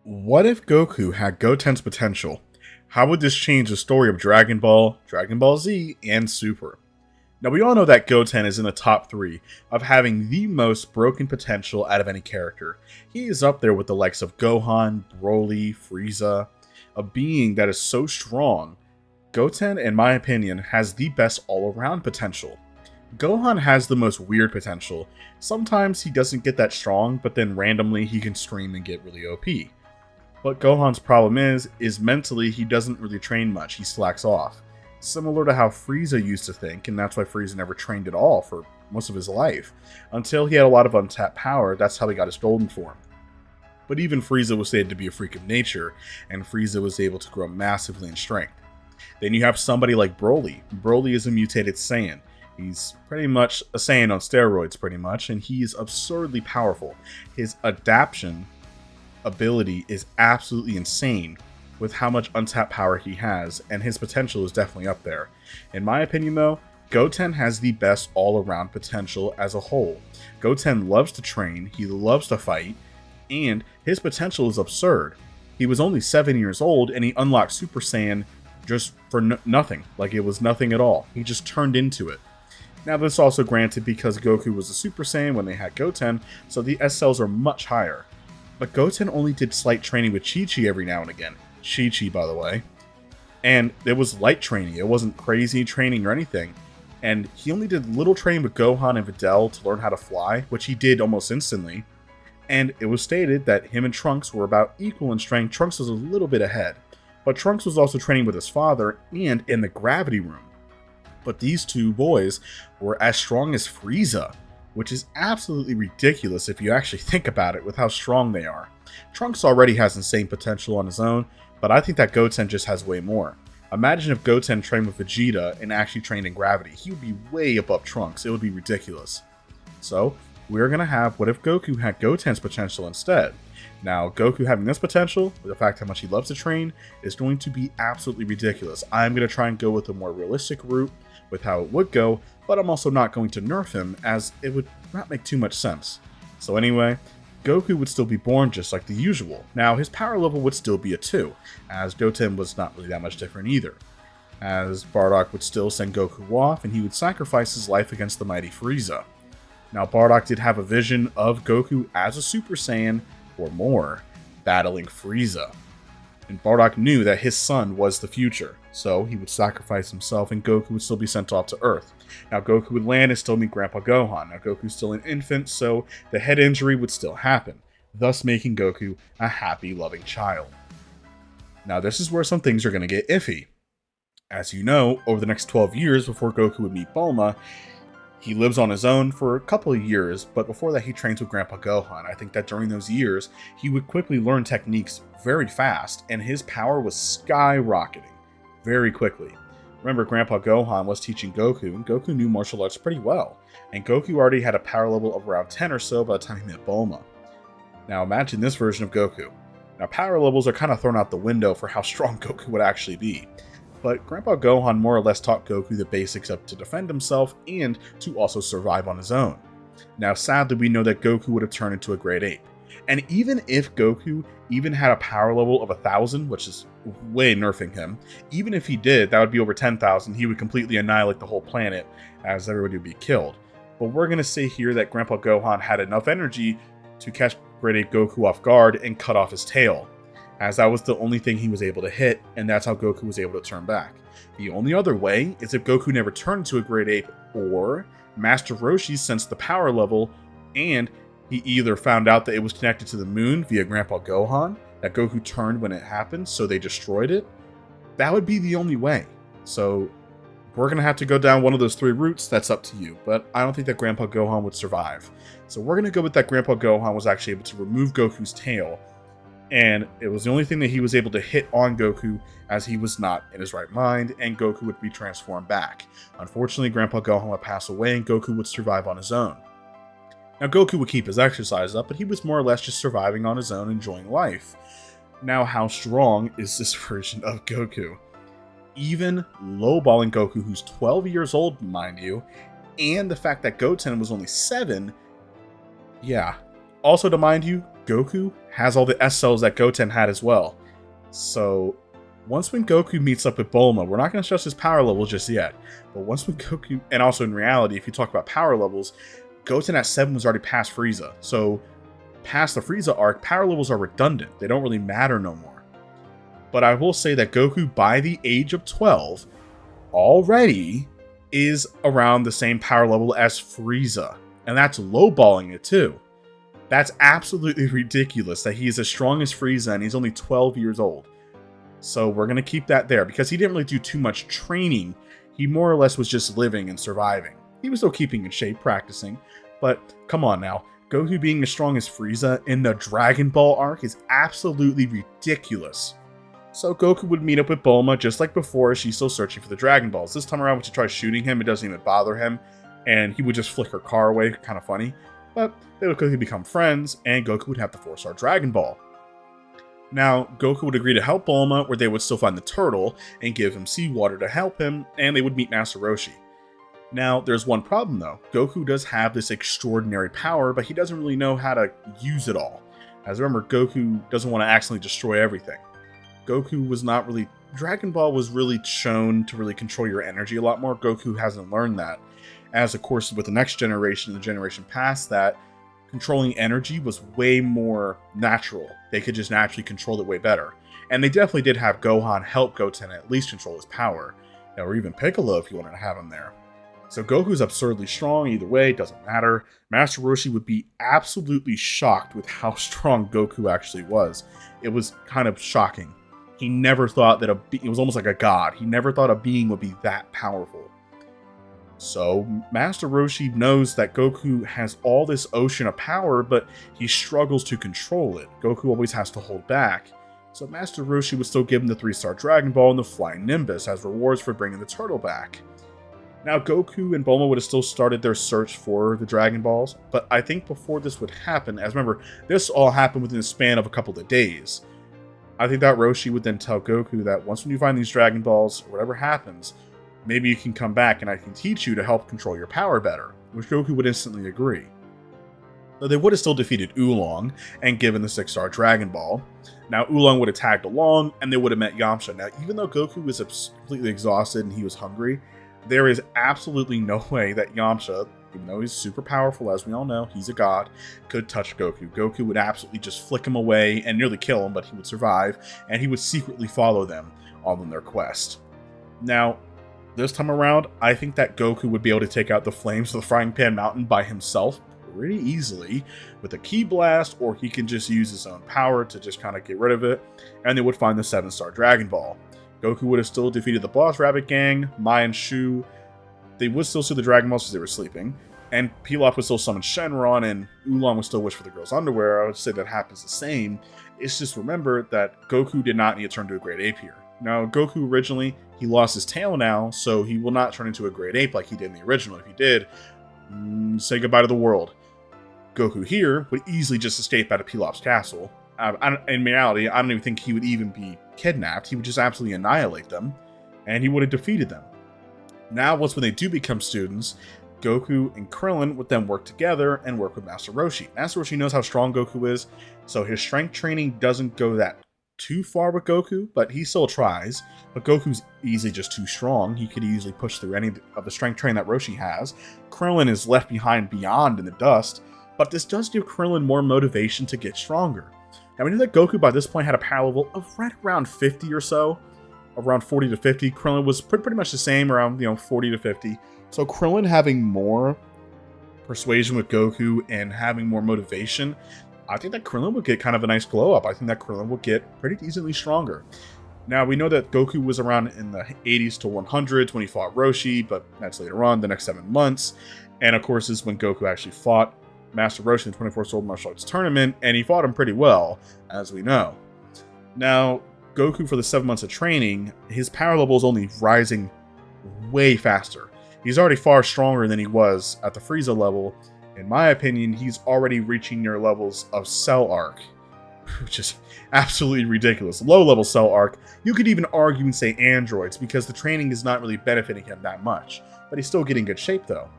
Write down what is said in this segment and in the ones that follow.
What if Goku had Goten's potential? How would this change the story of Dragon Ball, Dragon Ball Z, and Super? Now, we all know that Goten is in the top 3 of having the most broken potential out of any character. He is up there with the likes of Gohan, Broly, Frieza, a being that is so strong. Goten, in my opinion, has the best all-around potential. Gohan has the most weird potential. Sometimes he doesn't get that strong, but then randomly he can stream and get really OP. What Gohan's problem is mentally he doesn't really train much, he slacks off. Similar to how Frieza used to think, and that's why Frieza never trained at all for most of his life. Until he had a lot of untapped power, that's how he got his golden form. But even Frieza was said to be a freak of nature, and Frieza was able to grow massively in strength. Then you have somebody like Broly. Broly is a mutated Saiyan. He's pretty much a Saiyan on steroids, pretty much, and he's absurdly powerful. His adaptation ability is absolutely insane with how much untapped power he has, and his potential is definitely up there. In my opinion though, Goten has the best all-around potential as a whole. Goten loves to train, he loves to fight, and his potential is absurd. He was only 7 years old and he unlocked Super Saiyan just for nothing, like it was nothing at all. He just turned into it. Now this also granted because Goku was a Super Saiyan when they had Goten, so the SLs are much higher. But Goten only did slight training with Chi-Chi every now and again. Chi-Chi, by the way. And it was light training. It wasn't crazy training or anything. And he only did little training with Gohan and Videl to learn how to fly, which he did almost instantly. And it was stated that him and Trunks were about equal in strength. Trunks was a little bit ahead. But Trunks was also training with his father and in the gravity room. But these two boys were as strong as Frieza, which is absolutely ridiculous if you actually think about it with how strong they are. Trunks already has insane potential on his own, but I think that Goten just has way more. Imagine if Goten trained with Vegeta and actually trained in gravity. He would be way above Trunks. It would be ridiculous. So, we're going to have what if Goku had Goten's potential instead. Now, Goku having this potential, with the fact how much he loves to train, is going to be absolutely ridiculous. I'm going to try and go with a more realistic route with how it would go, but I'm also not going to nerf him as it would not make too much sense. So anyway, Goku would still be born just like the usual. Now, his power level would still be a 2, as Goten was not really that much different either. As Bardock would still send Goku off, and he would sacrifice his life against the mighty Frieza. Now, Bardock did have a vision of Goku as a Super Saiyan, or more, battling Frieza. And Bardock knew that his son was the future, so he would sacrifice himself and Goku would still be sent off to Earth. Now Goku would land and still meet Grandpa Gohan. Now Goku's still an infant, so the head injury would still happen, thus making Goku a happy, loving child. Now this is where some things are going to get iffy. As you know, over the next 12 years before Goku would meet Bulma, he lives on his own for a couple of years, but before that he trains with Grandpa Gohan. I think that during those years, he would quickly learn techniques very fast, and his power was skyrocketing very quickly. Remember, Grandpa Gohan was teaching Goku, and Goku knew martial arts pretty well, and Goku already had a power level of around 10 or so by the time he met Bulma. Now imagine this version of Goku. Now power levels are kind of thrown out the window for how strong Goku would actually be. But Grandpa Gohan more or less taught Goku the basics of to defend himself and to also survive on his own. Now sadly we know that Goku would have turned into a great ape. And even if Goku even had a power level of 1,000, which is way nerfing him, even if he did, that would be over 10,000, he would completely annihilate the whole planet as everybody would be killed. But we're going to say here that Grandpa Gohan had enough energy to catch great ape Goku off guard and cut off his tail, as that was the only thing he was able to hit, and that's how Goku was able to turn back. The only other way is if Goku never turned into a great ape, or Master Roshi sensed the power level, and he either found out that it was connected to the moon via Grandpa Gohan, that Goku turned when it happened, so they destroyed it. That would be the only way. So we're going to have to go down one of those 3 routes, that's up to you, but I don't think that Grandpa Gohan would survive. So we're going to go with that Grandpa Gohan was actually able to remove Goku's tail, and it was the only thing that he was able to hit on Goku as he was not in his right mind, and Goku would be transformed back. Unfortunately, Grandpa Gohan would pass away and Goku would survive on his own. Now Goku would keep his exercise up, but he was more or less just surviving on his own, enjoying life. Now how strong is this version of Goku? Even lowballing Goku, who's 12 years old, mind you, and the fact that Goten was only 7, yeah. Also to mind you, Goku has all the S cells that Goten had as well. So once when Goku meets up with Bulma, we're not going to stress his power level just yet. But once when Goku, and also in reality, if you talk about power levels, Goten at 7 was already past Frieza. So past the Frieza arc, power levels are redundant. They don't really matter no more. But I will say that Goku, by the age of 12, already is around the same power level as Frieza. And that's lowballing it too. That's absolutely ridiculous that he is as strong as Frieza and he's only 12 years old. So we're going to keep that there because he didn't really do too much training. He more or less was just living and surviving. He was still keeping in shape, practicing. But come on now. Goku being as strong as Frieza in the Dragon Ball arc is absolutely ridiculous. So Goku would meet up with Bulma just like before. She's still searching for the Dragon Balls. This time around when she tries shooting him, it doesn't even bother him. And he would just flick her car away. Kind of funny. But they would quickly become friends and Goku would have the 4-star Dragon Ball. Now, Goku would agree to help Bulma, where they would still find the turtle and give him seawater to help him, and they would meet Master Roshi. Now, there's one problem though. Goku does have this extraordinary power, but he doesn't really know how to use it all. As remember, Goku doesn't want to accidentally destroy everything. Goku was not really... Dragon Ball was really shown to really control your energy a lot more. Goku hasn't learned that. As of course, with the next generation and the generation past that, controlling energy was way more natural. They could just naturally control it way better. And they definitely did have Gohan help Goten at least control his power. Or even Piccolo if you wanted to have him there. So Goku's absurdly strong either way, doesn't matter. Master Roshi would be absolutely shocked with how strong Goku actually was. It was kind of shocking. He never thought that it was almost like a god. He never thought a being would be that powerful. So Master Roshi knows that Goku has all this ocean of power, but he struggles to control it. Goku always has to hold back. So Master Roshi would still give him the 3-star Dragon Ball and the Flying Nimbus as rewards for bringing the turtle back. Now Goku and Bulma would have still started their search for the Dragon Balls, but I think before this would happen, as remember, this all happened within the span of a couple of days. I think that Roshi would then tell Goku that once when you find these Dragon Balls, or whatever happens, maybe you can come back and I can teach you to help control your power better, which Goku would instantly agree. So they would have still defeated Oolong and given the 6-star Dragon Ball. Now Oolong would have tagged along and they would have met Yamcha. Now even though Goku was completely exhausted and he was hungry, there is absolutely no way that Yamcha, even though he's super powerful as we all know, he's a god, could touch Goku. Goku would absolutely just flick him away and nearly kill him, but he would survive and he would secretly follow them on their quest. Now, this time around, I think that Goku would be able to take out the flames of the Frying Pan Mountain by himself pretty easily with a Ki Blast, or he can just use his own power to just kind of get rid of it, and they would find the 7-star Dragon Ball. Goku would have still defeated the Boss Rabbit Gang, Mai and Shu. They would still see the Dragon Balls as they were sleeping, and Pilaf would still summon Shenron, and Oolong would still wish for the girl's underwear. I would say that happens the same. It's just remember that Goku did not need to turn to a Great Ape here. Now, Goku originally, he lost his tail now, so he will not turn into a Great Ape like he did in the original. If he did, say goodbye to the world. Goku here would easily just escape out of Pilaf's castle. In reality, I don't even think he would even be kidnapped. He would just absolutely annihilate them, and he would have defeated them. Now, once when they do become students, Goku and Krillin would then work together and work with Master Roshi. Master Roshi knows how strong Goku is, so his strength training doesn't go that too far with Goku, but he still tries. But Goku's easily just too strong. He could easily push through any of the strength training that Roshi has. Krillin is left behind beyond in the dust, but this does give Krillin more motivation to get stronger. Now we know that Goku by this point had a power level of right around 50 or so, around 40 to 50. Krillin was pretty much the same, around 40 to 50. So Krillin having more persuasion with Goku and having more motivation, I think that Krillin would get kind of a nice glow up. I think that Krillin would get pretty decently stronger. Now, we know that Goku was around in the 80s to 100s when he fought Roshi, but that's later on, the next 7 months. And of course, this is when Goku actually fought Master Roshi in the 24 Sword Martial Arts Tournament, and he fought him pretty well, as we know. Now, Goku, for the 7 months of training, his power level is only rising way faster. He's already far stronger than he was at the Frieza level. In my opinion, he's already reaching near levels of Cell Arc, which is absolutely ridiculous. Low-level Cell Arc, you could even argue and say androids, because the training is not really benefiting him that much. But he's still getting good shape, though.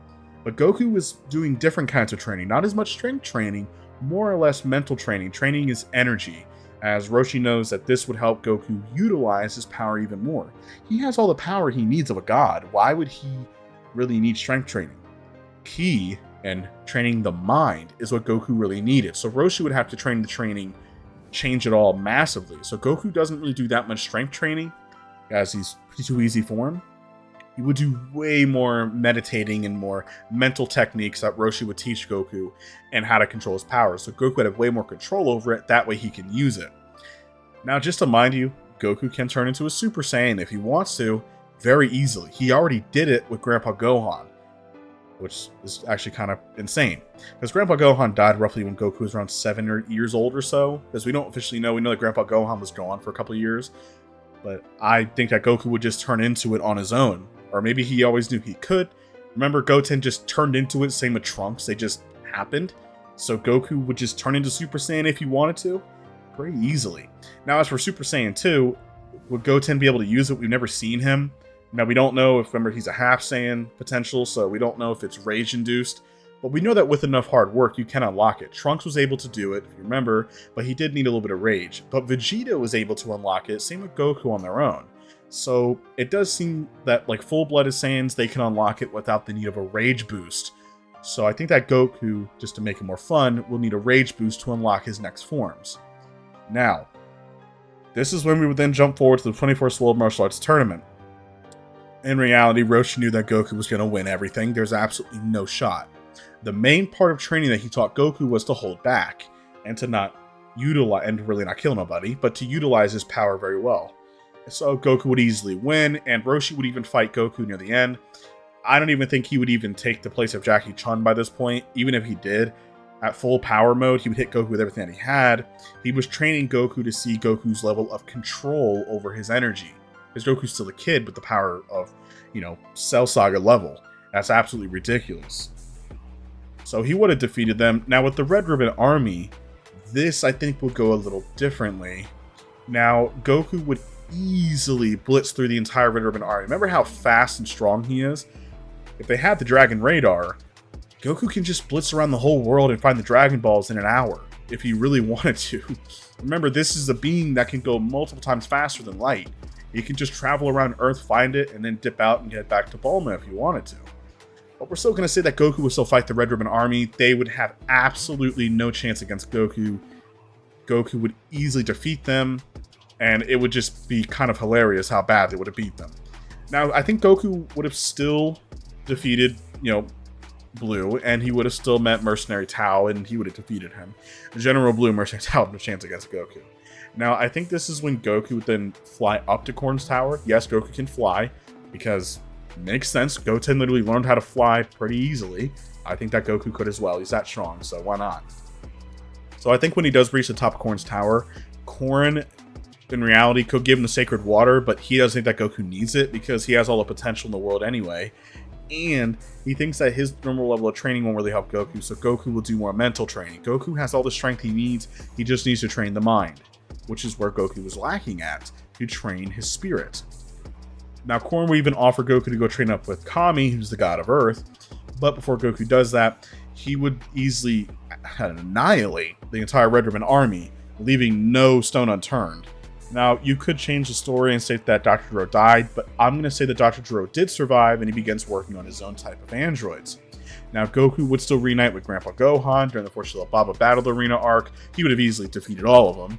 But Goku is doing different kinds of training. Not as much strength training, more or less mental training. Training is energy, as Roshi knows that this would help Goku utilize his power even more. He has all the power he needs of a god. Why would he really need strength training? Ki and training the mind is what Goku really needed. So Roshi would have to train the training, change it all massively. So Goku doesn't really do that much strength training, as he's too easy for him. He would do way more meditating and more mental techniques that Roshi would teach Goku and how to control his powers. So Goku would have way more control over it, that way he can use it. Now, just to mind you, Goku can turn into a Super Saiyan if he wants to, very easily. He already did it with Grandpa Gohan, which is actually kind of insane. Because Grandpa Gohan died roughly when Goku was around 7 years old or so, because we don't officially know. We know that Grandpa Gohan was gone for a couple of years, but I think that Goku would just turn into it on his own. Or maybe he always knew he could. Remember, Goten just turned into it, same with Trunks. They just happened. So Goku would just turn into Super Saiyan if he wanted to, pretty easily. Now, as for Super Saiyan 2, would Goten be able to use it? We've never seen him. Now, we don't know if, remember, he's a half Saiyan potential, so we don't know if it's rage-induced. But we know that with enough hard work, you can unlock it. Trunks was able to do it, if you remember, but he did need a little bit of rage. But Vegeta was able to unlock it, same with Goku on their own. So it does seem that, like, full-blooded Saiyans, they can unlock it without the need of a rage boost. So I think that Goku, just to make it more fun, will need a rage boost to unlock his next forms. Now, this is when we would then jump forward to the 21st World Martial Arts Tournament. In reality, Roshi knew that Goku was going to win everything. There's absolutely no shot. The main part of training that he taught Goku was to hold back and to not utilize, and really not kill nobody, but to utilize his power very well. So Goku would easily win, and Roshi would even fight Goku near the end. I don't even think he would even take the place of Jackie Chun by this point. Even if he did, at full power mode, he would hit Goku with everything that he had. He was training Goku to see Goku's level of control over his energy. Because Goku's still a kid with the power of, Cell Saga level. That's absolutely ridiculous. So he would have defeated them. Now with the Red Ribbon Army, this I think will go a little differently. Now, Goku would easily blitz through the entire Red Ribbon Army. Remember how fast and strong he is? If they had the Dragon Radar, Goku can just blitz around the whole world and find the Dragon Balls in an hour, if he really wanted to. Remember, this is a being that can go multiple times faster than light. He can just travel around Earth, find it, and then dip out and get back to Bulma if he wanted to. But we're still going to say that Goku would still fight the Red Ribbon Army. They would have absolutely no chance against Goku. Goku would easily defeat them, and it would just be kind of hilarious how bad they would have beat them. Now, I think Goku would have still defeated, Blue, and he would have still met Mercenary Tao, and he would have defeated him. General Blue and Mercenary Tao had no chance against Goku. Now, I think this is when Goku would then fly up to Korn's Tower. Yes, Goku can fly, because it makes sense. Goten literally learned how to fly pretty easily. I think that Goku could as well. He's that strong, so why not? So I think when he does reach the top of Korn's Tower, Korn, in reality, could give him the Sacred Water, but he doesn't think that Goku needs it, because he has all the potential in the world anyway. And he thinks that his normal level of training won't really help Goku, so Goku will do more mental training. Goku has all the strength he needs, he just needs to train the mind, which is where Goku was lacking at, to train his spirit. Now, Korn will even offer Goku to go train up with Kami, who's the god of Earth, but before Goku does that, he would easily annihilate the entire Red Ribbon Army, leaving no stone unturned. Now, you could change the story and state that Dr. Gero died, but I'm going to say that Dr. Gero did survive, and he begins working on his own type of androids. Now, Goku would still reunite with Grandpa Gohan during the Fortune Baba Battle Arena arc. He would have easily defeated all of them.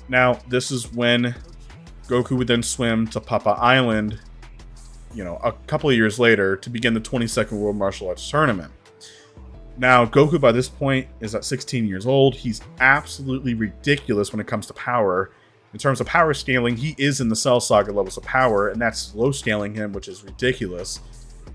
Now, this is when Goku would then swim to Papa Island, a couple of years later, to begin the 22nd World Martial Arts Tournament. Now, Goku by this point is at 16 years old. He's absolutely ridiculous when it comes to power. In terms of power scaling, he is in the Cell Saga levels of power, and that's slow scaling him, which is ridiculous.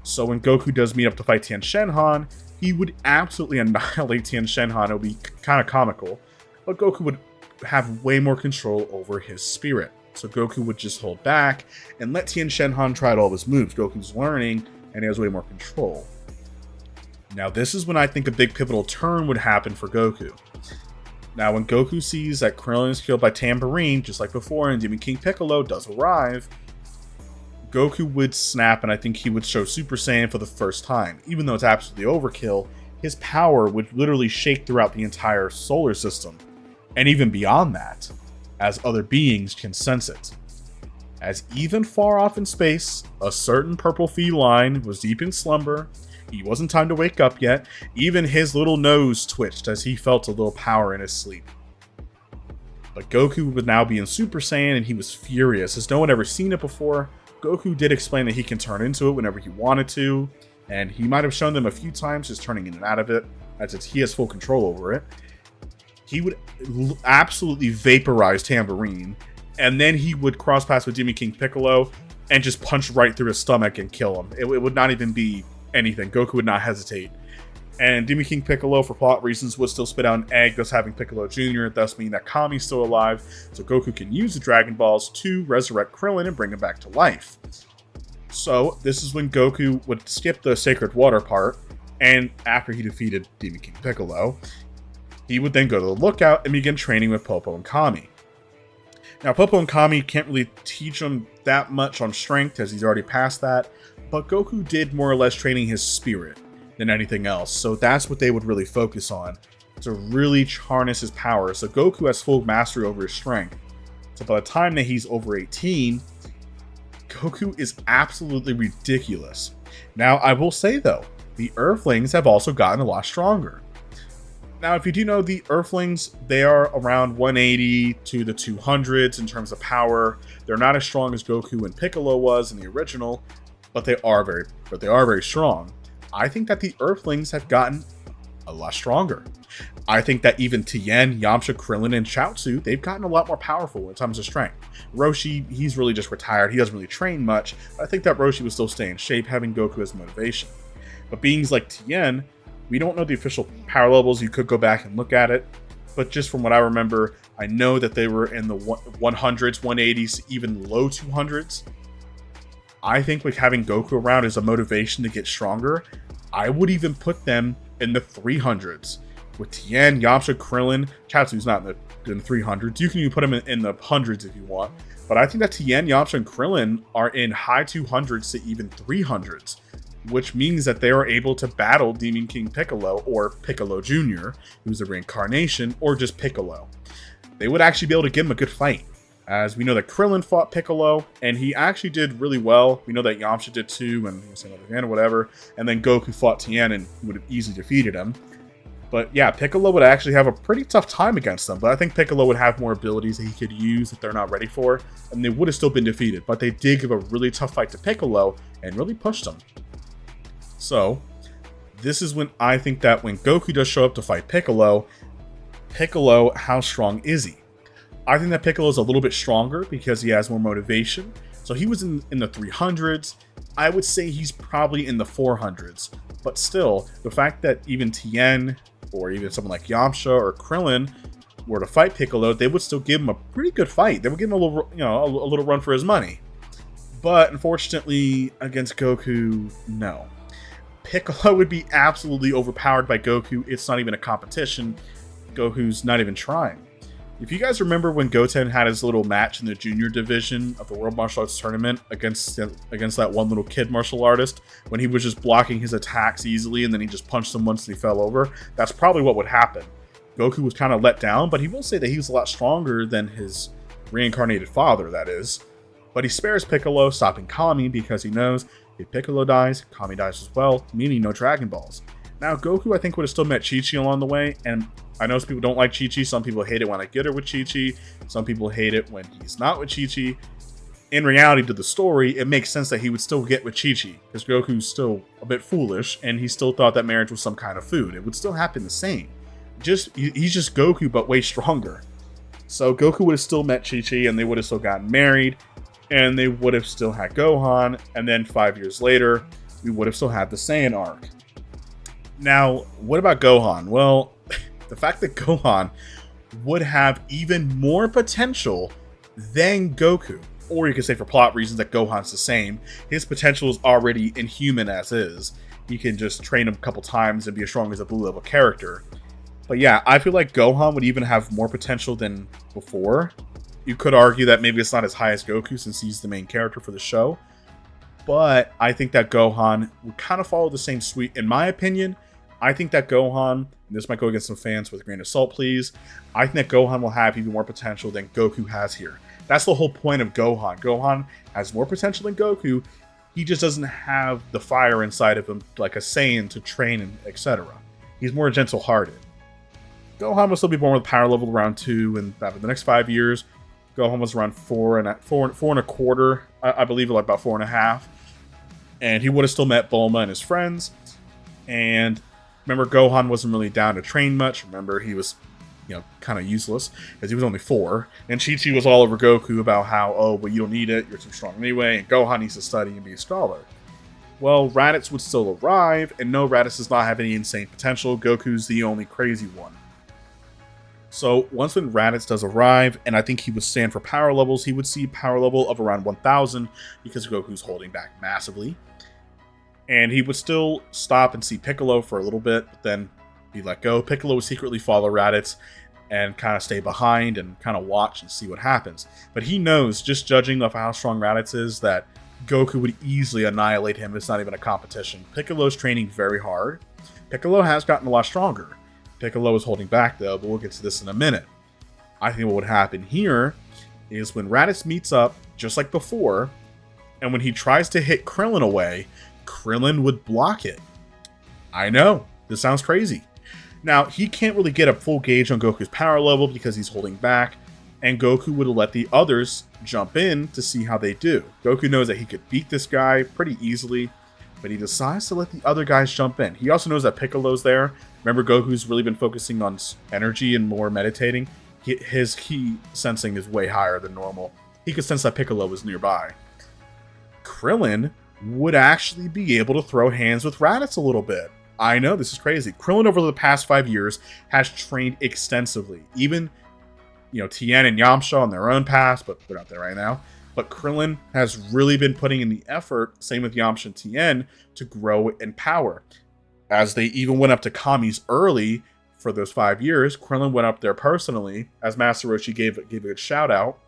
So when Goku does meet up to fight Tien Shenhan, he would absolutely annihilate Tien Shenhan. It would be kind of comical, but Goku would have way more control over his spirit. So Goku would just hold back and let Tien Shenhan try all of his moves. Goku's learning, and he has way more control. Now, this is when I think a big pivotal turn would happen for Goku. Now, when Goku sees that Krillin is killed by Tambourine, just like before, and Demon King Piccolo does arrive, Goku would snap, and I think he would show Super Saiyan for the first time. Even though it's absolutely overkill, his power would literally shake throughout the entire solar system, and even beyond that, as other beings can sense it. As even far off in space, a certain purple feline was deep in slumber. He wasn't time to wake up yet. Even his little nose twitched as he felt a little power in his sleep. But Goku would now be in Super Saiyan, and he was furious, as no one ever seen it before. Goku did explain that he can turn into it whenever he wanted to, and he might have shown them a few times just turning in and out of it, as he has full control over it. He would absolutely vaporize Tambourine, and then he would cross paths with Demon King Piccolo and just punch right through his stomach and kill him. It would not even be anything. Goku would not hesitate. And Demon King Piccolo, for plot reasons, would still spit out an egg, thus having Piccolo Jr., thus meaning that Kami's still alive, so Goku can use the Dragon Balls to resurrect Krillin and bring him back to life. So, this is when Goku would skip the Sacred Water part, and after he defeated Demon King Piccolo, he would then go to the Lookout and begin training with Popo and Kami. Now, Popo and Kami can't really teach him that much on strength, as he's already past that, but Goku did more or less training his spirit than anything else, so that's what they would really focus on, to really harness his power. So Goku has full mastery over his strength. So by the time that he's over 18, Goku is absolutely ridiculous. Now, I will say though, the Earthlings have also gotten a lot stronger. Now, if you do know, the Earthlings, they are around 180 to the 200s in terms of power. They're not as strong as Goku and Piccolo was in the original, but they are very strong. I think that the Earthlings have gotten a lot stronger. I think that even Tien, Yamcha, Krillin, and Chaozu, they've gotten a lot more powerful in terms of strength. Roshi, he's really just retired. He doesn't really train much, but I think that Roshi would still stay in shape, having Goku as motivation. But beings like Tien, we don't know the official power levels. You could go back and look at it, but just from what I remember, I know that they were in the 100s, 180s, even low 200s. I think with having Goku around as a motivation to get stronger, I would even put them in the 300s. With Tien, Yamcha, Krillin, Chaozu's not in the 300s. You can even put him in the hundreds if you want. But I think that Tien, Yamcha, and Krillin are in high 200s to even 300s, which means that they are able to battle Demon King Piccolo, or Piccolo Jr., who's a reincarnation, or just Piccolo. They would actually be able to give him a good fight, as we know that Krillin fought Piccolo, and he actually did really well. We know that Yamcha did too, and he was another hand or whatever, and then Goku fought Tien, and he would have easily defeated him. But yeah, Piccolo would actually have a pretty tough time against them, but I think Piccolo would have more abilities that he could use that they're not ready for, and they would have still been defeated, but they did give a really tough fight to Piccolo, and really pushed him. So, this is when I think that when Goku does show up to fight Piccolo, how strong is he? I think that Piccolo is a little bit stronger because he has more motivation. So he was in the 300s. I would say he's probably in the 400s. But still, the fact that even Tien, or even someone like Yamcha or Krillin, were to fight Piccolo, they would still give him a pretty good fight. They would give him a little, a little run for his money. But unfortunately, against Goku, no. Piccolo would be absolutely overpowered by Goku. It's not even a competition. Goku's not even trying. If you guys remember when Goten had his little match in the junior division of the World Martial Arts Tournament against that one little kid martial artist, when he was just blocking his attacks easily and then he just punched him once and he fell over, that's probably what would happen. Goku was kind of let down, but he will say that he was a lot stronger than his reincarnated father, that is. But he spares Piccolo, stopping Kami because he knows if Piccolo dies, Kami dies as well, meaning no Dragon Balls. Now, Goku, I think, would have still met Chi-Chi along the way, and I know some people don't like Chi-Chi. Some people hate it when I get her with Chi-Chi. Some people hate it when he's not with Chi-Chi. In reality, to the story, it makes sense that he would still get with Chi-Chi, because Goku's still a bit foolish, and he still thought that marriage was some kind of food. It would still happen the same. He's just Goku, but way stronger. So Goku would have still met Chi-Chi, and they would have still gotten married, and they would have still had Gohan, and then 5 years later, we would have still had the Saiyan arc. Now, what about Gohan? Well, the fact that Gohan would have even more potential than Goku, or you could say for plot reasons that Gohan's the same. His potential is already inhuman as is. He can just train him a couple times and be as strong as a blue level character. But yeah, I feel like Gohan would even have more potential than before. You could argue that maybe it's not as high as Goku since he's the main character for the show. But I think that Gohan would kind of follow the same suite, in my opinion. I think that Gohan, and this might go against some fans with a grain of salt, please. I think that Gohan will have even more potential than Goku has here. That's the whole point of Gohan. Gohan has more potential than Goku. He just doesn't have the fire inside of him like a Saiyan to train and etc. He's more gentle-hearted. Gohan will still be born with power level around 2, and after the next 5 years, Gohan was around 4.25, I believe, like about 4.5. And he would have still met Bulma and his friends. And remember, Gohan wasn't really down to train much. Remember, he was, kind of useless because he was only 4. And Chi-Chi was all over Goku about how, oh, but you don't need it, you're too strong anyway, and Gohan needs to study and be a scholar. Well, Raditz would still arrive, and no, Raditz does not have any insane potential. Goku's the only crazy one. So once when Raditz does arrive, and I think he would stand for power levels, he would see power level of around 1000 because Goku's holding back massively. And he would still stop and see Piccolo for a little bit, but then be let go. Piccolo would secretly follow Raditz and kind of stay behind and kind of watch and see what happens. But he knows, just judging of how strong Raditz is, that Goku would easily annihilate him. It's not even a competition. Piccolo's training very hard. Piccolo has gotten a lot stronger. Piccolo is holding back though, but we'll get to this in a minute. I think what would happen here is when Raditz meets up, just like before, and when he tries to hit Krillin away, Krillin would block it. I know, this sounds crazy. Now, he can't really get a full gauge on Goku's power level because he's holding back, and Goku would let the others jump in to see how they do. Goku knows that he could beat this guy pretty easily, but he decides to let the other guys jump in. He also knows that Piccolo's there. Remember, Goku's really been focusing on energy and more meditating. His ki sensing is way higher than normal. He could sense that Piccolo was nearby. Krillin would actually be able to throw hands with Raditz a little bit. I know, this is crazy. Krillin over the past 5 years has trained extensively. Even, Tien and Yamcha on their own paths, but they're not there right now. But Krillin has really been putting in the effort, same with Yamcha and Tien, to grow in power. As they even went up to Kami's early for those 5 years, Krillin went up there personally, as Master Roshi gave a good shout out.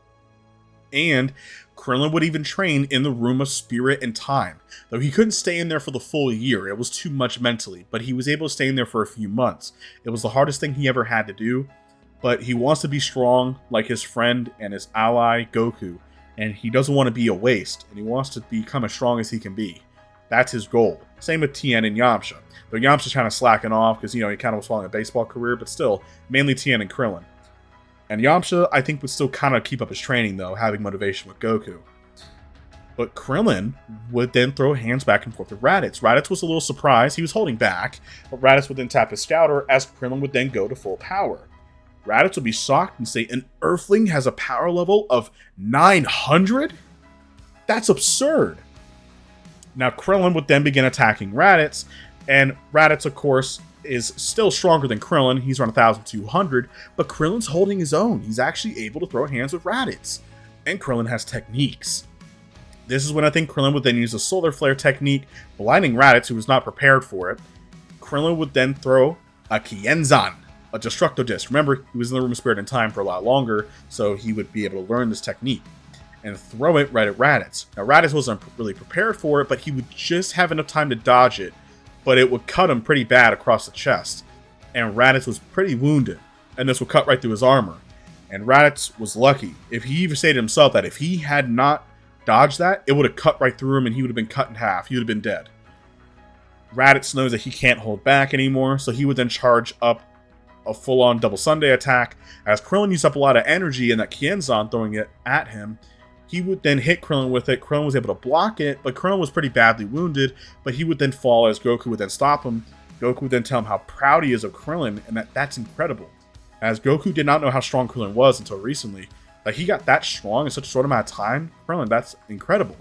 And Krillin would even train in the Room of Spirit and Time. Though he couldn't stay in there for the full year, it was too much mentally, but he was able to stay in there for a few months. It was the hardest thing he ever had to do, but he wants to be strong like his friend and his ally Goku, and he doesn't want to be a waste, and he wants to become as strong as he can be. That's his goal. Same with Tien and Yamcha. Though Yamcha's kind of slacking off because, he kind of was following a baseball career, but still, mainly Tien and Krillin. And Yamcha, I think, would still kind of keep up his training, though, having motivation with Goku. But Krillin would then throw hands back and forth with Raditz. Raditz was a little surprised. He was holding back, but Raditz would then tap his scouter as Krillin would then go to full power. Raditz would be shocked and say, an Earthling has a power level of 900? That's absurd. Now, Krillin would then begin attacking Raditz, and Raditz, of course, is still stronger than Krillin. He's around 1,200, but Krillin's holding his own. He's actually able to throw hands with Raditz, and Krillin has techniques. This is when I think Krillin would then use the Solar Flare technique, blinding Raditz, who was not prepared for it. Krillin would then throw a Kienzan, a Destructo Disc. Remember, he was in the Room of Spirit and Time for a lot longer, so he would be able to learn this technique and throw it right at Raditz. Now, Raditz wasn't really prepared for it, but he would just have enough time to dodge it, but it would cut him pretty bad across the chest. And Raditz was pretty wounded, and this would cut right through his armor. And Raditz was lucky. If he even stated himself that if he had not dodged that, it would have cut right through him and he would have been cut in half. He would have been dead. Raditz knows that he can't hold back anymore, so he would then charge up a full-on Double Sunday attack. As Krillin used up a lot of energy in that Kienzan throwing it at him, he would then hit Krillin with it. Krillin was able to block it, but Krillin was pretty badly wounded, but he would then fall as Goku would then stop him. Goku would then tell him how proud he is of Krillin, and that's incredible. As Goku did not know how strong Krillin was until recently. Like, he got that strong in such a short amount of time. Krillin, that's incredible.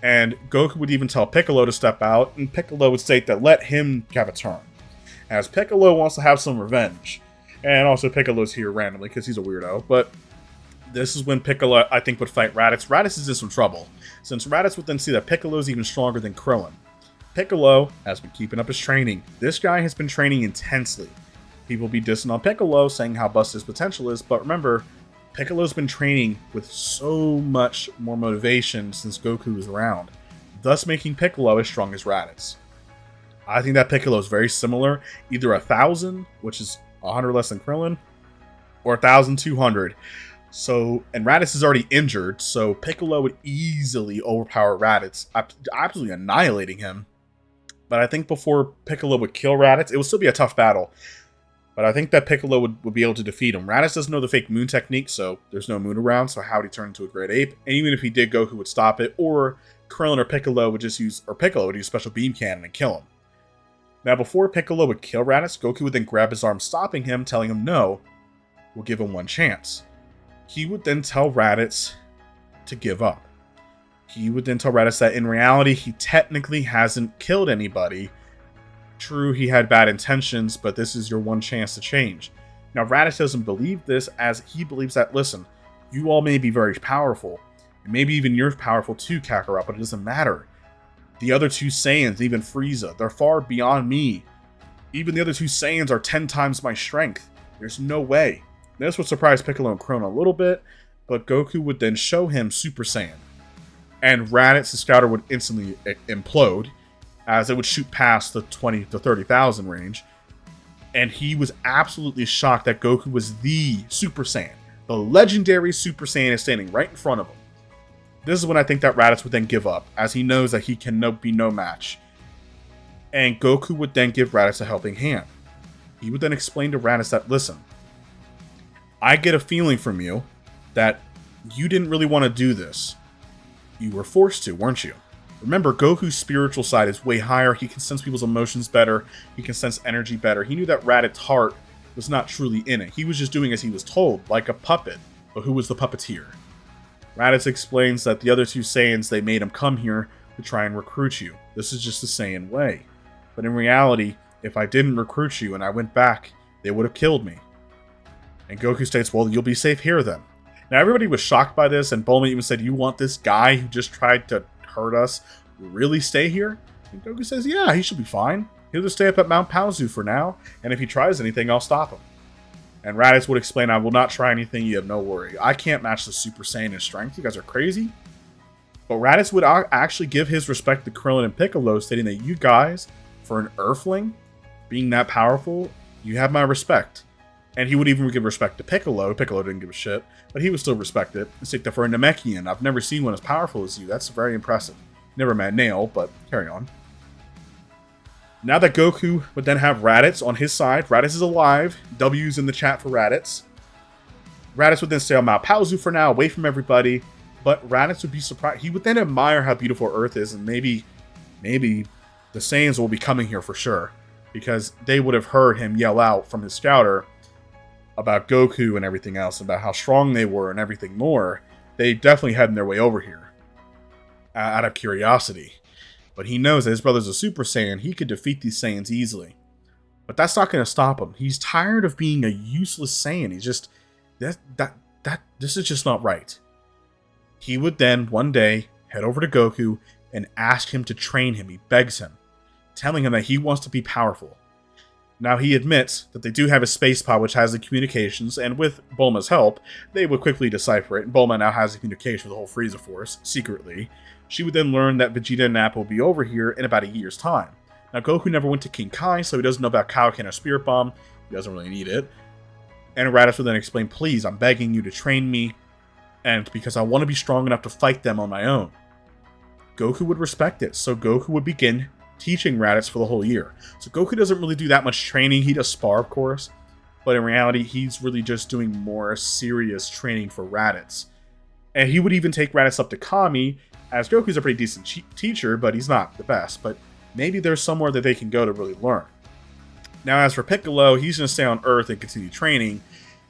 And Goku would even tell Piccolo to step out, and Piccolo would state that let him have a turn. As Piccolo wants to have some revenge. And also Piccolo's here randomly because he's a weirdo, but this is when Piccolo, I think, would fight Raditz. Raditz is in some trouble, since Raditz would then see that Piccolo's even stronger than Krillin. Piccolo has been keeping up his training. This guy has been training intensely. People be dissing on Piccolo, saying how busted his potential is, but remember, Piccolo's been training with so much more motivation since Goku was around, thus making Piccolo as strong as Raditz. I think that Piccolo is very similar. Either 1,000, which is 100 less than Krillin, or 1,200. So, and Raditz is already injured, so Piccolo would easily overpower Raditz, absolutely annihilating him. But I think before Piccolo would kill Raditz, it would still be a tough battle. But I think that Piccolo would be able to defeat him. Raditz doesn't know the fake moon technique, so there's no moon around, so how would he turn into a great ape? And even if he did, Goku would stop it, or Krillin or Piccolo would just use, or Piccolo would use special beam cannon and kill him. Now, before Piccolo would kill Raditz, Goku would then grab his arm, stopping him, telling him no, we'll give him one chance. He would then tell Raditz to give up. He would then tell Raditz that in reality, he technically hasn't killed anybody. True, he had bad intentions, but this is your one chance to change. Now, Raditz doesn't believe this, as he believes that, listen, you all may be very powerful, and maybe even you're powerful too, Kakarot, but it doesn't matter. The other two Saiyans, even Frieza, they're far beyond me. Even the other two Saiyans are 10 times my strength. There's no way. This would surprise Piccolo and Krillin a little bit, but Goku would then show him Super Saiyan. And Raditz's scouter would instantly implode, as it would shoot past the 20 to 30,000 range. And he was absolutely shocked that Goku was the Super Saiyan. The legendary Super Saiyan is standing right in front of him. This is when I think that Raditz would then give up, as he knows that he can be no match. And Goku would then give Raditz a helping hand. He would then explain to Raditz that, listen, I get a feeling from you that you didn't really want to do this. You were forced to, weren't you? Remember, Goku's spiritual side is way higher. He can sense people's emotions better. He can sense energy better. He knew that Raditz's heart was not truly in it. He was just doing as he was told, like a puppet. But who was the puppeteer? Raditz explains that the other two Saiyans, they made him come here to try and recruit you. This is just the Saiyan way. But in reality, if I didn't recruit you and I went back, they would have killed me. And Goku states, well, you'll be safe here then. Now, everybody was shocked by this, and Bulma even said, you want this guy who just tried to hurt us really stay here? And Goku says, yeah, he should be fine. He'll just stay up at Mount Paozu for now, and if he tries anything, I'll stop him. And Raditz would explain, I will not try anything, you have no worry. I can't match the Super Saiyan in strength, you guys are crazy. But Raditz would actually give his respect to Krillin and Piccolo, stating that you guys, for an Earthling, being that powerful, you have my respect. And he would even give respect to Piccolo. Piccolo didn't give a shit, but he would still respect it. And say that for a Namekian, I've never seen one as powerful as you. That's very impressive. Never met Nail, but carry on. Now that Goku would then have Raditz on his side, Raditz is alive. W's in the chat for Raditz. Raditz would then stay on Mount Paozu for now, away from everybody. But Raditz would be surprised. He would then admire how beautiful Earth is, and maybe the Saiyans will be coming here for sure, because they would have heard him yell out from his scouter about Goku and everything else, about how strong they were and everything more. They definitely heading their way over here out of curiosity. But he knows that his brother's a Super Saiyan. He could defeat these Saiyans easily. But that's not going to stop him. He's tired of being a useless Saiyan. He's just this is just not right. He would then one day head over to Goku and ask him to train him. He begs him, telling him that he wants to be powerful. Now, he admits that they do have a space pod which has the communications, and with Bulma's help, they would quickly decipher it, and Bulma now has the communication with the whole Frieza Force, secretly. She would then learn that Vegeta and Nappa will be over here in about a year's time. Now, Goku never went to King Kai, so he doesn't know about Kaioken or Spirit Bomb. He doesn't really need it. And Raditz would then explain, please, I'm begging you to train me, and because I want to be strong enough to fight them on my own. Goku would respect it, so Goku would begin teaching Raditz for the whole year. So Goku doesn't really do that much training. He does spar, of course, but in reality, he's really just doing more serious training for Raditz. And he would even take Raditz up to Kami, as Goku's a pretty decent teacher, but he's not the best. But maybe there's somewhere that they can go to really learn. Now, as for Piccolo, he's going to stay on Earth and continue training.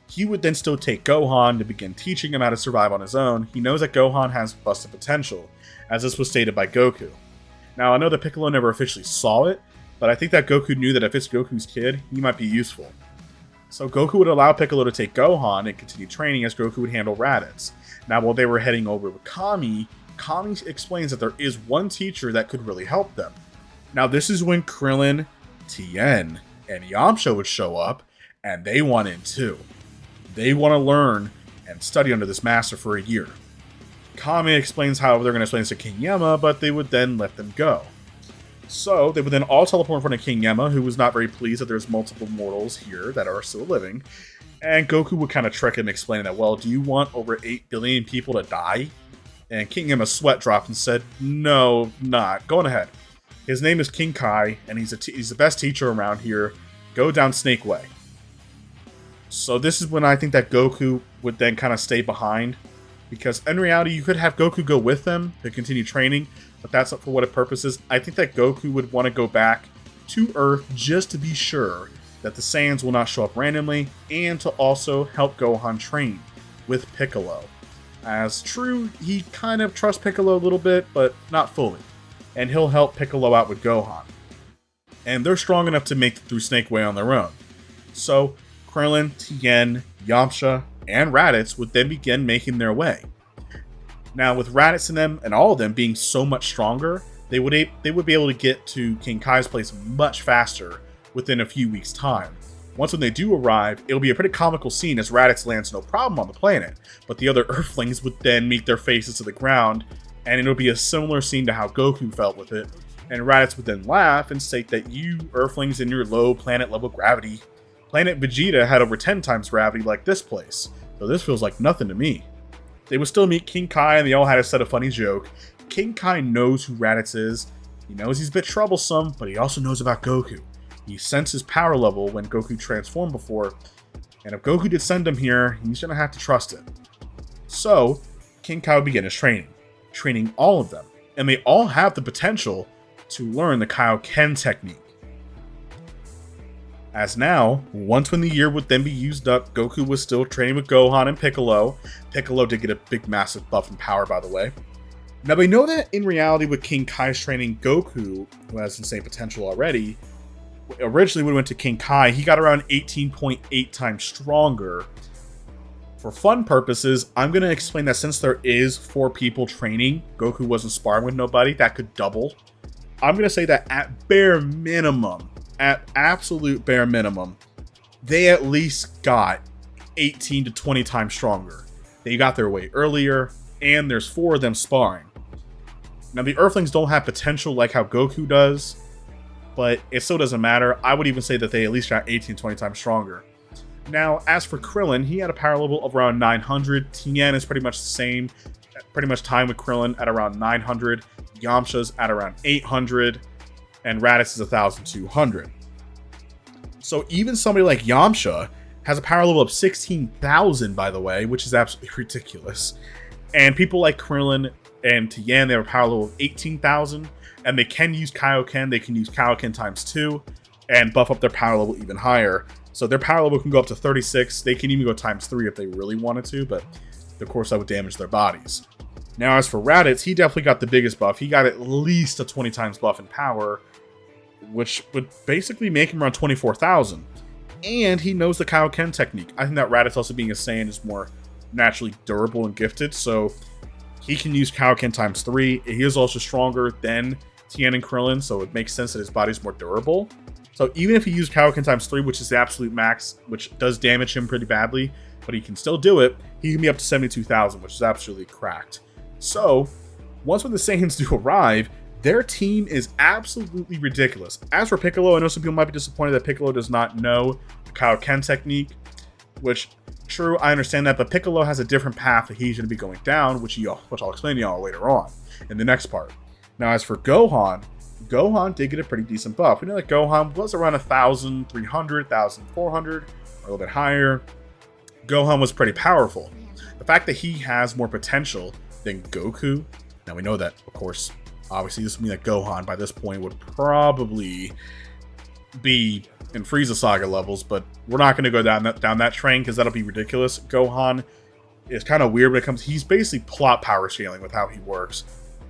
He would then still take Gohan to begin teaching him how to survive on his own. He knows that Gohan has busted potential, as this was stated by Goku. Now, I know that Piccolo never officially saw it, but I think that Goku knew that if it's Goku's kid, he might be useful. So Goku would allow Piccolo to take Gohan and continue training as Goku would handle Raditz. Now, while they were heading over with Kami, Kami explains that there is one teacher that could really help them. Now, this is when Krillin, Tien, and Yamcha would show up, and they want in too. They want to learn and study under this master for a year. Kami explains how they're going to explain this to King Yama, but they would then let them go. So they would then all teleport in front of King Yemma, who was not very pleased that there's multiple mortals here that are still living. And Goku would kind of trick him, explaining that, well, do you want over 8 billion people to die? And King Yemma's sweat dropped and said, no, not. Go on ahead. His name is King Kai, and he's the best teacher around here. Go down Snake Way. So this is when I think that Goku would then kind of stay behind. Because in reality, you could have Goku go with them to continue training, but that's not for what it purposes. I think that Goku would want to go back to Earth just to be sure that the Saiyans will not show up randomly, and to also help Gohan train with Piccolo. As true, he kind of trusts Piccolo a little bit, but not fully. And he'll help Piccolo out with Gohan. And they're strong enough to make it through Snake Way on their own. So, Krillin, Tien, Yamcha, and Raditz would then begin making their way. Now, with Raditz and them, and all of them being so much stronger, they would be able to get to King Kai's place much faster within a few weeks' time. Once when they do arrive, it'll be a pretty comical scene as Raditz lands no problem on the planet, but the other Earthlings would then meet their faces to the ground, and it'll be a similar scene to how Goku felt with it, and Raditz would then laugh and state that you Earthlings in your low planet level gravity, planet Vegeta had over 10 times gravity like this place, so this feels like nothing to me. They would still meet King Kai, and they all had a set a funny joke. King Kai knows who Raditz is, he knows he's a bit troublesome, but he also knows about Goku. He senses power level when Goku transformed before, and if Goku did send him here, he's gonna have to trust it. So, King Kai would begin his training all of them, and they all have the potential to learn the Kaioken technique. As now, once when the year would then be used up, Goku was still training with Gohan and Piccolo. Piccolo did get a big massive buff in power, by the way. Now we know that in reality with King Kai's training, Goku, who has insane potential already, originally when we went to King Kai, he got around 18.8 times stronger. For fun purposes, I'm going to explain that since there is 4 people training, Goku wasn't sparring with nobody, that could double. I'm going to say that at bare minimum, at absolute bare minimum, they at least got 18 to 20 times stronger. They got their way earlier, and there's 4 of them sparring. Now the Earthlings don't have potential like how Goku does, but it still doesn't matter. I would even say that they at least got 18, 20 times stronger. Now, as for Krillin, he had a power level of around 900. Tien is pretty much the same, pretty much time with Krillin at around 900. Yamcha's at around 800, and Raditz is 1,200. So even somebody like Yamcha has a power level of 16,000, by the way, which is absolutely ridiculous. And people like Krillin and Tien, they have a power level of 18,000. And they can use Kaioken, they can use Kaioken times 2 and buff up their power level even higher. So their power level can go up to 36, they can even go times 3 if they really wanted to, but of course that would damage their bodies. Now as for Raditz, he definitely got the biggest buff. He got at least a 20 times buff in power, which would basically make him around 24,000. And he knows the Kaioken technique. I think that Raditz also being a Saiyan is more naturally durable and gifted, so he can use Kaioken times 3. He is also stronger than Tien and Krillin, so it makes sense that his body's more durable. So even if he used Kaioken times 3, which is the absolute max, which does damage him pretty badly, but he can still do it, he can be up to 72,000, which is absolutely cracked. So, once when the Saiyans do arrive, their team is absolutely ridiculous. As for Piccolo, I know some people might be disappointed that Piccolo does not know the Kaioken technique, which, true, I understand that, but Piccolo has a different path that he's going to be going down, which I'll explain to y'all later on in the next part. Now, as for Gohan, Gohan did get a pretty decent buff. We know that Gohan was around 1,300, 1,400, or a little bit higher. Gohan was pretty powerful. The fact that he has more potential than Goku, now we know that, of course, obviously this would mean that Gohan by this point would probably be in Frieza Saga levels, but we're not going to go down that train because that'll be ridiculous. Gohan is kind of weird when it comes, he's basically plot power scaling with how he works.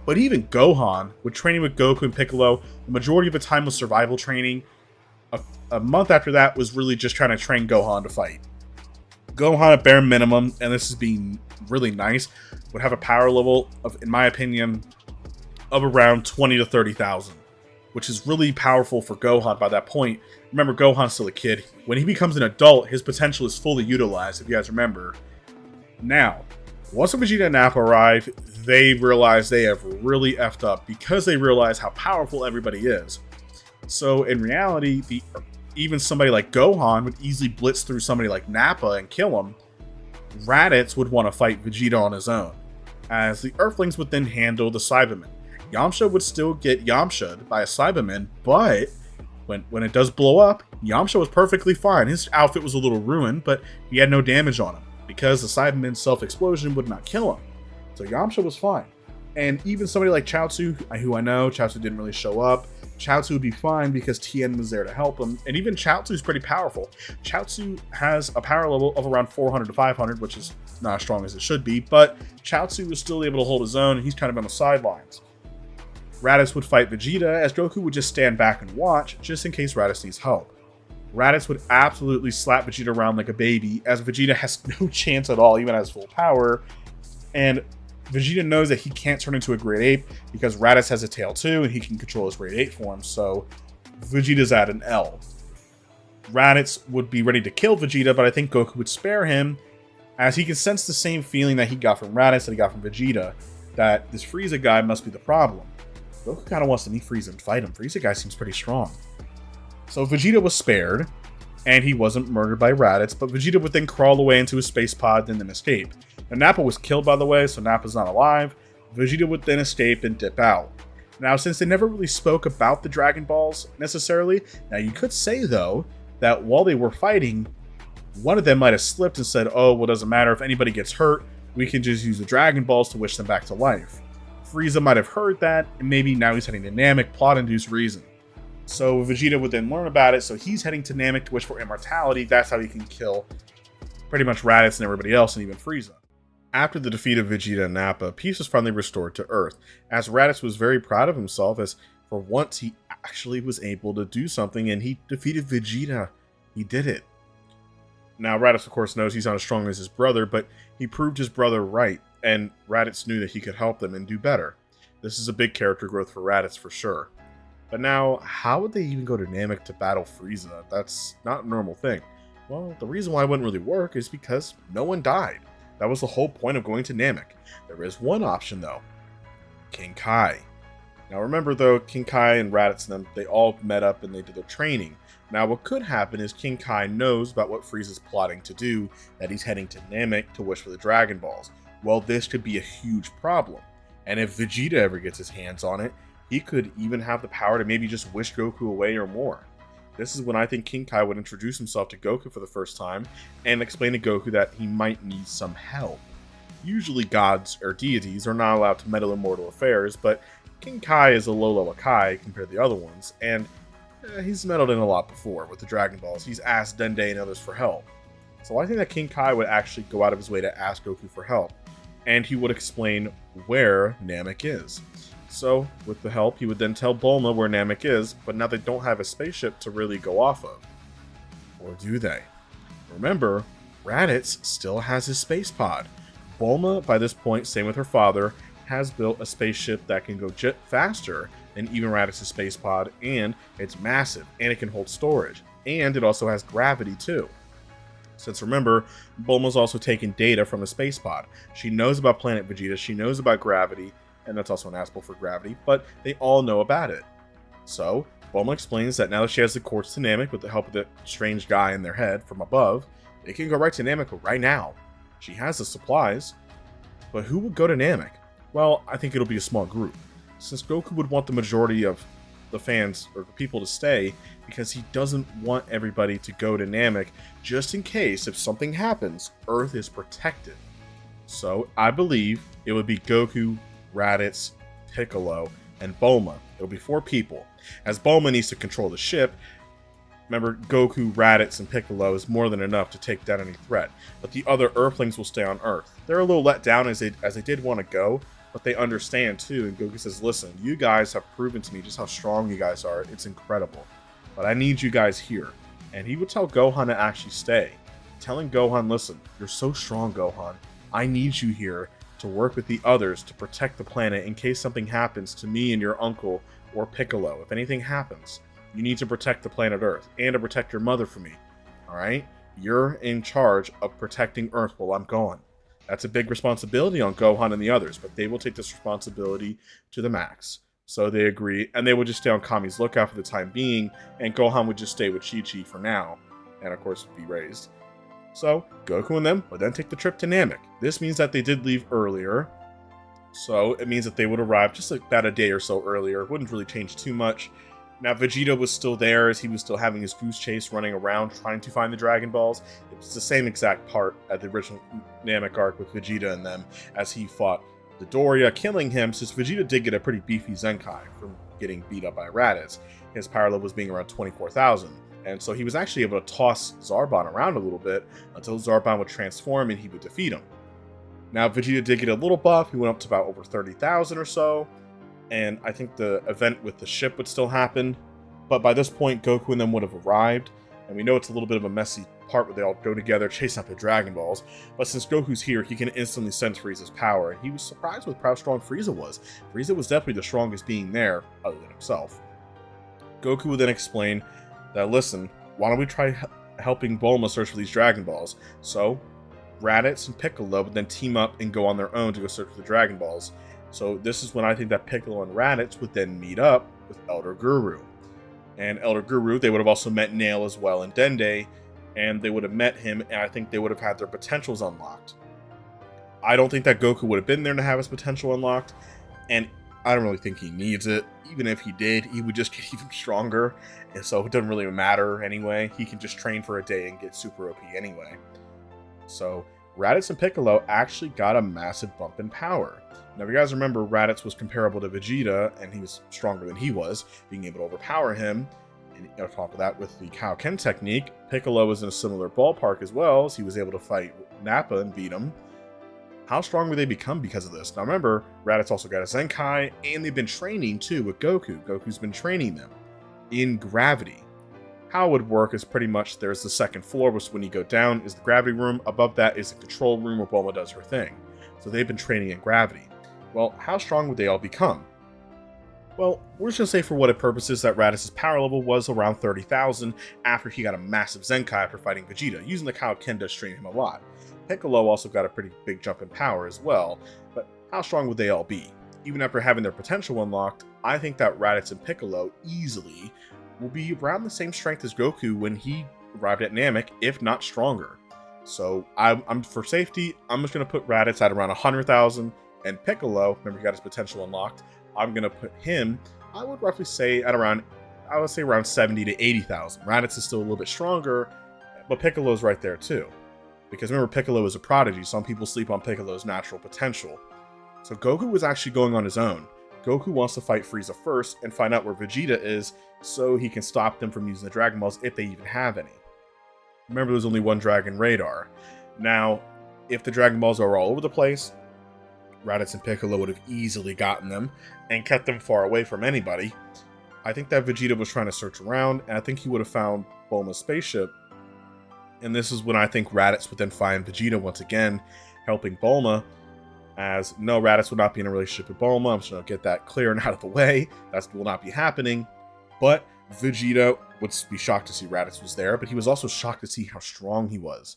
But even Gohan, with training with Goku and Piccolo, the majority of the time was survival training. A month after that was really just trying to train Gohan to fight. Gohan at bare minimum, and this is being really nice, would have a power level of, in my opinion, of around 20 to 30,000, which is really powerful for Gohan by that point. Remember, Gohan's still a kid. When he becomes an adult, his potential is fully utilized, if you guys remember. Now, Once Vegeta and Nappa arrive, they realize they have really effed up because they realize how powerful everybody is. So in reality, even somebody like Gohan would easily blitz through somebody like Nappa and kill him. Raditz would want to fight Vegeta on his own, as the Earthlings would then handle the Cybermen. Yamcha would still get Yamcha'd by a Cyberman, but when it does blow up, Yamcha was perfectly fine. His outfit was a little ruined, but he had no damage on him, because the Cyberman's self-explosion would not kill him. So Yamcha was fine. And even somebody like Chaozu, who I know, Chaozu didn't really show up, Chaozu would be fine because Tien was there to help him. And even Chaozu's pretty powerful. Chaozu has a power level of around 400 to 500, which is not as strong as it should be, but Chaozu was still able to hold his own, and he's kind of on the sidelines. Raditz would fight Vegeta, as Goku would just stand back and watch, just in case Raditz needs help. Raditz would absolutely slap Vegeta around like a baby, as Vegeta has no chance at all, even at his full power, and Vegeta knows that he can't turn into a Great Ape because Raditz has a tail too, and he can control his Great Ape form, so Vegeta's at an L. Raditz would be ready to kill Vegeta, but I think Goku would spare him, as he can sense the same feeling that he got from Raditz that he got from Vegeta, that this Frieza guy must be the problem. Goku kind of wants to meet Frieza and fight him. Frieza guy seems pretty strong. So Vegeta was spared, and he wasn't murdered by Raditz, but Vegeta would then crawl away into his space pod and then escape. Now, Nappa was killed, by the way, so Nappa's not alive. Vegeta would then escape and dip out. Now, since they never really spoke about the Dragon Balls, necessarily, now you could say, though, that while they were fighting, one of them might have slipped and said, oh, well, it doesn't matter if anybody gets hurt, we can just use the Dragon Balls to wish them back to life. Frieza might have heard that, and maybe now he's heading to Namek, plot-induced reason. So Vegeta would then learn about it, so he's heading to Namek to wish for immortality. That's how he can kill pretty much Raditz and everybody else, and even Frieza. After the defeat of Vegeta and Nappa, peace was finally restored to Earth, as Raditz was very proud of himself, as for once he actually was able to do something, and he defeated Vegeta. He did it. Now, Raditz, of course, knows he's not as strong as his brother, but he proved his brother right, and Raditz knew that he could help them and do better. This is a big character growth for Raditz, for sure. But now, how would they even go to Namek to battle Frieza? That's not a normal thing. Well, the reason why it wouldn't really work is because no one died. That was the whole point of going to Namek. There is one option, though. King Kai. Now remember, though, King Kai and Raditz and them, they all met up and they did their training. Now what could happen is King Kai knows about what Frieza's plotting to do, that he's heading to Namek to wish for the Dragon Balls. Well, this could be a huge problem. And if Vegeta ever gets his hands on it, he could even have the power to maybe just wish Goku away or more. This is when I think King Kai would introduce himself to Goku for the first time and explain to Goku that he might need some help. Usually gods or deities are not allowed to meddle in mortal affairs, but King Kai is a low-level Kai compared to the other ones, and he's meddled in a lot before with the Dragon Balls. He's asked Dende and others for help. So I think that King Kai would actually go out of his way to ask Goku for help, and he would explain where Namek is. So, with the help, he would then tell Bulma where Namek is, but now they don't have a spaceship to really go off of. Or do they? Remember, Raditz still has his space pod. Bulma, by this point, same with her father, has built a spaceship that can go jet faster than even Raditz's space pod, and it's massive, and it can hold storage, and it also has gravity too. Since remember, Bulma's also taken data from the space pod. She knows about Planet Vegeta, she knows about gravity, and that's also an aspect for gravity, but they all know about it. So, Bulma explains that now that she has the quartz to Namek with the help of the strange guy in their head from above, they can go right to Namek right now. She has the supplies, but who would go to Namek? Well, I think it'll be a small group, since Goku would want the majority of the fans or the people to stay, because he doesn't want everybody to go to Namek, just in case if something happens, Earth is protected. So, I believe it would be Goku, Raditz, Piccolo, and Bulma. It'll be 4 people, as Bulma needs to control the ship. Remember, Goku, Raditz, and Piccolo is more than enough to take down any threat, but the other Earthlings will stay on Earth. They're a little let down as they did want to go, but they understand too, and Goku says, listen, you guys have proven to me just how strong you guys are. It's incredible, but I need you guys here. And he would tell Gohan to actually stay, telling Gohan, listen, you're so strong, Gohan. I need you here to work with the others to protect the planet in case something happens to me and your uncle or Piccolo. If anything happens, you need to protect the planet Earth and to protect your mother for me. Alright? You're in charge of protecting Earth while I'm gone. That's a big responsibility on Gohan and the others, but they will take this responsibility to the max. So they agree, and they would just stay on Kami's lookout for the time being, and Gohan would just stay with Chi-Chi for now, and of course be raised. So Goku and them would then take the trip to Namek. This means that they did leave earlier, so it means that they would arrive just about a day or so earlier. It wouldn't really change too much. Now, Vegeta was still there as he was still having his goose chase running around trying to find the Dragon Balls. It was the same exact part at the original Namek arc with Vegeta and them as he fought Doria, killing him, since Vegeta did get a pretty beefy Zenkai from getting beat up by Raditz. His power level was being around 24,000, and so he was actually able to toss Zarbon around a little bit until Zarbon would transform and he would defeat him. Now, Vegeta did get a little buff. He went up to about over 30,000 or so, and I think the event with the ship would still happen, but by this point, Goku and them would have arrived, and we know it's a little bit of a messy part where they all go together, chase up the Dragon Balls, but since Goku's here, he can instantly sense Frieza's power, and he was surprised with how strong Frieza was. Frieza was definitely the strongest being there, other than himself. Goku would then explain that, listen, why don't we try helping Bulma search for these Dragon Balls? So, Raditz and Piccolo would then team up and go on their own to go search for the Dragon Balls. So this is when I think that Piccolo and Raditz would then meet up with Elder Guru. And Elder Guru, they would have also met Nail as well and Dende, and they would have met him, and I think they would have had their potentials unlocked. I don't think that Goku would have been there to have his potential unlocked, and I don't really think he needs it. Even if he did, he would just get even stronger, and so it doesn't really matter anyway. He can just train for a day and get super OP anyway. So Raditz and Piccolo actually got a massive bump in power. Now, if you guys remember, Raditz was comparable to Vegeta, and he was stronger than he was, being able to overpower him. And on top of that, with the Kaioken technique, Piccolo was in a similar ballpark as well, as he was able to fight Nappa and beat him. How strong would they become because of this? Now remember, Raditz also got a Zenkai, and they've been training too with Goku. Goku's been training them in gravity. How it would work is pretty much there's the second floor, which when you go down is the gravity room. Above that is the control room where Bulma does her thing. So they've been training in gravity. Well, how strong would they all become? Well, we're just going to say for what purposes that Raditz's power level was around 30,000 after he got a massive Zenkai after fighting Vegeta. Using the Kaioken does strain him a lot. Piccolo also got a pretty big jump in power as well, but how strong would they all be? Even after having their potential unlocked, I think that Raditz and Piccolo easily will be around the same strength as Goku when he arrived at Namek, if not stronger. So I'm for safety, I'm just going to put Raditz at around 100,000, and Piccolo, remember he got his potential unlocked, I'm going to put him, I would roughly say at around, I would say around 70 to 80,000. Raditz is still a little bit stronger, but Piccolo's right there too. Because remember, Piccolo is a prodigy, some people sleep on Piccolo's natural potential. So Goku was actually going on his own. Goku wants to fight Frieza first and find out where Vegeta is so he can stop them from using the Dragon Balls if they even have any. Remember, there's only one Dragon Radar. Now, if the Dragon Balls are all over the place, Raditz and Piccolo would have easily gotten them and kept them far away from anybody. I think that Vegeta was trying to search around, and I think he would have found Bulma's spaceship. And this is when I think Raditz would then find Vegeta once again, helping Bulma. As no, Raditz would not be in a relationship with Bulma. I'm just going to get that clear and out of the way. That will not be happening. But Vegeta would be shocked to see Raditz was there, but he was also shocked to see how strong he was.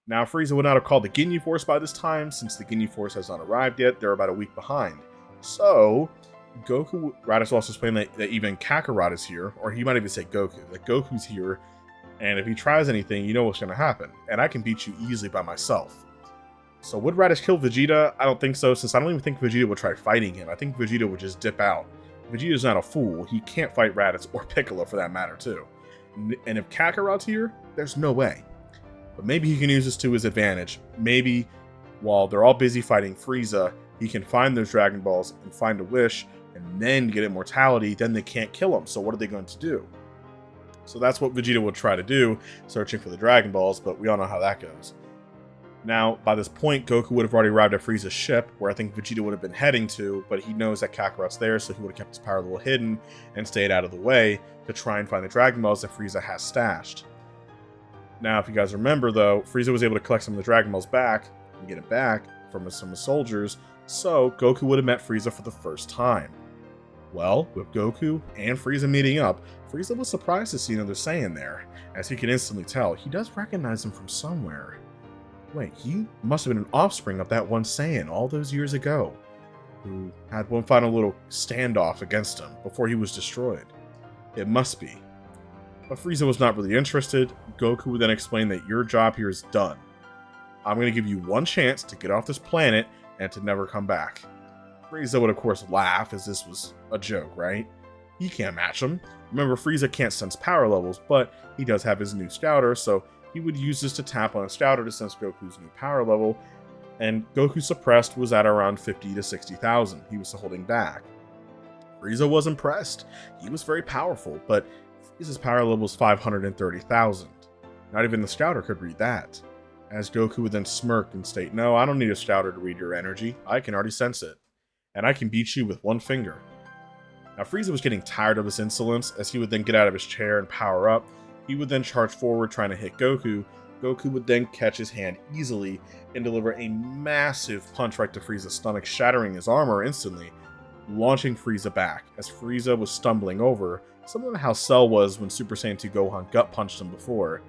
Now, Frieza would not have called the Ginyu Force by this time, since the Ginyu Force has not arrived yet. They're about a week behind. So, Raditz also explained that even Kakarot is here, or he might even say Goku, that Goku's here, and if he tries anything, you know what's going to happen, and I can beat you easily by myself. So would Raditz kill Vegeta? I don't think so, since I don't even think Vegeta would try fighting him. I think Vegeta would just dip out. Vegeta's not a fool. He can't fight Raditz or Piccolo for that matter, too. And if Kakarot's here, there's no way. But maybe he can use this to his advantage. Maybe while they're all busy fighting Frieza, he can find those Dragon Balls and find a wish, and then get immortality, then they can't kill him. So what are they going to do? So that's what Vegeta would try to do, searching for the Dragon Balls, but we all know how that goes. Now, by this point, Goku would have already arrived at Frieza's ship, where I think Vegeta would have been heading to, but he knows that Kakarot's there, so he would have kept his power level hidden and stayed out of the way to try and find the Dragon Balls that Frieza has stashed. Now, if you guys remember, though, Frieza was able to collect some of the Dragon Balls back and get it back from some of the soldiers, so Goku would have met Frieza for the first time. Well, with Goku and Frieza meeting up, Frieza was surprised to see another Saiyan there, as he could instantly tell he does recognize him from somewhere. Wait, he must have been an offspring of that one Saiyan all those years ago, who had one final little standoff against him before he was destroyed. It must be. But Frieza was not really interested. Goku would then explain that your job here is done. I'm going to give you one chance to get off this planet and to never come back. Frieza would of course laugh, as this was a joke, right? He can't match him. Remember, Frieza can't sense power levels, but he does have his new scouter, so he would use this to tap on a scouter to sense Goku's new power level, and Goku suppressed was at around 50 to 60,000. He was holding back. Frieza was impressed. He was very powerful, but Frieza's power level was 530,000. Not even the scouter could read that. As Goku would then smirk and state, "No, I don't need a scouter to read your energy. I can already sense it. And I can beat you with one finger." Now Frieza was getting tired of this insolence. As he would then get out of his chair and power up, he would then charge forward trying to hit Goku. Goku would then catch his hand easily and deliver a massive punch right to Frieza's stomach, shattering his armor instantly, launching Frieza back as Frieza was stumbling over, similar to how Cell was when Super Saiyan 2 Gohan gut punched him before.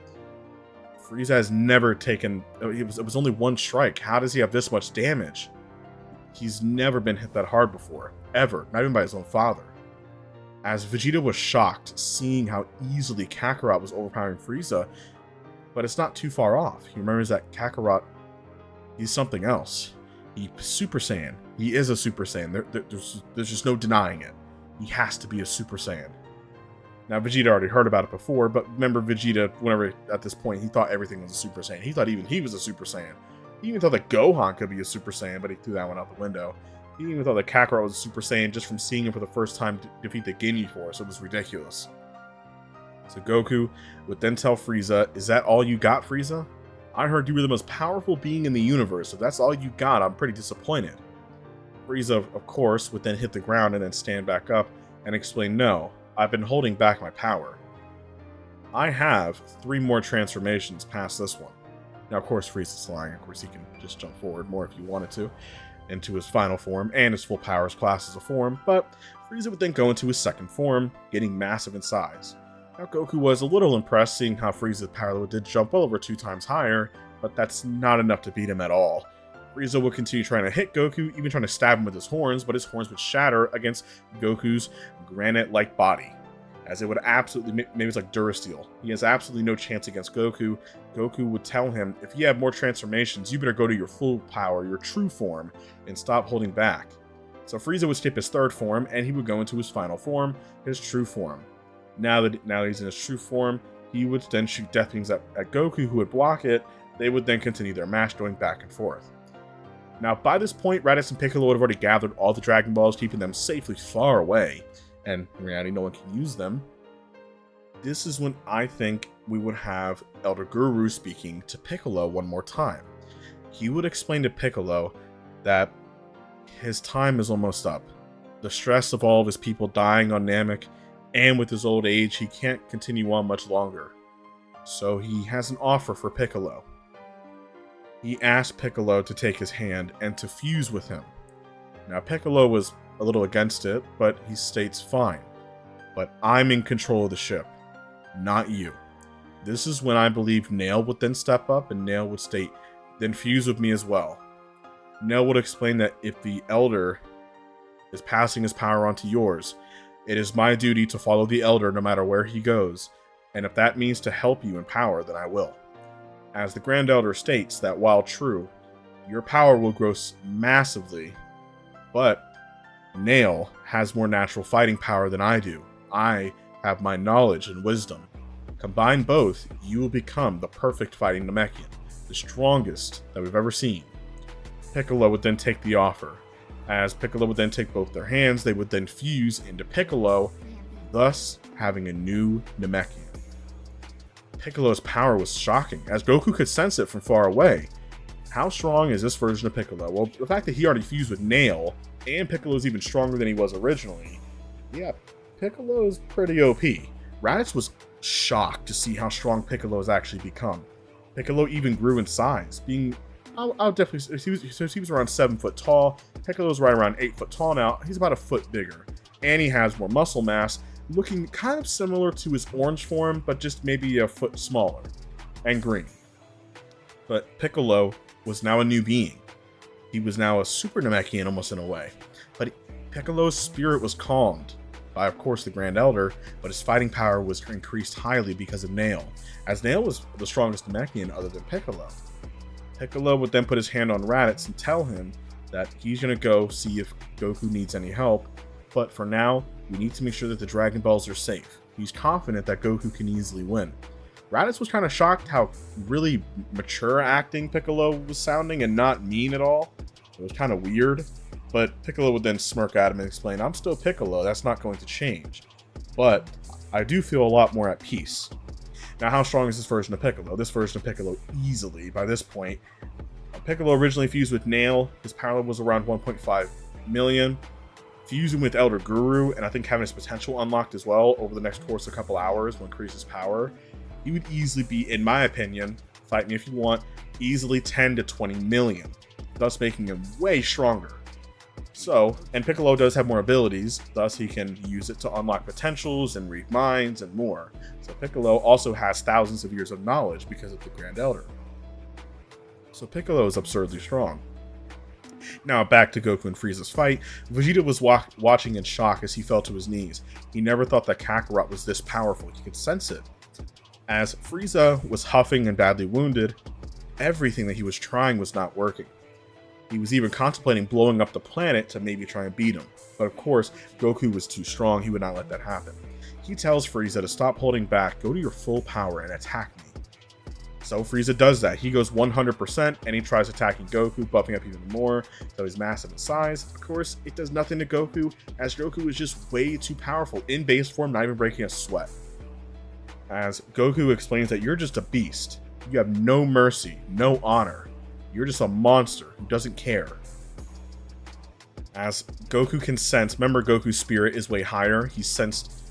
Frieza has never taken... It was only one strike. How does he have this much damage? He's never been hit that hard before. Ever. Not even by his own father. As Vegeta was shocked, seeing how easily Kakarot was overpowering Frieza, but it's not too far off. He remembers that Kakarot, he's something else. He's Super Saiyan. He is a Super Saiyan. There's just no denying it. He has to be a Super Saiyan. Now, Vegeta already heard about it before, but remember Vegeta, whenever at this point, he thought everything was a Super Saiyan. He thought even he was a Super Saiyan. He even thought that Gohan could be a Super Saiyan, but he threw that one out the window. He even thought that Kakarot was a Super Saiyan just from seeing him for the first time defeat the Ginyu Force. It was ridiculous. So Goku would then tell Frieza, "Is that all you got, Frieza? I heard you were the most powerful being in the universe. If that's all you got, I'm pretty disappointed." Frieza, of course, would then hit the ground and then stand back up and explain, "No, I've been holding back my power. I have 3 more transformations past this one." Now, of course, Frieza's lying. Of course, he can just jump forward more if he wanted to, into his final form and his full powers class as a form, but Frieza would then go into his second form, getting massive in size. Now, Goku was a little impressed seeing how Frieza's power level did jump well over 2 times higher, but that's not enough to beat him at all. Frieza would continue trying to hit Goku, even trying to stab him with his horns, but his horns would shatter against Goku's granite-like body, as it would absolutely, maybe it's like Durasteel. He has absolutely no chance against Goku. Goku would tell him, "If you have more transformations, you better go to your full power, your true form, and stop holding back." So Frieza would skip his third form, and he would go into his final form, his true form. Now that he's in his true form, he would then shoot death beams at Goku, who would block it. They would then continue their match, going back and forth. Now, by this point, Raditz and Piccolo would have already gathered all the Dragon Balls, keeping them safely far away, and in reality, no one can use them. This is when I think we would have Elder Guru speaking to Piccolo one more time. He would explain to Piccolo that his time is almost up. The stress of all of his people dying on Namek, and with his old age, he can't continue on much longer. So he has an offer for Piccolo. He asked Piccolo to take his hand and to fuse with him. Now, Piccolo was a little against it, but he states, "Fine, but I'm in control of the ship, not you." This is when I believe Nail would then step up, and Nail would state, "Then fuse with me as well." Nail would explain that if the Elder is passing his power on to yours, it is my duty to follow the Elder no matter where he goes, and if that means to help you in power, then I will. As the Grand Elder states that while true, your power will grow massively, but Nail has more natural fighting power than I do. I have my knowledge and wisdom. Combine both, you will become the perfect fighting Namekian, the strongest that we've ever seen. Piccolo would then take the offer. As Piccolo would then take both their hands, they would then fuse into Piccolo, thus having a new Namekian. Piccolo's power was shocking, as Goku could sense it from far away. How strong is this version of Piccolo? Well, the fact that he already fused with Nail, and Piccolo's even stronger than he was originally, yeah, Piccolo's pretty OP. Raditz was shocked to see how strong Piccolo has actually become. Piccolo even grew in size, being, I'll definitely, he was around 7 foot tall. Piccolo's right around 8 foot tall now. He's about a foot bigger, and he has more muscle mass, looking kind of similar to his orange form, but just maybe a foot smaller and green. But Piccolo was now a new being. He was now a Super Namekian almost in a way. But Piccolo's spirit was calmed by, of course, the Grand Elder, but his fighting power was increased highly because of Nail, as Nail was the strongest Namekian other than Piccolo. Piccolo would then put his hand on Raditz and tell him that he's going to go see if Goku needs any help, but for now, we need to make sure that the Dragon Balls are safe. He's confident that Goku can easily win. Raditz was kind of shocked how really mature acting Piccolo was sounding and not mean at all. It was kind of weird, but Piccolo would then smirk at him and explain, I'm still Piccolo, that's not going to change. But I do feel a lot more at peace. Now, how strong is this version of Piccolo? This version of Piccolo easily, by this point, Piccolo originally fused with Nail, his power level was around 1.5 million. Fusing with Elder Guru, and I think having his potential unlocked as well over the next course of a couple hours will increase his power. He would easily be, in my opinion, fight me if you want, easily 10 to 20 million, thus making him way stronger. So, and Piccolo does have more abilities, thus he can use it to unlock potentials and read minds and more. So Piccolo also has thousands of years of knowledge because of the Grand Elder. So Piccolo is absurdly strong. Now back to Goku and Frieza's fight. Vegeta was watching in shock as he fell to his knees. He never thought that Kakarot was this powerful, he could sense it. As Frieza was huffing and badly wounded, everything that he was trying was not working. He was even contemplating blowing up the planet to maybe try and beat him. But of course, Goku was too strong, he would not let that happen. He tells Frieza to stop holding back, go to your full power and attack me. So Frieza does that. He goes 100% and he tries attacking Goku, buffing up even more, so he's massive in size. Of course, it does nothing to Goku, as Goku is just way too powerful, in base form, not even breaking a sweat. As Goku explains that you're just a beast. You have no mercy, no honor. You're just a monster who doesn't care. As Goku can sense, remember Goku's spirit is way higher, he sensed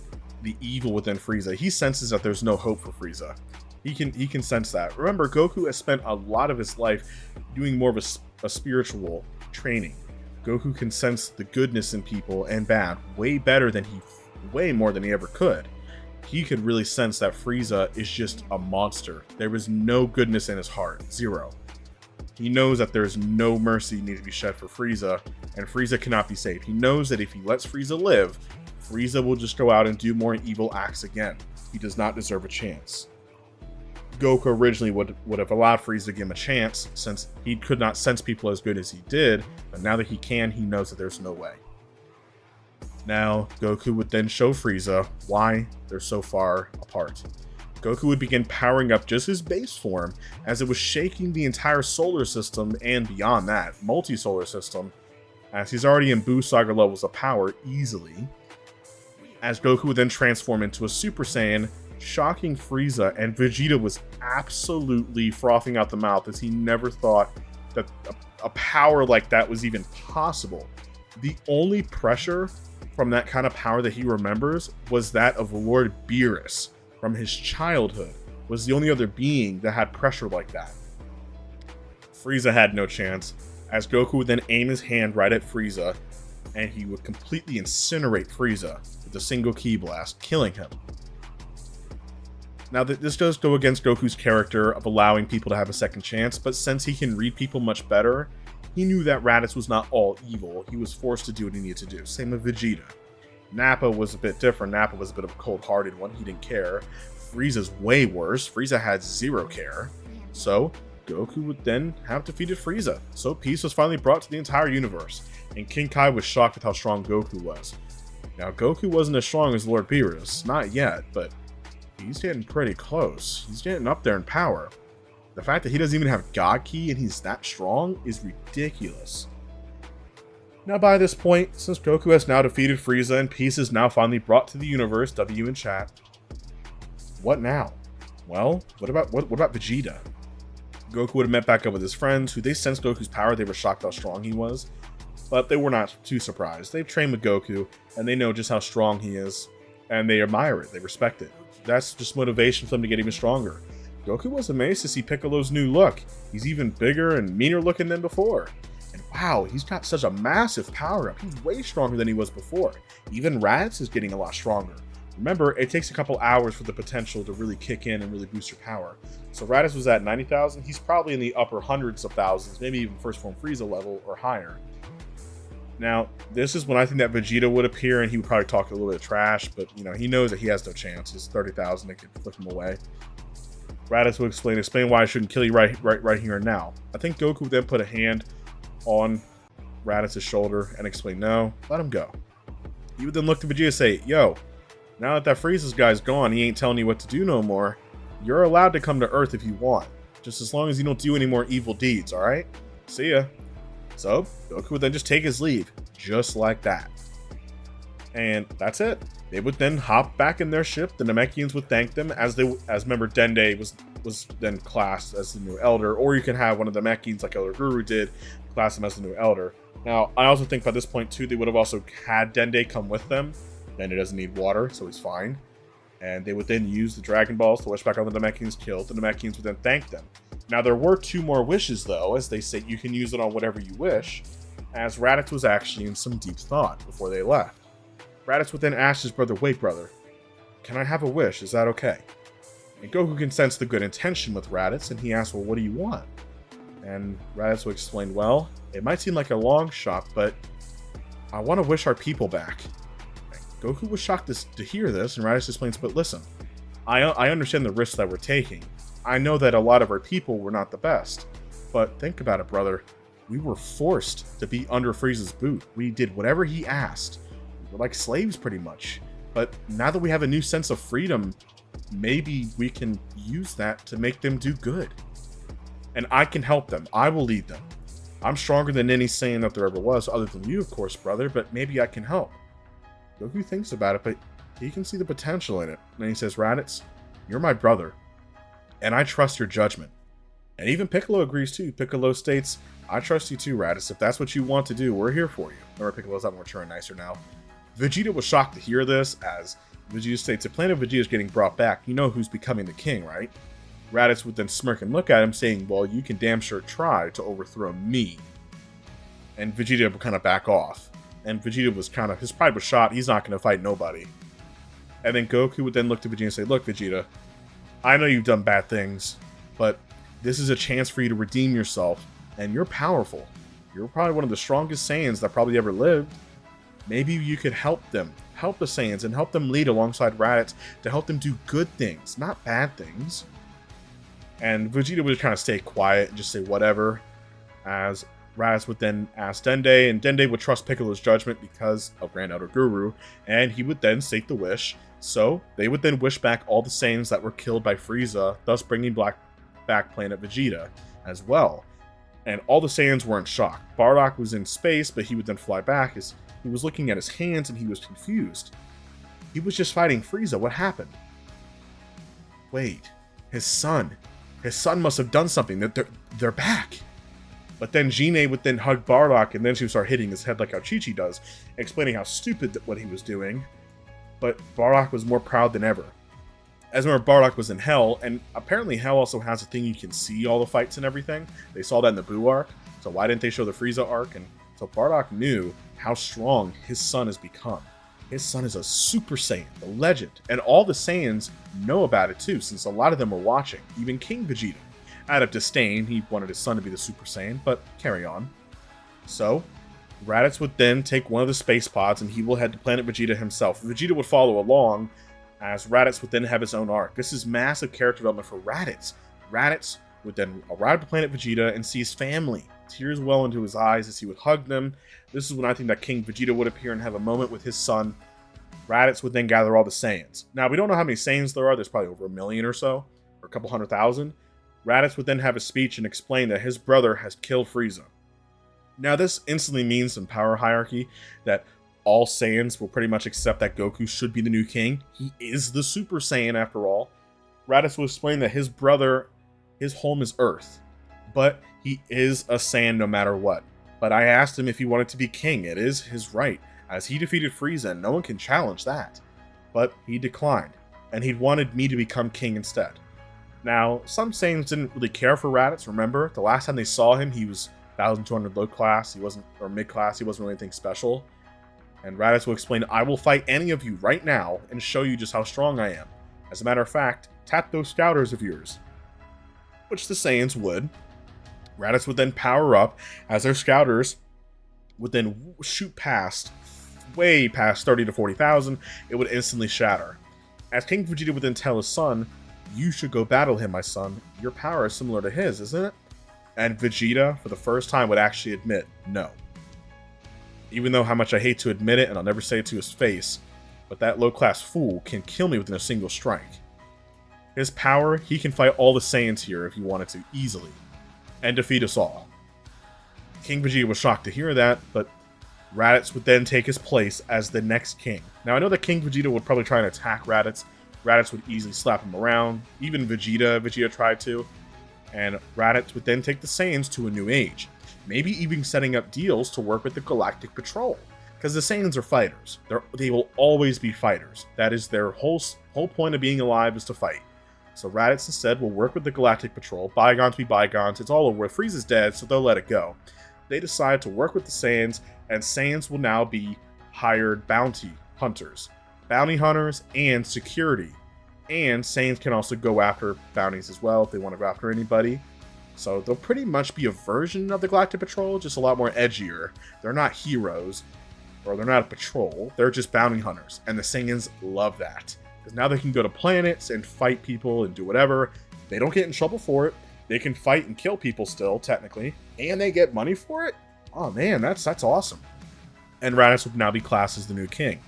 the evil within Frieza. He senses that there's no hope for Frieza. He can sense that. Remember, Goku has spent a lot of his life doing more of a spiritual training. Goku can sense the goodness in people and bad way more than he ever could. He could really sense that Frieza is just a monster. There is no goodness in his heart. Zero. He knows that there's no mercy needs to be shed for Frieza, and Frieza cannot be saved. He knows that if he lets Frieza live, Frieza will just go out and do more evil acts again. He does not deserve a chance. Goku originally would have allowed Frieza to give him a chance, since he could not sense people as good as he did, but now that he can, he knows that there's no way. Now, Goku would then show Frieza why they're so far apart. Goku would begin powering up just his base form, as it was shaking the entire solar system and beyond that, multi-solar system, as he's already in Buu Saga levels of power easily. As Goku would then transform into a Super Saiyan, shocking Frieza, and Vegeta was absolutely frothing out the mouth as he never thought that a power like that was even possible. The only pressure from that kind of power that he remembers was that of Lord Beerus from his childhood, was the only other being that had pressure like that. Frieza had no chance, as Goku would then aim his hand right at Frieza, and he would completely incinerate Frieza with a single ki blast, killing him. Now, this does go against Goku's character of allowing people to have a second chance, but since he can read people much better, he knew that Raditz was not all evil. He was forced to do what he needed to do. Same with Vegeta. Nappa was a bit different. Nappa was a bit of a cold-hearted one. He didn't care. Frieza's way worse. Frieza had zero care. So, Goku would then have defeated Frieza. So peace was finally brought to the entire universe, and King Kai was shocked with how strong Goku was. Now, Goku wasn't as strong as Lord Beerus. Not yet, but he's getting pretty close. He's getting up there in power. The fact that he doesn't even have God Ki and he's that strong is ridiculous. Now by this point, since Goku has now defeated Frieza and peace is now finally brought to the universe, W in chat, what now? Well, what about Vegeta? Goku would have met back up with his friends, who they sensed Goku's power. They were shocked how strong he was, but they were not too surprised. They've trained with Goku, and they know just how strong he is, and they admire it, they respect it. That's just motivation for them to get even stronger. Goku was amazed to see Piccolo's new look. He's even bigger and meaner looking than before. And wow, he's got such a massive power up. He's way stronger than he was before. Even Raditz is getting a lot stronger. Remember, it takes a couple hours for the potential to really kick in and really boost your power. So Raditz was at 90,000. He's probably in the upper hundreds of thousands, maybe even first form Frieza level or higher. Now, this is when I think that Vegeta would appear, and he would probably talk a little bit of trash, but he knows that he has no chance. It's 30,000, they could flip him away. Raditz would explain why I shouldn't kill you right here and now. I think Goku would then put a hand on Raditz's shoulder and explain, no, let him go. He would then look to Vegeta and say, yo, now that Frieza's guy's gone, he ain't telling you what to do no more. You're allowed to come to Earth if you want, just as long as you don't do any more evil deeds, alright? See ya. So, Goku would then just take his leave, just like that. And that's it. They would then hop back in their ship. The Namekians would thank them, as remember Dende was then classed as the new Elder, or you can have one of the Namekians like Elder Guru did, class him as the new Elder. Now, I also think by this point too, they would have also had Dende come with them. Dende doesn't need water, so he's fine. And they would then use the Dragon Balls to wish back on the Namekians killed. The Namekians would then thank them. Now, there were 2 more wishes, though, as they say you can use it on whatever you wish, as Raditz was actually in some deep thought before they left. Raditz would then ask his brother, wait, brother, can I have a wish? Is that okay? And Goku can sense the good intention with Raditz, and he asks, well, what do you want? And Raditz would explain, well, it might seem like a long shot, but I want to wish our people back. And Goku was shocked to hear this, and Raditz explains, but listen, I understand the risks that we're taking. I know that a lot of our people were not the best, but think about it, brother. We were forced to be under Frieza's boot. We did whatever he asked. We were like slaves, pretty much. But now that we have a new sense of freedom, maybe we can use that to make them do good. And I can help them. I will lead them. I'm stronger than any Saiyan that there ever was, other than you, of course, brother, but maybe I can help. Goku thinks about it, but he can see the potential in it. And he says, Raditz, you're my brother, and I trust your judgment. And even Piccolo agrees too. Piccolo states, I trust you too, Raditz. If that's what you want to do, we're here for you. Remember, Piccolo's not more mature and nicer now. Vegeta was shocked to hear this, as Vegeta states, if Planet Vegeta is getting brought back, you know who's becoming the king, right? Raditz would then smirk and look at him, saying, well, you can damn sure try to overthrow me. And Vegeta would kind of back off. And Vegeta was his pride was shot. He's not going to fight nobody. And then Goku would then look to Vegeta and say, look, Vegeta, I know you've done bad things, but this is a chance for you to redeem yourself, and you're powerful. You're probably one of the strongest Saiyans that probably ever lived. Maybe you could help them, help the Saiyans, and help them lead alongside Raditz to help them do good things, not bad things. And Vegeta would kind of stay quiet and just say whatever, as Raditz would then ask Dende, and Dende would trust Piccolo's judgment because of Grand Elder Guru, and he would then state the wish. So they would then wish back all the Saiyans that were killed by Frieza, thus bringing back Planet Vegeta as well. And all the Saiyans were in shock. Bardock was in space, but he would then fly back as he was looking at his hands and he was confused. He was just fighting Frieza. What happened? Wait, his son. His son must have done something. They're back. But then Gine would then hug Bardock, and then she would start hitting his head like how Chi-Chi does, explaining how stupid what he was doing. But Bardock was more proud than ever. As remember, Bardock was in Hell, and apparently Hell also has a thing you can see all the fights and everything. They saw that in the Buu arc, so why didn't they show the Frieza arc? And so Bardock knew how strong his son has become. His son is a Super Saiyan, the legend, and all the Saiyans know about it too, since a lot of them were watching, even King Vegeta. Out of disdain, he wanted his son to be the Super Saiyan, but carry on. So, Raditz would then take one of the space pods and he will head to Planet Vegeta himself. Vegeta would follow along, as Raditz would then have his own arc. This is massive character development for Raditz. Raditz would then arrive to Planet Vegeta and see his family. Tears well into his eyes as he would hug them. This is when I think that King Vegeta would appear and have a moment with his son. Raditz would then gather all the Saiyans. Now, we don't know how many Saiyans there are. There's probably over 1 million or so, or a couple 100,000. Raditz would then have a speech and explain that his brother has killed Frieza. Now, this instantly means in power hierarchy that all Saiyans will pretty much accept that Goku should be the new king. He is the Super Saiyan after all. Raditz will explain that his brother, his home is Earth, but he is a Saiyan no matter what. But I asked him if he wanted to be king. It is his right, as he defeated Frieza and no one can challenge that. But he declined, and he wanted me to become king instead. Now, some Saiyans didn't really care for Raditz. Remember, the last time they saw him, he was 1,200 low class. He wasn't, or mid class. He wasn't really anything special. And Raditz will explain, I will fight any of you right now and show you just how strong I am. As a matter of fact, tap those scouters of yours. Which the Saiyans would. Raditz would then power up as their scouters would then shoot past, way past 30 to 40,000. It would instantly shatter. As King Vegeta would then tell his son, you should go battle him, my son. Your power is similar to his, isn't it? And Vegeta, for the first time, would actually admit, no. Even though how much I hate to admit it, and I'll never say it to his face, but that low-class fool can kill me within a single strike. His power, he can fight all the Saiyans here if he wanted to, easily, and defeat us all. King Vegeta was shocked to hear that, but Raditz would then take his place as the next king. Now, I know that King Vegeta would probably try and attack Raditz. Raditz would easily slap him around. Even Vegeta tried to. And Raditz would then take the Saiyans to a new age. Maybe even setting up deals to work with the Galactic Patrol. Because the Saiyans are fighters. They will always be fighters. That is their whole point of being alive, is to fight. So Raditz instead will work with the Galactic Patrol. Bygones be bygones. It's all over. Frieza's dead, so they'll let it go. They decide to work with the Saiyans, and Saiyans will now be hired bounty hunters. Bounty hunters and security. And Saiyans can also go after bounties as well if they want to go after anybody. So they'll pretty much be a version of the Galactic Patrol, just a lot more edgier. They're not heroes, or they're not a patrol. They're just bounty hunters, and the Saiyans love that. Because now they can go to planets and fight people and do whatever. They don't get in trouble for it. They can fight and kill people still, technically, and they get money for it? Oh man, that's awesome. And Raditz will now be classed as the new king,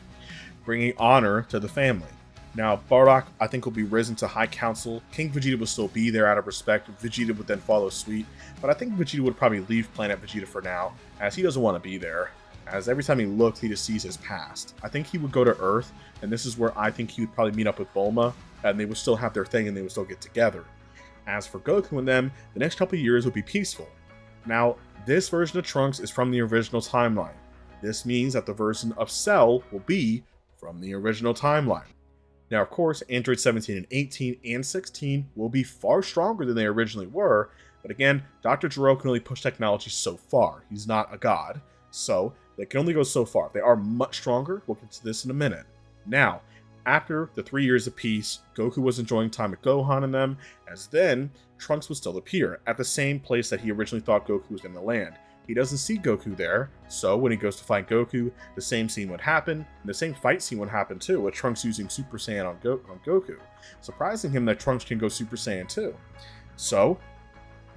bringing honor to the family. Now, Bardock, I think, will be risen to High Council. King Vegeta will still be there out of respect. Vegeta would then follow suit, but I think Vegeta would probably leave Planet Vegeta for now, as he doesn't want to be there, as every time he looks, he just sees his past. I think he would go to Earth, and this is where I think he would probably meet up with Bulma, and they would still have their thing, and they would still get together. As for Goku and them, the next couple of years would be peaceful. Now, this version of Trunks is from the original timeline. This means that the version of Cell will be from the original timeline. Now, of course, Android 17 and 18 and 16 will be far stronger than they originally were, but again, Dr. Gero can only push technology so far. He's not a god, so they can only go so far. They are much stronger. We'll get to this in a minute. Now, after the 3 years of peace, Goku was enjoying time with Gohan and them, as then Trunks would still appear at the same place that he originally thought Goku was going to land. He doesn't see Goku there, so when he goes to fight Goku, the same scene would happen, and the same fight scene would happen too, with Trunks using Super Saiyan on Goku, surprising him that Trunks can go Super Saiyan too. So,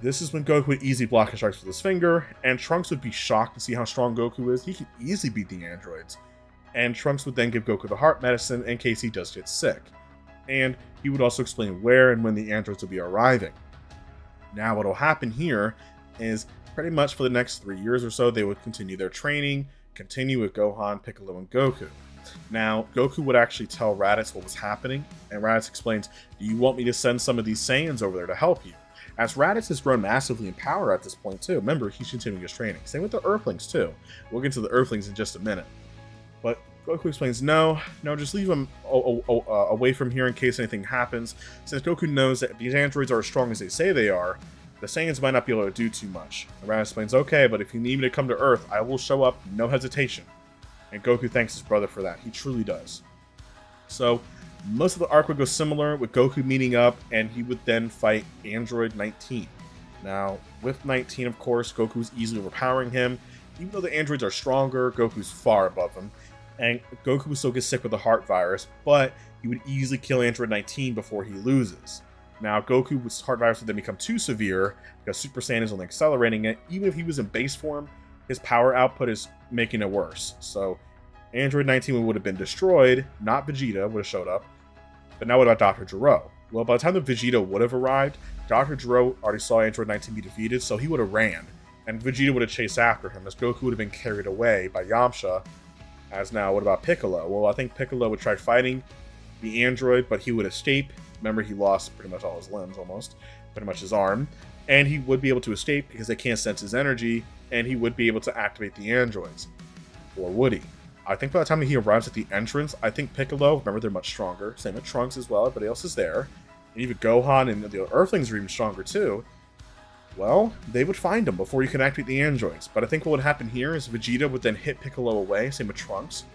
this is when Goku would easily block his strikes with his finger, and Trunks would be shocked to see how strong Goku is. He could easily beat the androids. And Trunks would then give Goku the heart medicine in case he does get sick. And he would also explain where and when the androids will be arriving. Now, what will happen here is pretty much for the next 3 years or so, they would continue their training, continue with Gohan, Piccolo, and Goku. Now, Goku would actually tell Raditz what was happening, and Raditz explains, do you want me to send some of these Saiyans over there to help you? As Raditz has grown massively in power at this point too. Remember, he's continuing his training. Same with the Earthlings too. We'll get to the Earthlings in just a minute. But Goku explains, no, just leave them away from here in case anything happens. Since Goku knows that if these androids are as strong as they say they are, the Saiyans might not be able to do too much. And Raditz explains, okay, but if you need me to come to Earth, I will show up, no hesitation. And Goku thanks his brother for that. He truly does. So, most of the arc would go similar, with Goku meeting up, and he would then fight Android 19. Now, with 19, of course, Goku's easily overpowering him. Even though the androids are stronger, Goku's far above them. And Goku would still get sick with the heart virus, but he would easily kill Android 19 before he loses. Now, Goku's heart virus would then become too severe, because Super Saiyan is only accelerating it. Even if he was in base form, his power output is making it worse. So, Android 19 would have been destroyed, not Vegeta would have showed up. But now what about Dr. Gero? Well, by the time that Vegeta would have arrived, Dr. Gero already saw Android 19 be defeated, so he would have ran. And Vegeta would have chased after him, as Goku would have been carried away by Yamcha. As now, what about Piccolo? Well, I think Piccolo would try fighting the android, but he would escape. Remember, he lost pretty much all his limbs, almost. Pretty much his arm. And he would be able to escape because they can't sense his energy, and he would be able to activate the androids. Or would he? I think by the time he arrives at the entrance, I think Piccolo, remember, they're much stronger. Same with Trunks as well, everybody else is there. And even Gohan and the Earthlings are even stronger too. Well, they would find him before you can activate the androids, but I think what would happen here is Vegeta would then hit Piccolo away, same with Trunks,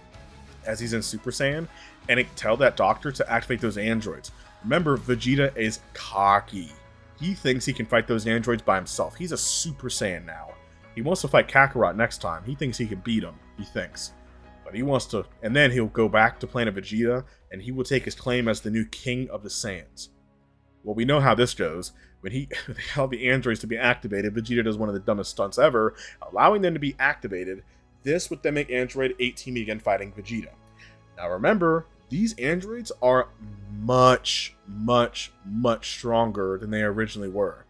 as he's in Super Saiyan, and it tell that doctor to activate those androids. Remember, Vegeta is cocky. He thinks he can fight those androids by himself. He's a Super Saiyan now. He wants to fight Kakarot next time. He thinks he can beat him, he thinks. But he wants to, and then he'll go back to Planet Vegeta, and he will take his claim as the new king of the Saiyans. Well, we know how this goes. When they allow the androids to be activated, Vegeta does one of the dumbest stunts ever, allowing them to be activated. This would then make Android 18 begin fighting Vegeta. Now remember, these androids are much, much, much stronger than they originally were.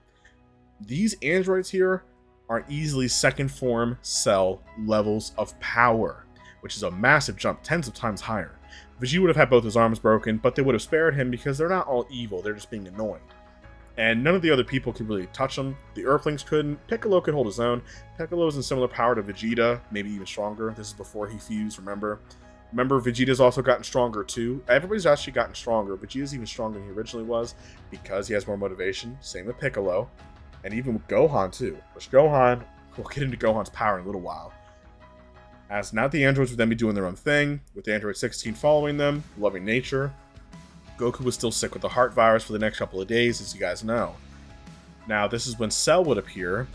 These androids here are easily second form Cell levels of power, which is a massive jump, tens of times higher. Vegeta would have had both his arms broken, but they would have spared him because they're not all evil, they're just being annoying. And none of the other people could really touch him. The Earthlings couldn't. Piccolo could hold his own. Piccolo's in similar power to Vegeta, maybe even stronger. This is before he fused, remember? Remember, Vegeta's also gotten stronger too. Everybody's actually gotten stronger. Vegeta's even stronger than he originally was because he has more motivation. Same with Piccolo. And even with Gohan too. Which Gohan, we'll get into Gohan's power in a little while. As now the androids would then be doing their own thing, with Android 16 following them, loving nature. Goku was still sick with the heart virus for the next couple of days, as you guys know. Now, this is when Cell would appear,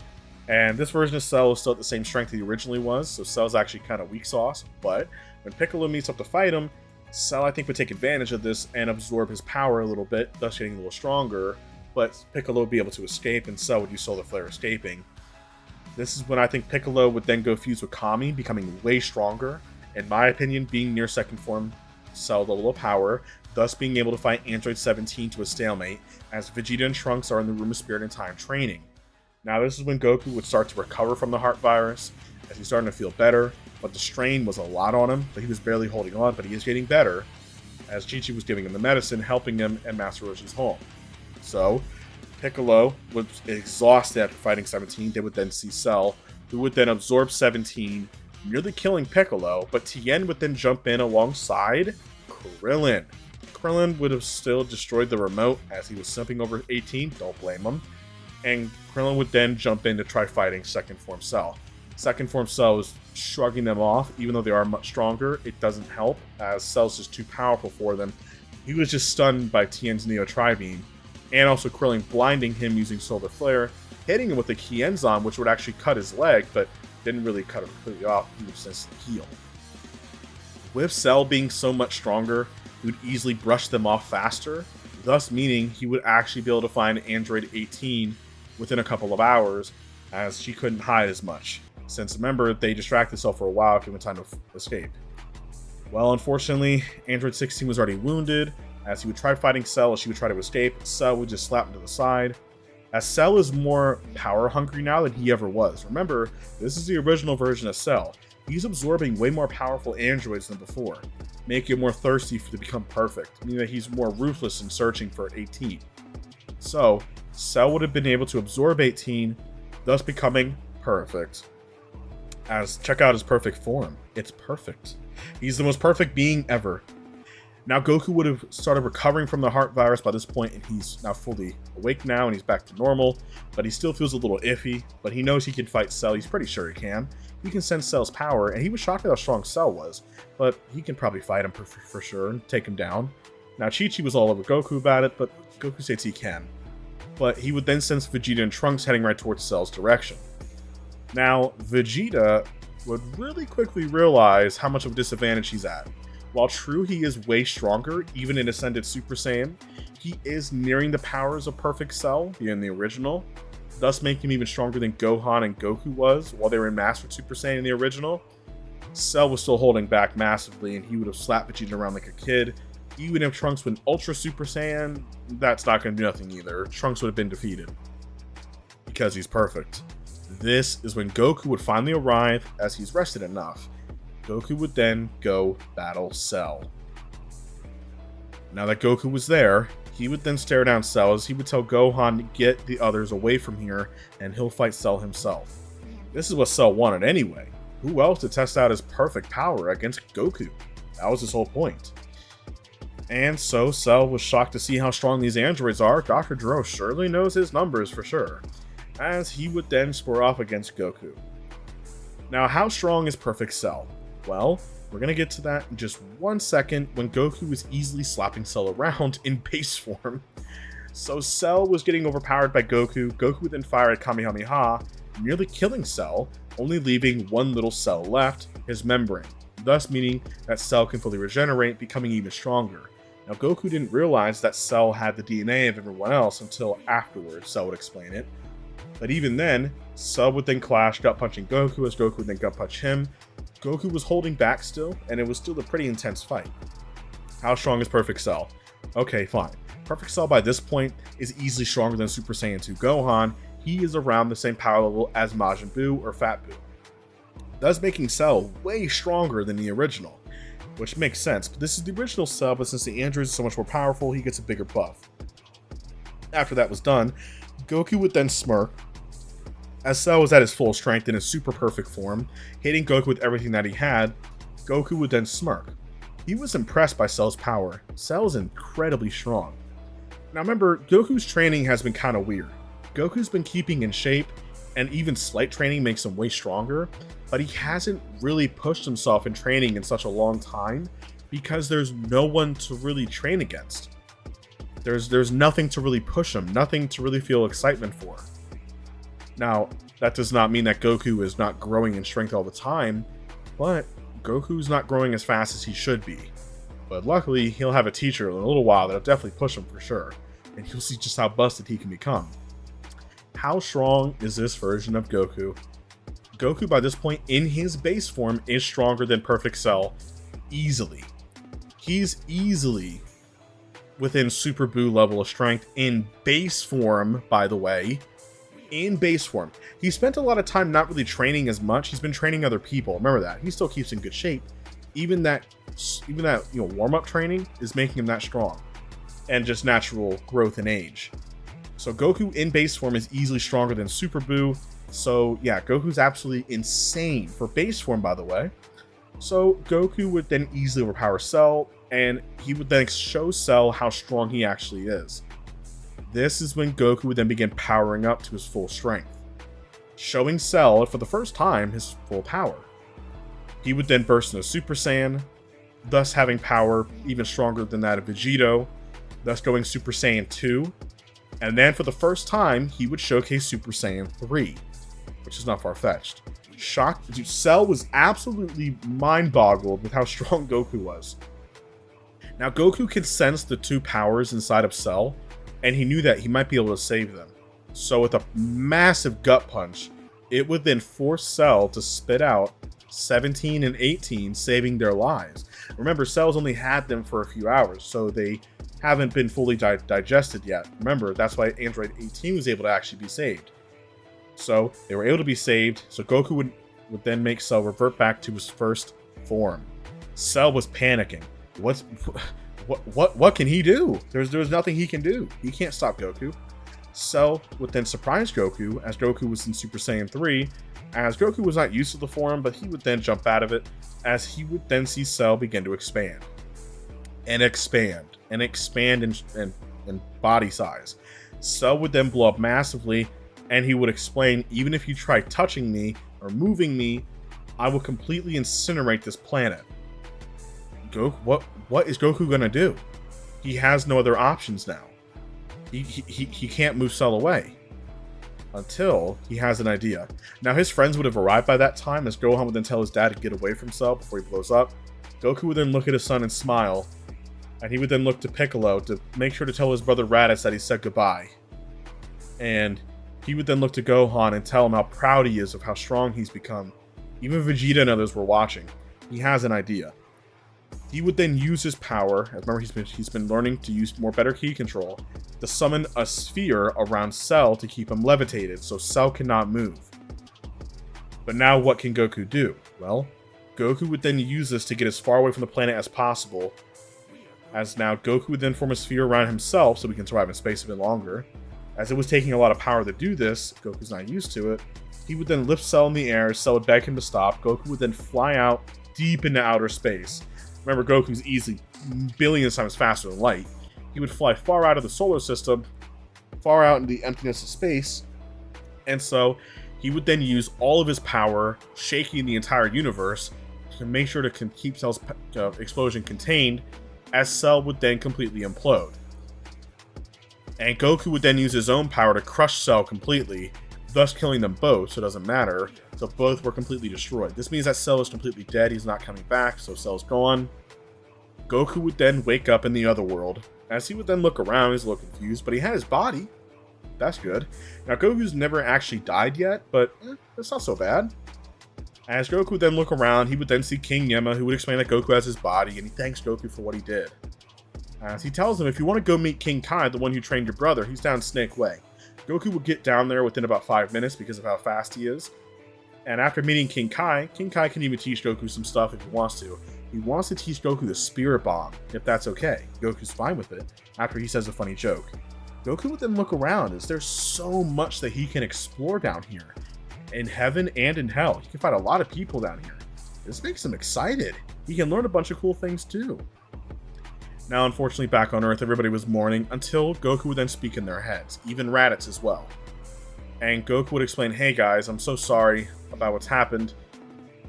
and this version of Cell is still at the same strength he originally was, so Cell's actually kind of weak sauce, but when Piccolo meets up to fight him, Cell, I think, would take advantage of this and absorb his power a little bit, thus getting a little stronger, but Piccolo would be able to escape, and Cell would use Solar Flare escaping. This is when I think Piccolo would then go fuse with Kami, becoming way stronger, in my opinion, being near second form Cell level of power, thus being able to fight Android 17 to a stalemate, as Vegeta and Trunks are in the Room of Spirit and Time training. Now this is when Goku would start to recover from the heart virus, as he's starting to feel better, but the strain was a lot on him, but he was barely holding on, but he is getting better, as Chi-Chi was giving him the medicine, helping him at Master Roshi's home. So, Piccolo was exhausted after fighting 17, they would then see Cell, who would then absorb 17, nearly killing Piccolo, but Tien would then jump in alongside Krillin. Krillin would have still destroyed the remote as he was simping over 18, don't blame him. And Krillin would then jump in to try fighting Second Form Cell. Second Form Cell is shrugging them off, even though they are much stronger, it doesn't help, as Cell's just too powerful for them. He was just stunned by Tien's Neo Tri-Beam, and also Krillin blinding him using Solar Flare, hitting him with the Kienzon, which would actually cut his leg, but didn't really cut him completely off, he would just heal. With Cell being so much stronger, he would easily brush them off faster, thus meaning he would actually be able to find Android 18 within a couple of hours, as she couldn't hide as much, since remember, they distracted Cell for a while, giving time to escape. Well, unfortunately, Android 16 was already wounded, as he would try fighting Cell as she would try to escape, Cell would just slap him to the side. As Cell is more power hungry now than he ever was. Remember, this is the original version of Cell. He's absorbing way more powerful androids than before, making him more thirsty to become perfect, meaning that he's more ruthless in searching for 18. So, Cell would have been able to absorb 18, thus becoming perfect. As check out his perfect form. It's perfect. He's the most perfect being ever. Now Goku would have started recovering from the heart virus by this point, and he's now fully awake now, and he's back to normal, but he still feels a little iffy, but he knows he can fight Cell. He's pretty sure he can. He can sense Cell's power, and he was shocked at how strong Cell was, but he can probably fight him for sure and take him down. Now Chi-Chi was all over Goku about it, but Goku states he can. But he would then sense Vegeta and Trunks heading right towards Cell's direction. Now, Vegeta would really quickly realize how much of a disadvantage he's at. While true he is way stronger, even in Ascended Super Saiyan, he is nearing the powers of Perfect Cell, being the original, thus making him even stronger than Gohan and Goku was while they were in Master Super Saiyan in the original. Cell was still holding back massively, and he would have slapped Vegeta around like a kid. Even if Trunks went Ultra Super Saiyan, that's not going to do nothing either. Trunks would have been defeated, because he's perfect. This is when Goku would finally arrive, as he's rested enough. Goku would then go battle Cell. Now that Goku was there, he would then stare down Cell as he would tell Gohan to get the others away from here, and he'll fight Cell himself. This is what Cell wanted anyway. Who else to test out his perfect power against Goku? That was his whole point. And so Cell was shocked to see how strong these androids are. Dr. Gero surely knows his numbers for sure. as he would then square off against Goku. Now, how strong is Perfect Cell? Well, we're going to get to that in just 1 second when Goku is easily slapping Cell around in base form. So Cell was getting overpowered by Goku. Goku would then fire a Kamehameha, nearly killing Cell, only leaving one little cell left, his membrane, thus meaning that Cell can fully regenerate, becoming even stronger. Now, Goku didn't realize that Cell had the DNA of everyone else until afterwards. Cell would explain it. But even then, Cell would then clash, gut punching Goku as Goku would then gut punch him. Goku was holding back still, and it was still a pretty intense fight. How strong is Perfect Cell? Okay, fine. Perfect Cell by this point is easily stronger than Super Saiyan 2 Gohan. He is around the same power level as Majin Buu or Fat Buu, thus making Cell way stronger than the original, which makes sense. But this is the original Cell, but since the android is so much more powerful, he gets a bigger buff. After that was done, Goku would then smirk, as Cell was at his full strength in his super perfect form, hitting Goku with everything that he had. Goku would then smirk. He was impressed by Cell's power. Cell is incredibly strong. Now remember, Goku's training has been kind of weird. Goku's been keeping in shape, and even slight training makes him way stronger, but he hasn't really pushed himself in training in such a long time because there's no one to really train against. There's nothing to really push him, nothing to really feel excitement for. Now, that does not mean that Goku is not growing in strength all the time, but Goku's not growing as fast as he should be. But luckily, he'll have a teacher in a little while that'll definitely push him for sure, and you'll see just how busted he can become. How strong is this version of Goku? Goku, by this point, in his base form, is stronger than Perfect Cell, easily. He's easily within Super Buu level of strength in base form, by the way. In base form. He spent a lot of time not really training as much. He's been training other people. Remember that. He still keeps in good shape. Even that warm-up training is making him that strong. And just natural growth in age. So Goku in base form is easily stronger than Super Buu. So yeah, Goku's absolutely insane for base form, by the way. So Goku would then easily overpower Cell, and he would then show Cell how strong he actually is. This is when Goku would then begin powering up to his full strength, showing Cell for the first time his full power. He would then burst into Super Saiyan, thus having power even stronger than that of Vegito, thus going Super Saiyan 2, and then for the first time, he would showcase Super Saiyan 3, which is not far-fetched. Dude, Cell was absolutely mind-boggled with how strong Goku was. Now, Goku could sense the two powers inside of Cell, and he knew that he might be able to save them. So with a massive gut punch, it would then force Cell to spit out 17 and 18, saving their lives. Remember, Cell's only had them for a few hours, so they haven't been fully digested yet. Remember, that's why Android 18 was able to actually be saved. So they were able to be saved, so Goku would then make Cell revert back to his first form. Cell was panicking. What can he do? There's nothing he can do. He can't stop Goku. Cell would then surprise Goku as Goku was in Super Saiyan 3, as Goku was not used to the form, but he would then jump out of it, as he would then see Cell begin to expand. And expand. And expand in body size. Cell would then blow up massively, and he would explain, even if you try touching me or moving me, I will completely incinerate this planet. What is Goku gonna do? He has no other options now. He can't move Cell away until he has an idea. Now his friends would have arrived by that time, as Gohan would then tell his dad to get away from Cell before he blows up. Goku would then look at his son and smile, and he would then look to Piccolo to make sure to tell his brother Raditz that he said goodbye. And he would then look to Gohan and tell him how proud he is of how strong he's become. Even Vegeta and others were watching. He has an idea. He would then use his power, as remember he's been learning to use more better ki control, to summon a sphere around Cell to keep him levitated, so Cell cannot move. But now what can Goku do? Well, Goku would then use this to get as far away from the planet as possible, as now Goku would then form a sphere around himself so he can survive in space a bit longer. As it was taking a lot of power to do this, Goku's not used to it, he would then lift Cell in the air, Cell would beg him to stop, Goku would then fly out deep into outer space. Remember, Goku's easily billions times faster than light. He would fly far out of the solar system, far out into the emptiness of space, And so he would then use all of his power, shaking the entire universe, to make sure to keep Cell's explosion contained, as Cell would then completely implode. And Goku would then use his own power to crush Cell completely, thus killing them both, so it doesn't matter. So both were completely destroyed. This means that Cell is completely dead, he's not coming back, so Cell's gone. Goku would then wake up in the other world. As he would then look around, he's a little confused, but he had his body. That's good. Now, Goku's never actually died yet, but it's not so bad. As Goku would then look around, he would then see King Yama, who would explain that Goku has his body, and he thanks Goku for what he did. As he tells him, if you want to go meet King Kai, the one who trained your brother, he's down Snake Way. Goku would get down there within about 5 minutes because of how fast he is. And after meeting King Kai can even teach Goku some stuff if he wants to. He wants to teach Goku the Spirit Bomb, if that's okay. Goku's fine with it, after he says a funny joke. Goku would then look around, as there's so much that he can explore down here. In heaven and in hell. He can fight a lot of people down here. This makes him excited. He can learn a bunch of cool things too. Now, unfortunately, back on Earth, everybody was mourning until Goku would then speak in their heads, even Raditz as well. And Goku would explain, hey guys, I'm so sorry about what's happened.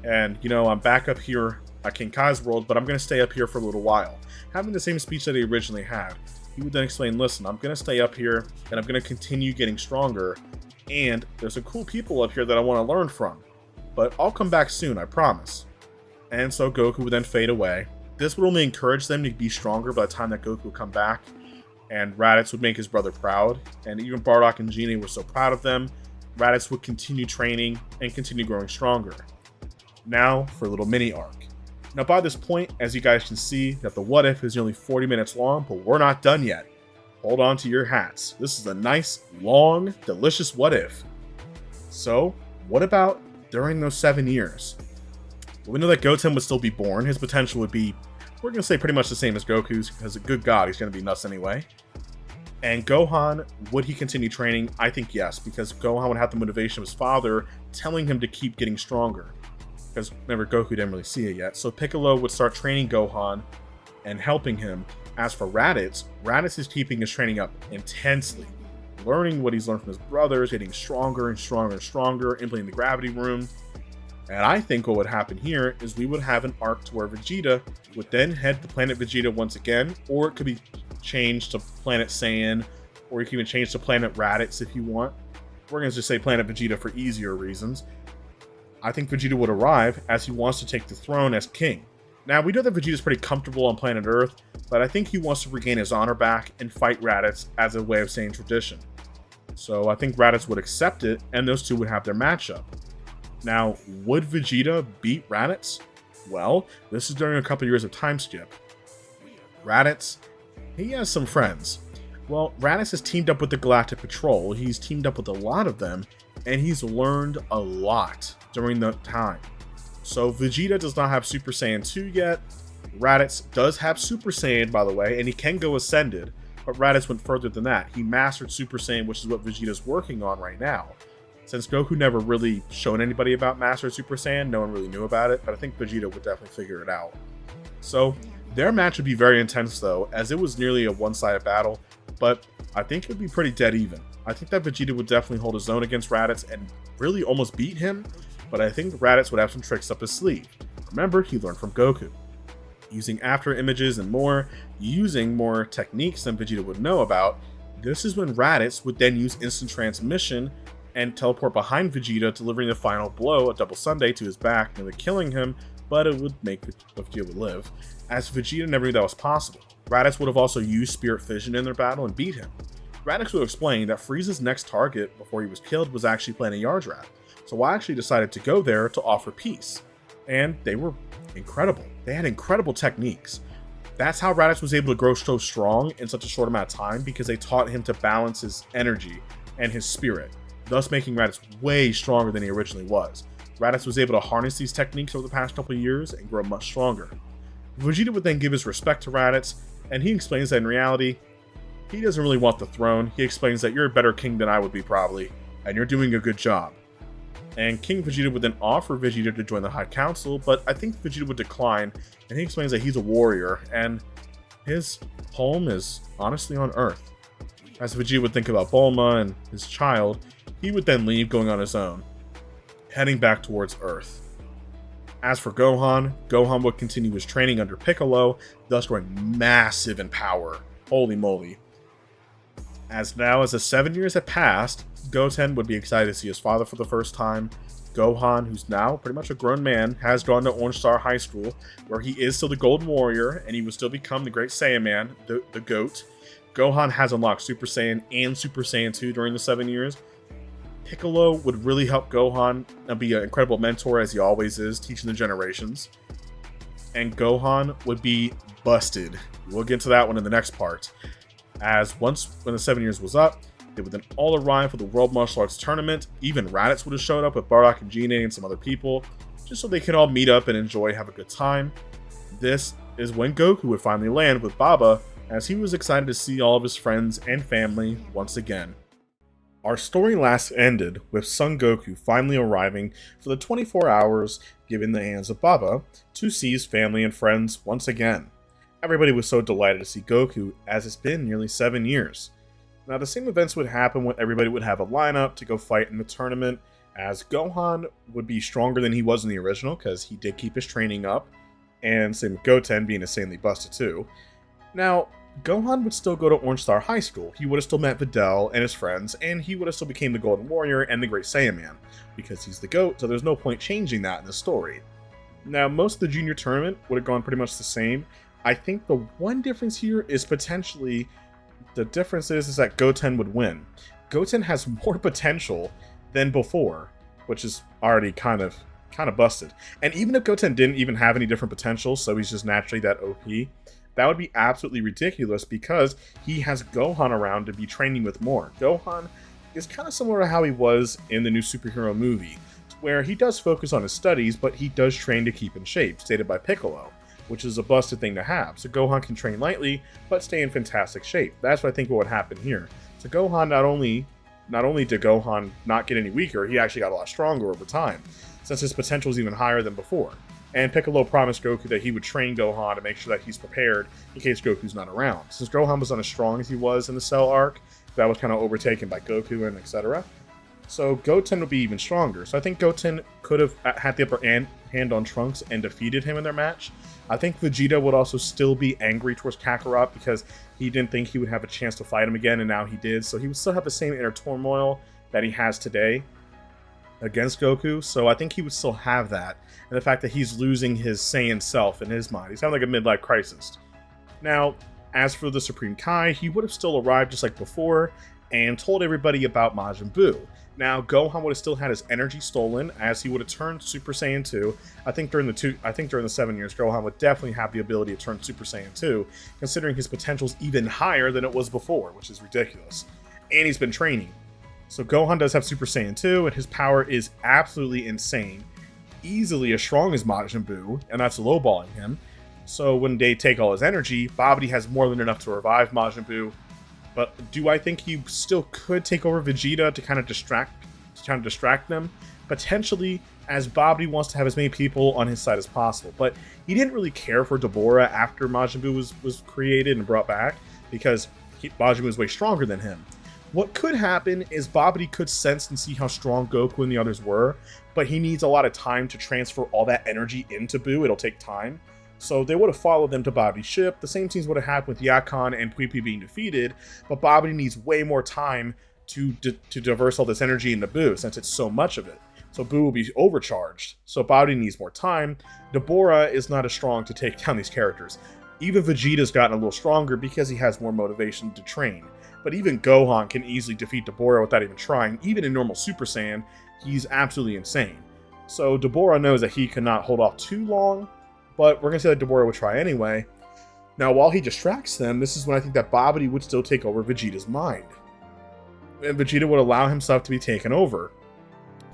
And, you know, I'm back up here at King Kai's world, but I'm going to stay up here for a little while. Having the same speech that he originally had. He would then explain, listen, I'm going to stay up here, and I'm going to continue getting stronger. And there's some cool people up here that I want to learn from. But I'll come back soon, I promise. And so Goku would then fade away. This would only encourage them to be stronger by the time that Goku would come back. And Raditz would make his brother proud. And even Bardock and Genie were so proud of them, Raditz would continue training and continue growing stronger. Now for a little mini arc. Now by this point, as you guys can see, that the what if is nearly 40 minutes long, but we're not done yet. Hold on to your hats. This is a nice, long, delicious what if. So, what about during those 7 years? Well, we know that Goten would still be born. His potential would be, we're going to say pretty much the same as Goku's, because a good god, he's going to be nuts anyway. And Gohan, would he continue training? I think yes, because Gohan would have the motivation of his father telling him to keep getting stronger. Because remember, Goku didn't really see it yet. So Piccolo would start training Gohan and helping him. As for Raditz, Raditz is keeping his training up intensely, learning what he's learned from his brothers, getting stronger and stronger and stronger, implementing the gravity room. And I think what would happen here is we would have an arc to where Vegeta would then head to planet Vegeta once again, or it could be changed to planet Saiyan, or you can even change to planet Raditz if you want. We're going to just say planet Vegeta for easier reasons. I think Vegeta would arrive as he wants to take the throne as king. Now, we know that Vegeta's pretty comfortable on planet Earth, but I think he wants to regain his honor back and fight Raditz as a way of saying tradition. So I think Raditz would accept it, and those two would have their matchup. Now, would Vegeta beat Raditz? Well, this is during a couple years of time skip. Raditz, he has some friends. Well, Raditz has teamed up with the Galactic Patrol, he's teamed up with a lot of them, and he's learned a lot during the time. So Vegeta does not have Super Saiyan 2 yet. Raditz does have Super Saiyan, by the way, and he can go Ascended, but Raditz went further than that. He mastered Super Saiyan, which is what Vegeta's working on right now. Since Goku never really shown anybody about Master Super Saiyan, no one really knew about it, but I think Vegeta would definitely figure it out. So, their match would be very intense though, as it was nearly a one-sided battle, but I think it would be pretty dead even. I think that Vegeta would definitely hold his own against Raditz and really almost beat him, but I think Raditz would have some tricks up his sleeve. Remember, he learned from Goku. Using after images and more, using more techniques than Vegeta would know about, this is when Raditz would then use instant transmission and teleport behind Vegeta, delivering the final blow, a double Sunday, to his back, nearly killing him, but it would make Vegeta would live, as Vegeta never knew that was possible. Raditz would have also used Spirit Fission in their battle and beat him. Raditz would explain that Frieza's next target before he was killed was actually Planet Yardrat, so I actually decided to go there to offer peace. And they were incredible. They had incredible techniques. That's how Raditz was able to grow so strong in such a short amount of time, because they taught him to balance his energy and his spirit, thus making Raditz way stronger than he originally was. Raditz was able to harness these techniques over the past couple of years and grow much stronger. Vegeta would then give his respect to Raditz, and he explains that in reality, he doesn't really want the throne. He explains that you're a better king than I would be probably, and you're doing a good job. And King Vegeta would then offer Vegeta to join the High Council, but I think Vegeta would decline, and he explains that he's a warrior, and his home is honestly on Earth. As Vegeta would think about Bulma and his child, he would then leave, going on his own, heading back towards Earth. As for Gohan, Gohan would continue his training under Piccolo, thus growing massive in power. Holy moly. As the 7 years had passed, Goten would be excited to see his father for the first time. Gohan, who's now pretty much a grown man, has gone to Orange Star High School, where he is still the Golden Warrior, and he will still become the Great Saiyan Man, the GOAT. Gohan has unlocked Super Saiyan and Super Saiyan 2 during the 7 years. Piccolo would really help Gohan and be an incredible mentor, as he always is, teaching the generations. And Gohan would be busted. We'll get into that one in the next part. As when the 7 years was up, they would then all arrive for the World Martial Arts Tournament. Even Raditz would have showed up with Bardock and Gene and some other people, just so they could all meet up and enjoy, have a good time. This is when Goku would finally land with Baba, as he was excited to see all of his friends and family once again. Our story last ended with Son Goku finally arriving for the 24 hours given the hands of Baba to see his family and friends once again. Everybody was so delighted to see Goku, as it's been nearly 7 years. Now, the same events would happen when everybody would have a lineup to go fight in the tournament, as Gohan would be stronger than he was in the original, because he did keep his training up, and same with Goten being insanely busted too. Now, Gohan would still go to Orange Star High School. He would have still met Videl and his friends, and he would have still became the Golden Warrior and the Great Saiyan Man, because he's the GOAT, so there's no point changing that in the story. Now, most of the junior tournament would have gone pretty much the same. I think the one difference here is potentially, the difference is that Goten would win. Goten has more potential than before, which is already kind of busted. And even if Goten didn't even have any different potential, so he's just naturally that OP, that would be absolutely ridiculous, because he has Gohan around to be training with more. Gohan is kind of similar to how he was in the new superhero movie, where he does focus on his studies, but he does train to keep in shape, stated by Piccolo, which is a busted thing to have. So Gohan can train lightly, but stay in fantastic shape. That's what I think what would happen here. So Gohan, not only did Gohan not get any weaker, he actually got a lot stronger over time, since his potential is even higher than before. And Piccolo promised Goku that he would train Gohan to make sure that he's prepared in case Goku's not around. Since Gohan was not as strong as he was in the Cell arc, that was kind of overtaken by Goku and etc. So Goten would be even stronger. So I think Goten could have had the upper hand on Trunks and defeated him in their match. I think Vegeta would also still be angry towards Kakarot, because he didn't think he would have a chance to fight him again, and now he did. So he would still have the same inner turmoil that he has today against Goku. So I think he would still have that. And the fact that he's losing his Saiyan self in his mind. He's kind of like a midlife crisis. Now, as for the Supreme Kai, he would have still arrived just like before and told everybody about Majin Buu. Now, Gohan would have still had his energy stolen, as he would have turned Super Saiyan 2. I think during the 7 years, Gohan would definitely have the ability to turn Super Saiyan 2, considering his potential is even higher than it was before, which is ridiculous. And he's been training. So Gohan does have Super Saiyan 2, and his power is absolutely insane. Easily as strong as Majin Buu, and that's lowballing him. So when they take all his energy, Babidi has more than enough to revive Majin Buu. But do I think he still could take over Vegeta to kind of distract them? Potentially, as Babidi wants to have as many people on his side as possible. But he didn't really care for Dabura after Majin Buu was created and brought back, because Majin Buu was way stronger than him. What could happen is Babidi could sense and see how strong Goku and the others were, but he needs a lot of time to transfer all that energy into Buu. It'll take time. So they would have followed them to Babidi's ship. The same things would have happened with Yakon and Pui Pui being defeated, but Babidi needs way more time to diverse all this energy into Buu, since it's so much of it. So Buu will be overcharged. So Babidi needs more time. Dabura is not as strong to take down these characters. Even Vegeta's gotten a little stronger because he has more motivation to train. But even Gohan can easily defeat Dabura without even trying. Even in normal Super Saiyan, he's absolutely insane. So Dabura knows that he cannot hold off too long, but we're going to say that Dabura would try anyway. Now, while he distracts them, this is when I think that Babidi would still take over Vegeta's mind. And Vegeta would allow himself to be taken over.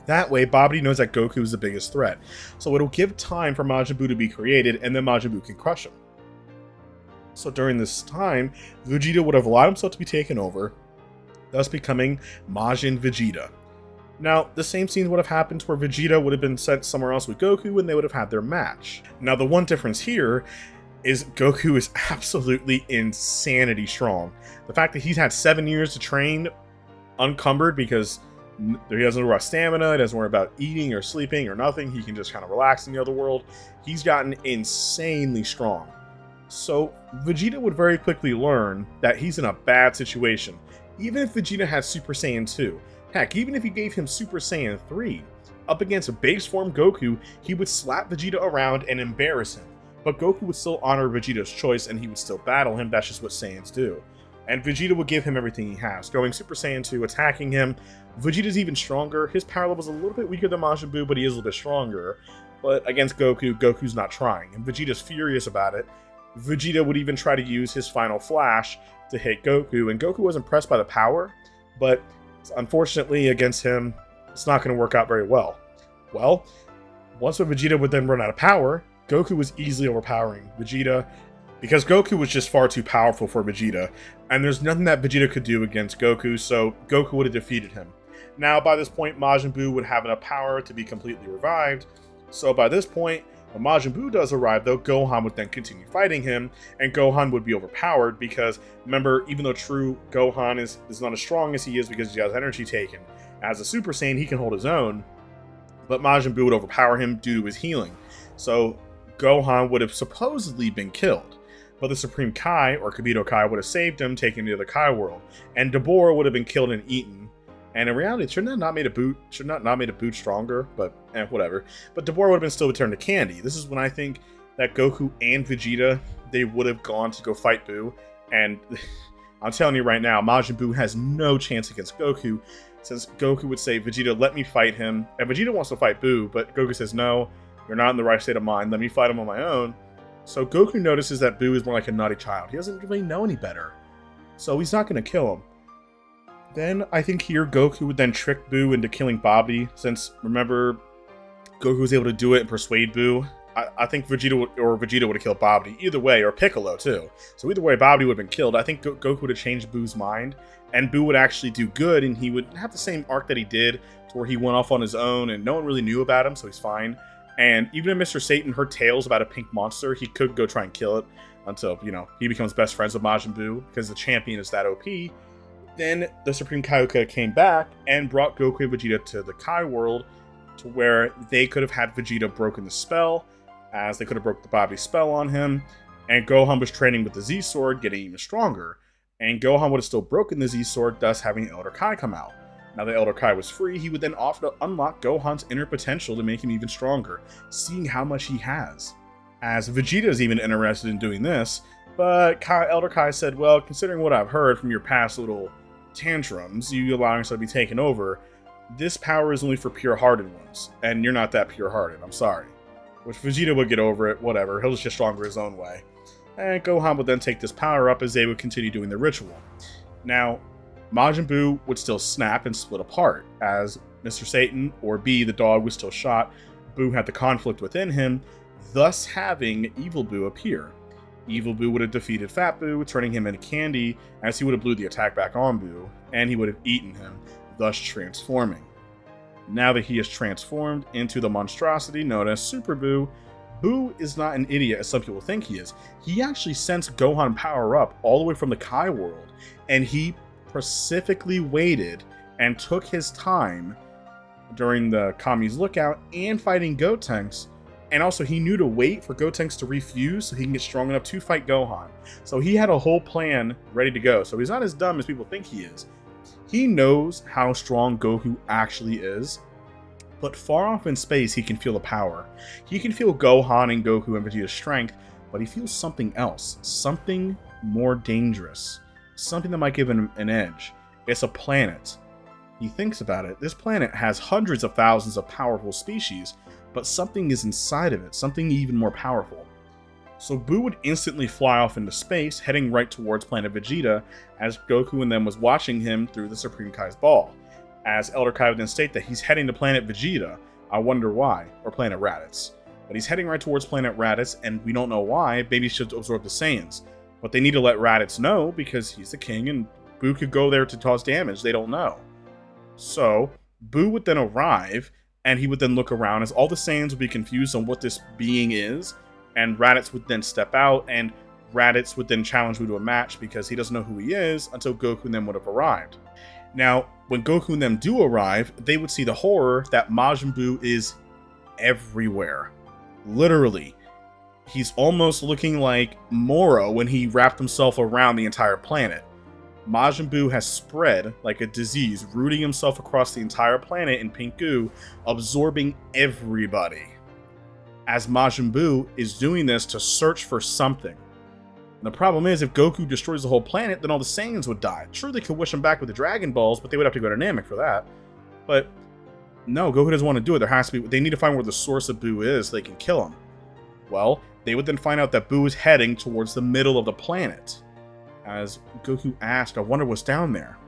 That way, Babidi knows that Goku is the biggest threat. So it'll give time for Majin Buu to be created, and then Majin Buu can crush him. So during this time, Vegeta would have allowed himself to be taken over, thus becoming Majin Vegeta. Now, the same scene would have happened where Vegeta would have been sent somewhere else with Goku, and they would have had their match. Now, the one difference here is Goku is absolutely insanity strong. The fact that he's had 7 years to train uncumbered because he doesn't worry about stamina, he doesn't worry about eating or sleeping or nothing. He can just kind of relax in the other world. He's gotten insanely strong. So Vegeta would very quickly learn that he's in a bad situation. Even if Vegeta had Super Saiyan 2, heck, even if you gave him Super Saiyan 3, up against a base form Goku, he would slap Vegeta around and embarrass him. But Goku would still honor Vegeta's choice and he would still battle him. That's just what Saiyans do. And Vegeta would give him everything he has. Going Super Saiyan 2, attacking him. Vegeta's even stronger. His power level's a little bit weaker than Majin Buu, but he is a little bit stronger. But against Goku, Goku's not trying. And Vegeta's furious about it. Vegeta would even try to use his final flash to hit Goku. And Goku was impressed by the power. But unfortunately, against him, it's not going to work out very well. Well, once Vegeta would then run out of power, Goku was easily overpowering Vegeta because Goku was just far too powerful for Vegeta, and there's nothing that Vegeta could do against Goku, so Goku would have defeated him. Now, by this point, Majin Buu would have enough power to be completely revived, so by this point, when Majin Buu does arrive, though, Gohan would then continue fighting him, and Gohan would be overpowered because, remember, even though true Gohan is not as strong as he is because he has energy taken, as a Super Saiyan, he can hold his own, but Majin Buu would overpower him due to his healing. So Gohan would have supposedly been killed, but the Supreme Kai, or Kabuto Kai, would have saved him, taken him to the Kai world, and Dabura would have been killed and eaten. And in reality, it should not made a boot stronger, but whatever. But Dabura would have been still returned to Candy. This is when I think that Goku and Vegeta, they would have gone to go fight Buu, and I'm telling you right now, Majin Buu has no chance against Goku, since Goku would say, Vegeta, let me fight him. And Vegeta wants to fight Buu, but Goku says, no, you're not in the right state of mind. Let me fight him on my own. So Goku notices that Buu is more like a naughty child. He doesn't really know any better. So he's not going to kill him. Then I think here Goku would then trick Buu into killing Babidi, since, remember, Goku was able to do it and persuade Buu. I think Vegeta would have killed Babidi. Either way, or Piccolo too. So either way, Babidi would have been killed. I think Goku would have changed Buu's mind, and Buu would actually do good, and he would have the same arc that he did, to where he went off on his own, and no one really knew about him, so he's fine. And even if Mr. Satan heard tales about a pink monster, he could go try and kill it until, he becomes best friends with Majin Buu, because the champion is that OP. Then the Supreme Kaioka came back and brought Goku and Vegeta to the Kai world, to where they could have had Vegeta broken the spell, as they could have broke the Babidi spell on him, and Gohan was training with the Z-Sword, getting even stronger, and Gohan would have still broken the Z-Sword, thus having Elder Kai come out. Now that Elder Kai was free, he would then offer to unlock Gohan's inner potential to make him even stronger, seeing how much he has. As Vegeta is even interested in doing this, but Elder Kai said, well, considering what I've heard from your past little tantrums, you allowing yourself to be taken over, this power is only for pure-hearted ones, and you're not that pure-hearted, I'm sorry. Which Vegeta would get over it, whatever, he'll just get stronger his own way. And Gohan would then take this power up as they would continue doing the ritual. Now, Majin Buu would still snap and split apart, as Mr. Satan, or B, the dog, was still shot. Buu had the conflict within him, thus having Evil Buu appear. Evil Buu would have defeated Fat Buu, turning him into candy, as he would have blew the attack back on Buu, and he would have eaten him, thus transforming. Now that he is transformed into the monstrosity known as Super Buu, Buu is not an idiot as some people think he is. He actually sensed Gohan power up all the way from the Kai world, and he specifically waited and took his time during the Kami's lookout and fighting Goten'S, and also he knew to wait for Goten'S to refuse so he can get strong enough to fight Gohan. So he had a whole plan ready to go, so he's not as dumb as people think he is. He knows how strong Goku actually is, but far off in space he can feel the power. He can feel Gohan and Goku and Vegeta's strength, but he feels something else, something more dangerous, something that might give him an edge. It's a planet. He thinks about it. This planet has hundreds of thousands of powerful species, but something is inside of it, something even more powerful. So Buu would instantly fly off into space, heading right towards Planet Vegeta, as Goku and them was watching him through the Supreme Kai's ball. As Elder Kai would then state that he's heading to Planet Vegeta, I wonder why, or Planet Raditz. But he's heading right towards Planet Raditz, and we don't know why. Maybe he should absorb the Saiyans. But they need to let Raditz know, because he's the king, and Buu could go there to cause damage, they don't know. So, Buu would then arrive, and he would then look around, as all the Saiyans would be confused on what this being is, And Raditz would then step out, and Raditz would then challenge Buu to a match because he doesn't know who he is until Goku and them would have arrived. Now, when Goku and them do arrive, they would see the horror that Majin Buu is everywhere. Literally. He's almost looking like Moro when he wrapped himself around the entire planet. Majin Buu has spread like a disease, rooting himself across the entire planet in pink goo, absorbing everybody. As Majin Buu is doing this to search for something. And the problem is, if Goku destroys the whole planet, then all the Saiyans would die. Sure, they could wish him back with the Dragon Balls, but they would have to go to Namek for that. But no, Goku doesn't want to do it. There has to be. They need to find where the source of Buu is so they can kill him. Well, they would then find out that Buu is heading towards the middle of the planet. As Goku asked, I wonder what's down there.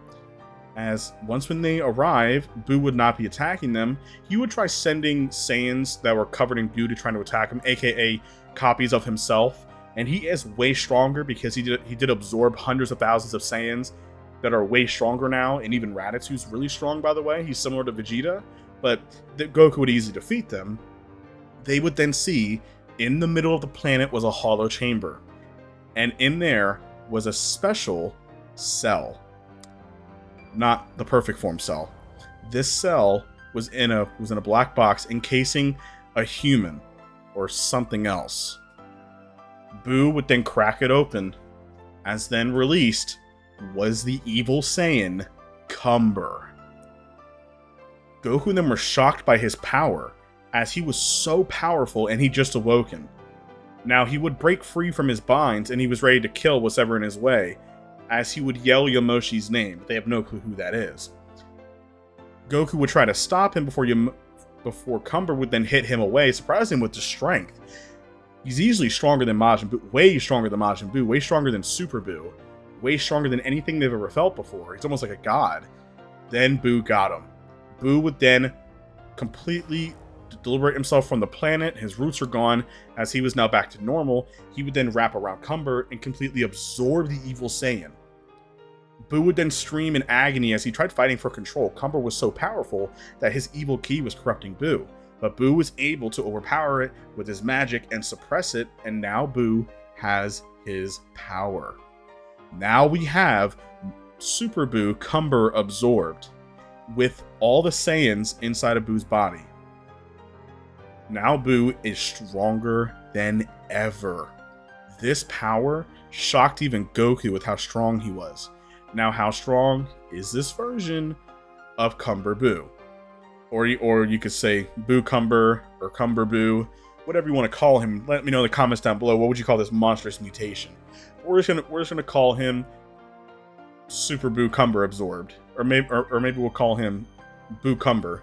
As once when they arrive, Buu would not be attacking them. He would try sending Saiyans that were covered in goo to try to attack him, aka copies of himself. And he is way stronger because he did absorb hundreds of thousands of Saiyans that are way stronger now. And even Raditz, who's really strong, by the way. He's similar to Vegeta. But Goku would easily defeat them. They would then see in the middle of the planet was a hollow chamber. And in there was a special cell. Not the perfect form cell. This cell was in a black box encasing a human or something else. Buu would then crack it open, as then released was the evil Saiyan, Cumber. Goku and them were shocked by his power, as he was so powerful and he just awoken. Now he would break free from his binds and he was ready to kill whatever in his way, as he would yell Yamoshi's name, but they have no clue who that is. Goku would try to stop him before Cumber would then hit him away, surprising him with the strength. He's easily stronger than Majin Buu, way stronger than Majin Buu, way stronger than Super Buu, way stronger than anything they've ever felt before. He's almost like a god. Then Buu got him. Buu would then completely deliberate himself from the planet. His roots are gone, as he was now back to normal. He would then wrap around Cumber and completely absorb the evil Saiyan. Buu would then scream in agony as he tried fighting for control. Cumber was so powerful that his evil ki was corrupting Buu. But Buu was able to overpower it with his magic and suppress it, and now Buu has his power. Now we have Super Buu Cumber absorbed, with all the Saiyans inside of Buu's body. Now Buu is stronger than ever. This power shocked even Goku with how strong he was. Now how strong is this version of Cumber Buu? Or you could say Buu Cumber or Cumber Buu, whatever you want to call him. Let me know in the comments down below. What would you call this monstrous mutation? We're just gonna call him Super Buu Cumber absorbed, or maybe we'll call him Buu Cumber.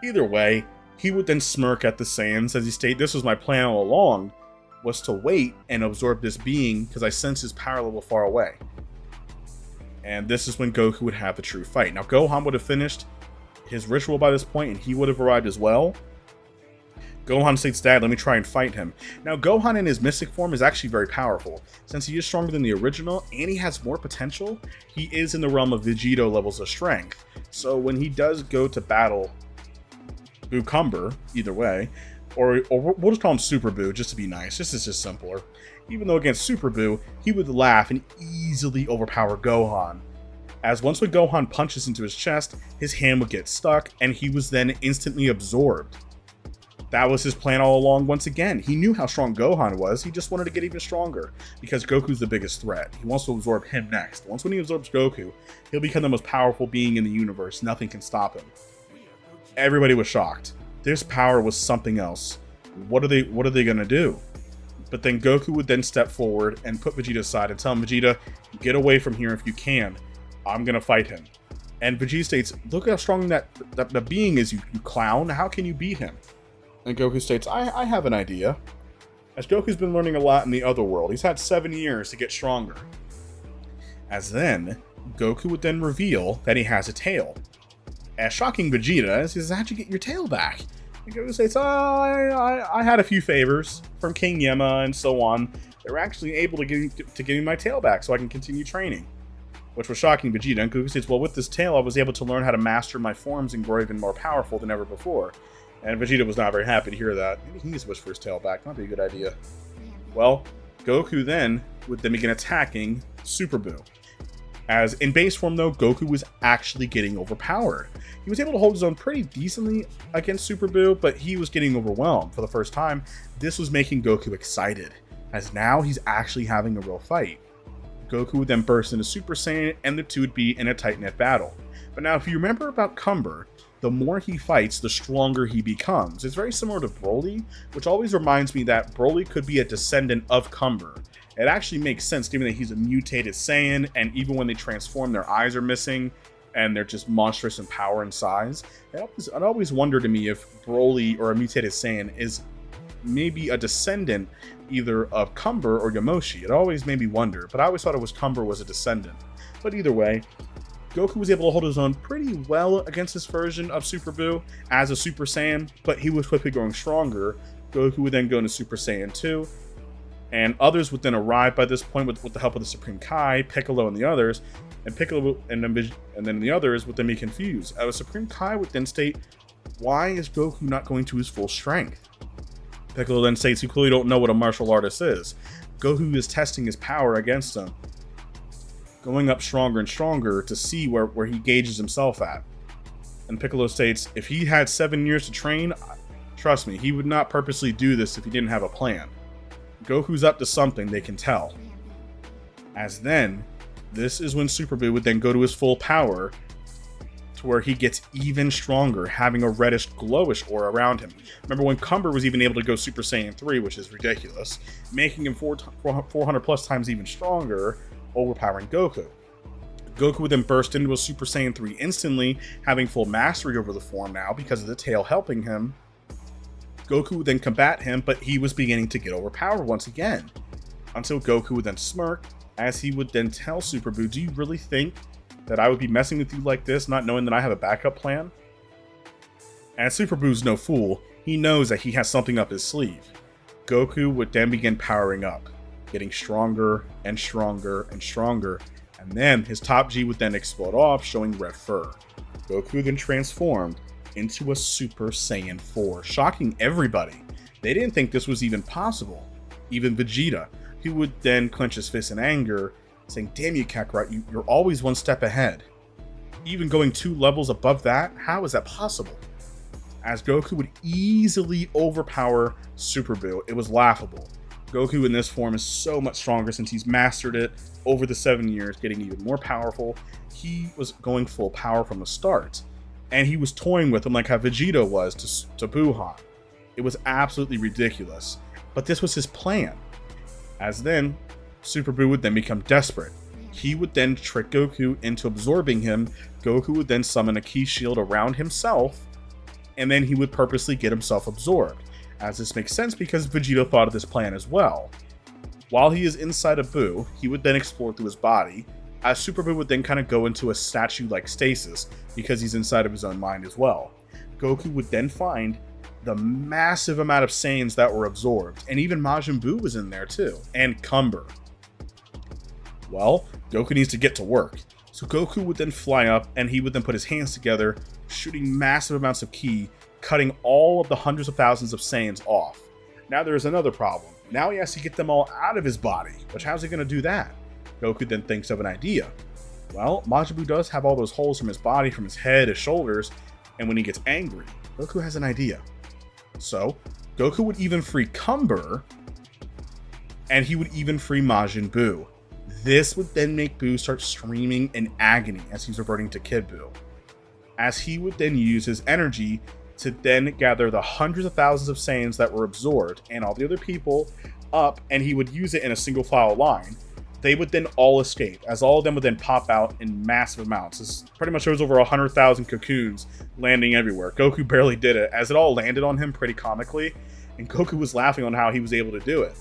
Either way, he would then smirk at the Saiyans as he stated, "This was my plan all along, was to wait and absorb this being because I sense his power level far away." And this is when Goku would have the true fight. Now Gohan would have finished his ritual by this point, and he would have arrived as well. Gohan states, "Dad, let me try and fight him." Now, Gohan in his mystic form is actually very powerful. Since he is stronger than the original, and he has more potential, he is in the realm of Vegito levels of strength. So when he does go to battle Buu Cumber, either way, or we'll just call him Super Buu, just to be nice. This is just simpler. Even though against Super Buu, he would laugh and easily overpower Gohan. As once when Gohan punches into his chest, his hand would get stuck, and he was then instantly absorbed. That was his plan all along once again. He knew how strong Gohan was, he just wanted to get even stronger, because Goku's the biggest threat. He wants to absorb him next. Once when he absorbs Goku, he'll become the most powerful being in the universe. Nothing can stop him. Everybody was shocked. This power was something else. What are they gonna do? But then Goku would then step forward and put Vegeta aside and tell him, "Vegeta, get away from here if you can. I'm gonna fight him." And Vegeta states, "Look how strong that being is, you clown. How can you beat him?" And Goku states, I have an idea. As Goku's been learning a lot in the other world, he's had 7 years to get stronger. As then, Goku would then reveal that he has a tail. As shocking Vegeta, he says, "How'd you get your tail back?" And Goku states, I had a few favors from King Yema and so on. They were actually able to give me my tail back so I can continue training. Which was shocking Vegeta. And Goku states, "Well, with this tail, I was able to learn how to master my forms and grow even more powerful than ever before." And Vegeta was not very happy to hear that. Maybe he needs to wish for his tail back. Might be a good idea. Well, Goku then would then begin attacking Super Buu. As in base form though, Goku was actually getting overpowered. He was able to hold his own pretty decently against Super Buu, but he was getting overwhelmed for the first time. This was making Goku excited, as now he's actually having a real fight. Goku would then burst into Super Saiyan, and the two would be in a tight-knit battle. But now, if you remember about Cumber, the more he fights, the stronger he becomes. It's very similar to Broly, which always reminds me that Broly could be a descendant of Cumber. It actually makes sense given that he's a mutated Saiyan, and even when they transform, their eyes are missing, and they're just monstrous in power and size. It always wondered to me if Broly or a mutated Saiyan is maybe a descendant either of Cumber or Yamoshi. It always made me wonder, but I always thought it was Cumber was a descendant. But either way, Goku was able to hold his own pretty well against this version of Super Buu as a Super Saiyan, but he was quickly growing stronger. Goku would then go into Super Saiyan 2, and others would then arrive by this point with the help of the Supreme Kai, Piccolo, and the others. And Piccolo and then the others would then be confused. As Supreme Kai would then state, "Why is Goku not going to his full strength?" Piccolo then states, "You clearly don't know what a martial artist is." Goku is testing his power against him, going up stronger and stronger to see where he gauges himself at. And Piccolo states, if he had 7 years to train, trust me, he would not purposely do this if he didn't have a plan. Goku's up to something, they can tell. As then, this is when Super Buu would then go to his full power, to where he gets even stronger, having a reddish, glowish aura around him. Remember when Cumber was even able to go Super Saiyan 3, which is ridiculous, making him 400 plus times even stronger, overpowering Goku. Goku would then burst into a Super Saiyan 3 instantly, having full mastery over the form now because of the tail helping him. Goku would then combat him, but he was beginning to get overpowered once again, until Goku would then smirk, as he would then tell Super Buu, "Do you really think that I would be messing with you like this, not knowing that I have a backup plan?" And Super Buu's no fool, he knows that he has something up his sleeve. Goku would then begin powering up, getting stronger and stronger and stronger, and then his top G would then explode off, showing red fur. Goku then transformed into a Super Saiyan 4, shocking everybody. They didn't think this was even possible. Even Vegeta, who would then clench his fist in anger, saying, "Damn you, Kakarot, you're always one step ahead. Even going 2 levels above that, how is that possible?" As Goku would easily overpower Super Buu, it was laughable. Goku in this form is so much stronger since he's mastered it over the 7 years, getting even more powerful. He was going full power from the start, and he was toying with him like how Vegeta was to Buuhan. It was absolutely ridiculous, but this was his plan. As then, Super Buu would then become desperate. He would then trick Goku into absorbing him. Goku would then summon a ki shield around himself, and then he would purposely get himself absorbed. As this makes sense because Vegeta thought of this plan as well. While he is inside of Buu, he would then explore through his body, as Super Buu would then kind of go into a statue-like stasis because he's inside of his own mind as well. Goku would then find the massive amount of Saiyans that were absorbed, and even Majin Buu was in there too, and Cumber. Well, Goku needs to get to work. So Goku would then fly up, and he would then put his hands together, shooting massive amounts of ki, cutting all of the hundreds of thousands of Saiyans off. Now there's another problem. Now he has to get them all out of his body, which how's he going to do that? Goku then thinks of an idea. Well, Majin Buu does have all those holes from his body, from his head, his shoulders, and when he gets angry, Goku has an idea. So, Goku would even free Cumber, and he would even free Majin Buu. This would then make Buu start screaming in agony as he's reverting to Kid Buu, as he would then use his energy to then gather the hundreds of thousands of Saiyans that were absorbed and all the other people up, and he would use it in a single file line. They would then all escape, as all of them would then pop out in massive amounts. This pretty much shows over 100,000 cocoons landing everywhere. Goku barely did it, as it all landed on him pretty comically, and Goku was laughing on how he was able to do it.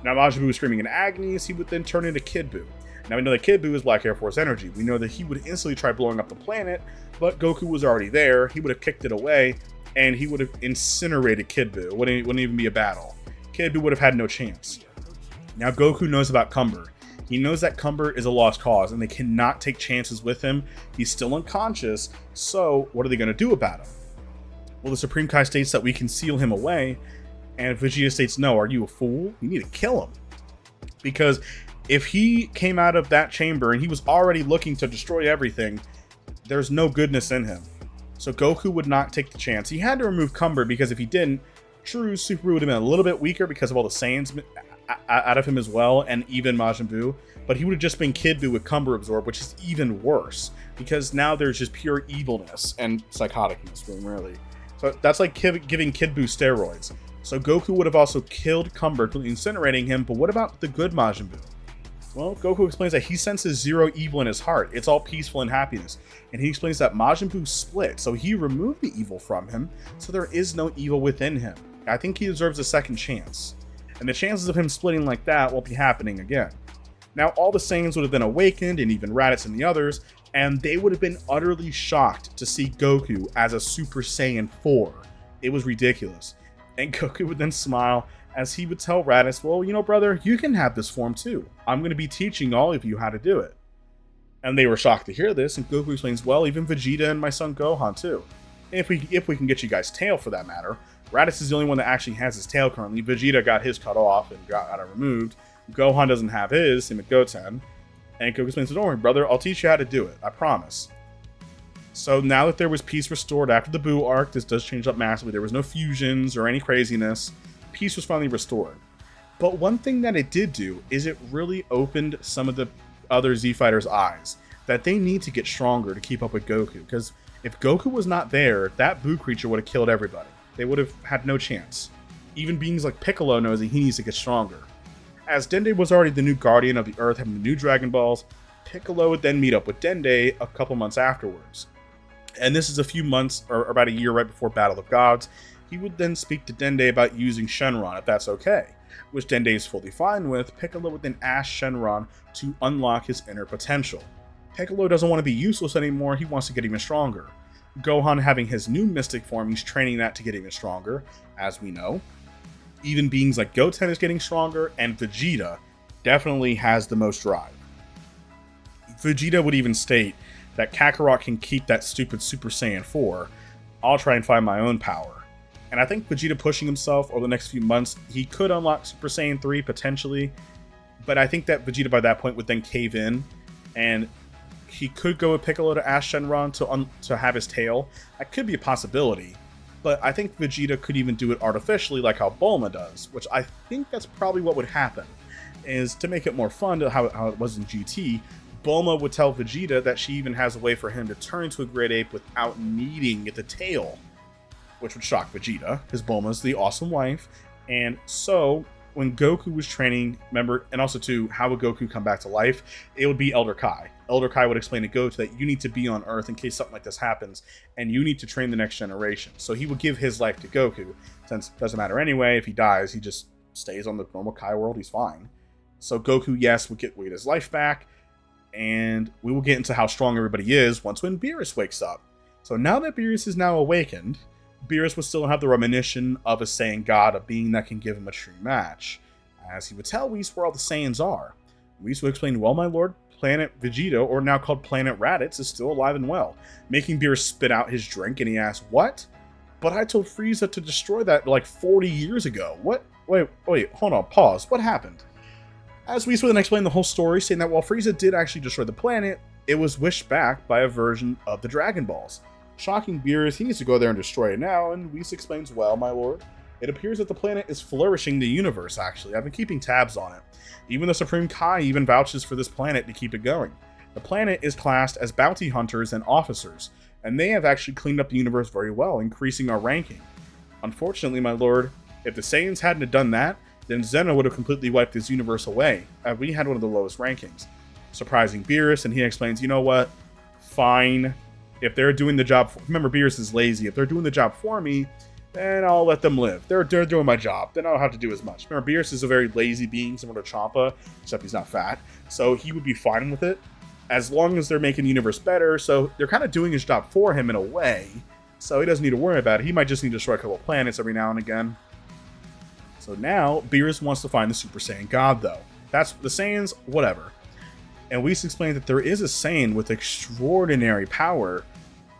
Now Majin Buu was screaming in agony as he would then turn into Kid Buu. Now we know that Kid Buu is Black Air Force energy. We know that he would instantly try blowing up the planet, but Goku was already there. He would have kicked it away, and he would have incinerated Kid Buu. It wouldn't even be a battle. Kid Buu would have had no chance. Now Goku knows about Cumber. He knows that Cumber is a lost cause, and they cannot take chances with him. He's still unconscious, so what are they going to do about him? Well, the Supreme Kai states that we can seal him away, and Vegeta states, no, are you a fool? You need to kill him. Because if he came out of that chamber and he was already looking to destroy everything, there's no goodness in him. So Goku would not take the chance. He had to remove Cumber, because if he didn't, true, Super would have been a little bit weaker because of all the Saiyans out of him as well, and even Majin Buu. But he would have just been Kid Buu with Cumber absorbed, which is even worse, because now there's just pure evilness and psychoticness, really. So that's like giving Kid Buu steroids. So Goku would have also killed Cumber, incinerating him, but what about the good Majin Buu? Well, Goku explains that he senses zero evil in his heart. It's all peaceful and happiness. And he explains that Majin Buu split, so he removed the evil from him, so there is no evil within him. I think he deserves a second chance. And the chances of him splitting like that won't be happening again. Now, all the Saiyans would have been awakened, and even Raditz and the others, and they would have been utterly shocked to see Goku as a Super Saiyan 4. It was ridiculous. And Goku would then smile as he would tell Raditz, well, you know, brother, you can have this form too. I'm going to be teaching all of you how to do it. And they were shocked to hear this, and Goku explains, well, even Vegeta and my son Gohan too. If we can get you guys' tail for that matter. Raditz is the only one that actually has his tail currently. Vegeta got his cut off and got it removed. Gohan doesn't have his, same with Goten. And Goku explains, don't worry, brother, I'll teach you how to do it, I promise. So now that there was peace restored after the Buu arc, this does change up massively. There was no fusions or any craziness. Peace was finally restored. But one thing that it did do is it really opened some of the other Z Fighters' eyes that they need to get stronger to keep up with Goku. Because if Goku was not there, that Buu creature would have killed everybody. They would have had no chance. Even beings like Piccolo knows that he needs to get stronger. As Dende was already the new guardian of the Earth, having the new Dragon Balls, Piccolo would then meet up with Dende a couple months afterwards. And this is a few months, or about a year right before Battle of Gods. He would then speak to Dende about using Shenron, if that's okay, which Dende is fully fine with. Piccolo would then ask Shenron to unlock his inner potential. Piccolo doesn't want to be useless anymore, he wants to get even stronger. Gohan having his new mystic form, he's training that to get even stronger, as we know. Even beings like Goten is getting stronger, and Vegeta definitely has the most drive. Vegeta would even state that Kakarot can keep that stupid Super Saiyan 4. I'll try and find my own power. And I think Vegeta pushing himself over the next few months, he could unlock Super Saiyan 3 potentially, but I think that Vegeta by that point would then cave in, and he could go with Piccolo to ask Shenron to have his tail. That could be a possibility, but I think Vegeta could even do it artificially like how Bulma does, which I think that's probably what would happen, is to make it more fun to how it was in GT, Bulma would tell Vegeta that she even has a way for him to turn into a great ape without needing the tail, which would shock Vegeta, because Bulma's the awesome wife. And so when Goku was training, remember, and also too, how would Goku come back to life? It would be Elder Kai. Elder Kai would explain to Goku that you need to be on Earth in case something like this happens, and you need to train the next generation. So he would give his life to Goku, since it doesn't matter anyway. If he dies, he just stays on the normal Kai world, he's fine. So Goku, yes, would get his life back, and we will get into how strong everybody is once when Beerus wakes up. So now that Beerus is now awakened, Beerus will still have the reminiscence of a Saiyan god, a being that can give him a true match, as he would tell Whis where all the Saiyans are. Whis would explain, well, my lord, Planet Vegeta, or now called Planet Raditz, is still alive and well, making Beerus spit out his drink, and he asks, what? But I told Frieza to destroy that like 40 years ago. What? Wait, hold on, pause. What happened? As Whis would then explain the whole story, saying that while Frieza did actually destroy the planet, it was wished back by a version of the Dragon Balls. Shocking Beerus, he needs to go there and destroy it now, and Whis explains, well, my lord, it appears that the planet is flourishing the universe, actually. I've been keeping tabs on it. Even the Supreme Kai even vouches for this planet to keep it going. The planet is classed as bounty hunters and officers, and they have actually cleaned up the universe very well, increasing our ranking. Unfortunately, my lord, if the Saiyans hadn't have done that, then Zeno would have completely wiped this universe away, as we had one of the lowest rankings. Surprising Beerus, and he explains, you know what? Fine. If they're doing the job, remember Beerus is lazy. If they're doing the job for me, then I'll let them live. They're doing my job. Then I don't have to do as much. Remember, Beerus is a very lazy being, similar to Champa, except he's not fat. So he would be fine with it, as long as they're making the universe better. So they're kind of doing his job for him in a way. So he doesn't need to worry about it. He might just need to destroy a couple of planets every now and again. So now, Beerus wants to find the Super Saiyan God, though. That's the Saiyans, whatever. And Whis explained that there is a Saiyan with extraordinary power,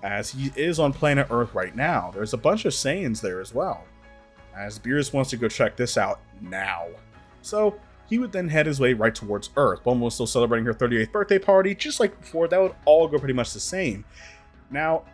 as he is on planet Earth right now. There's a bunch of Saiyans there as well, as Beerus wants to go check this out now. So he would then head his way right towards Earth. Bulma was still celebrating her 38th birthday party, just like before. That would all go pretty much the same. Now,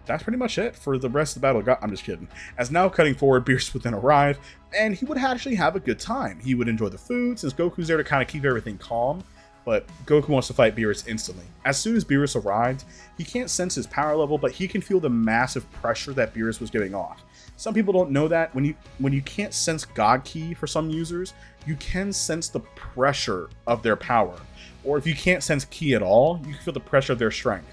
that's pretty much it for the rest of the battle. I'm just kidding. As now cutting forward, Beerus would then arrive, and he would actually have a good time. He would enjoy the food, since Goku's there to kind of keep everything calm, but Goku wants to fight Beerus instantly. As soon as Beerus arrived, he can't sense his power level, but he can feel the massive pressure that Beerus was giving off. Some people don't know that. When you can't sense God Ki for some users, you can sense the pressure of their power. Or if you can't sense Ki at all, you can feel the pressure of their strength.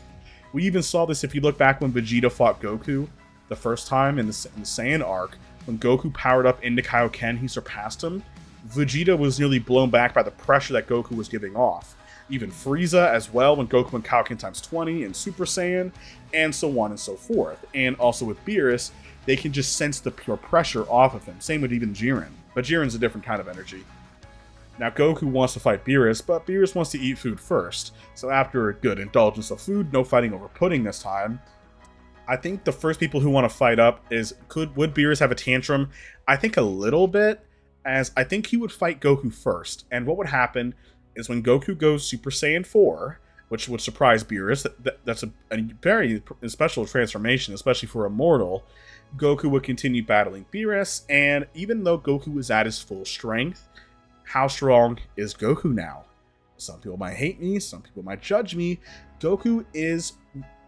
We even saw this if you look back when Vegeta fought Goku the first time in the Saiyan arc. When Goku powered up into Kaioken, he surpassed him. Vegeta was nearly blown back by the pressure that Goku was giving off. Even Frieza as well, when Goku went Kaioken times 20 in Super Saiyan, and so on and so forth. And also with Beerus, they can just sense the pure pressure off of him. Same with even Jiren. But Jiren's a different kind of energy. Now Goku wants to fight Beerus, but Beerus wants to eat food first. So after a good indulgence of food, no fighting over pudding this time, I think the first people who want to fight up would Beerus have a tantrum? I think a little bit, as I think he would fight Goku first. And what would happen is when Goku goes Super Saiyan 4, which would surprise Beerus, that's a very special transformation, especially for a mortal, Goku would continue battling Beerus, and even though Goku is at his full strength, how strong is Goku now? Some people might hate me, some people might judge me. Goku is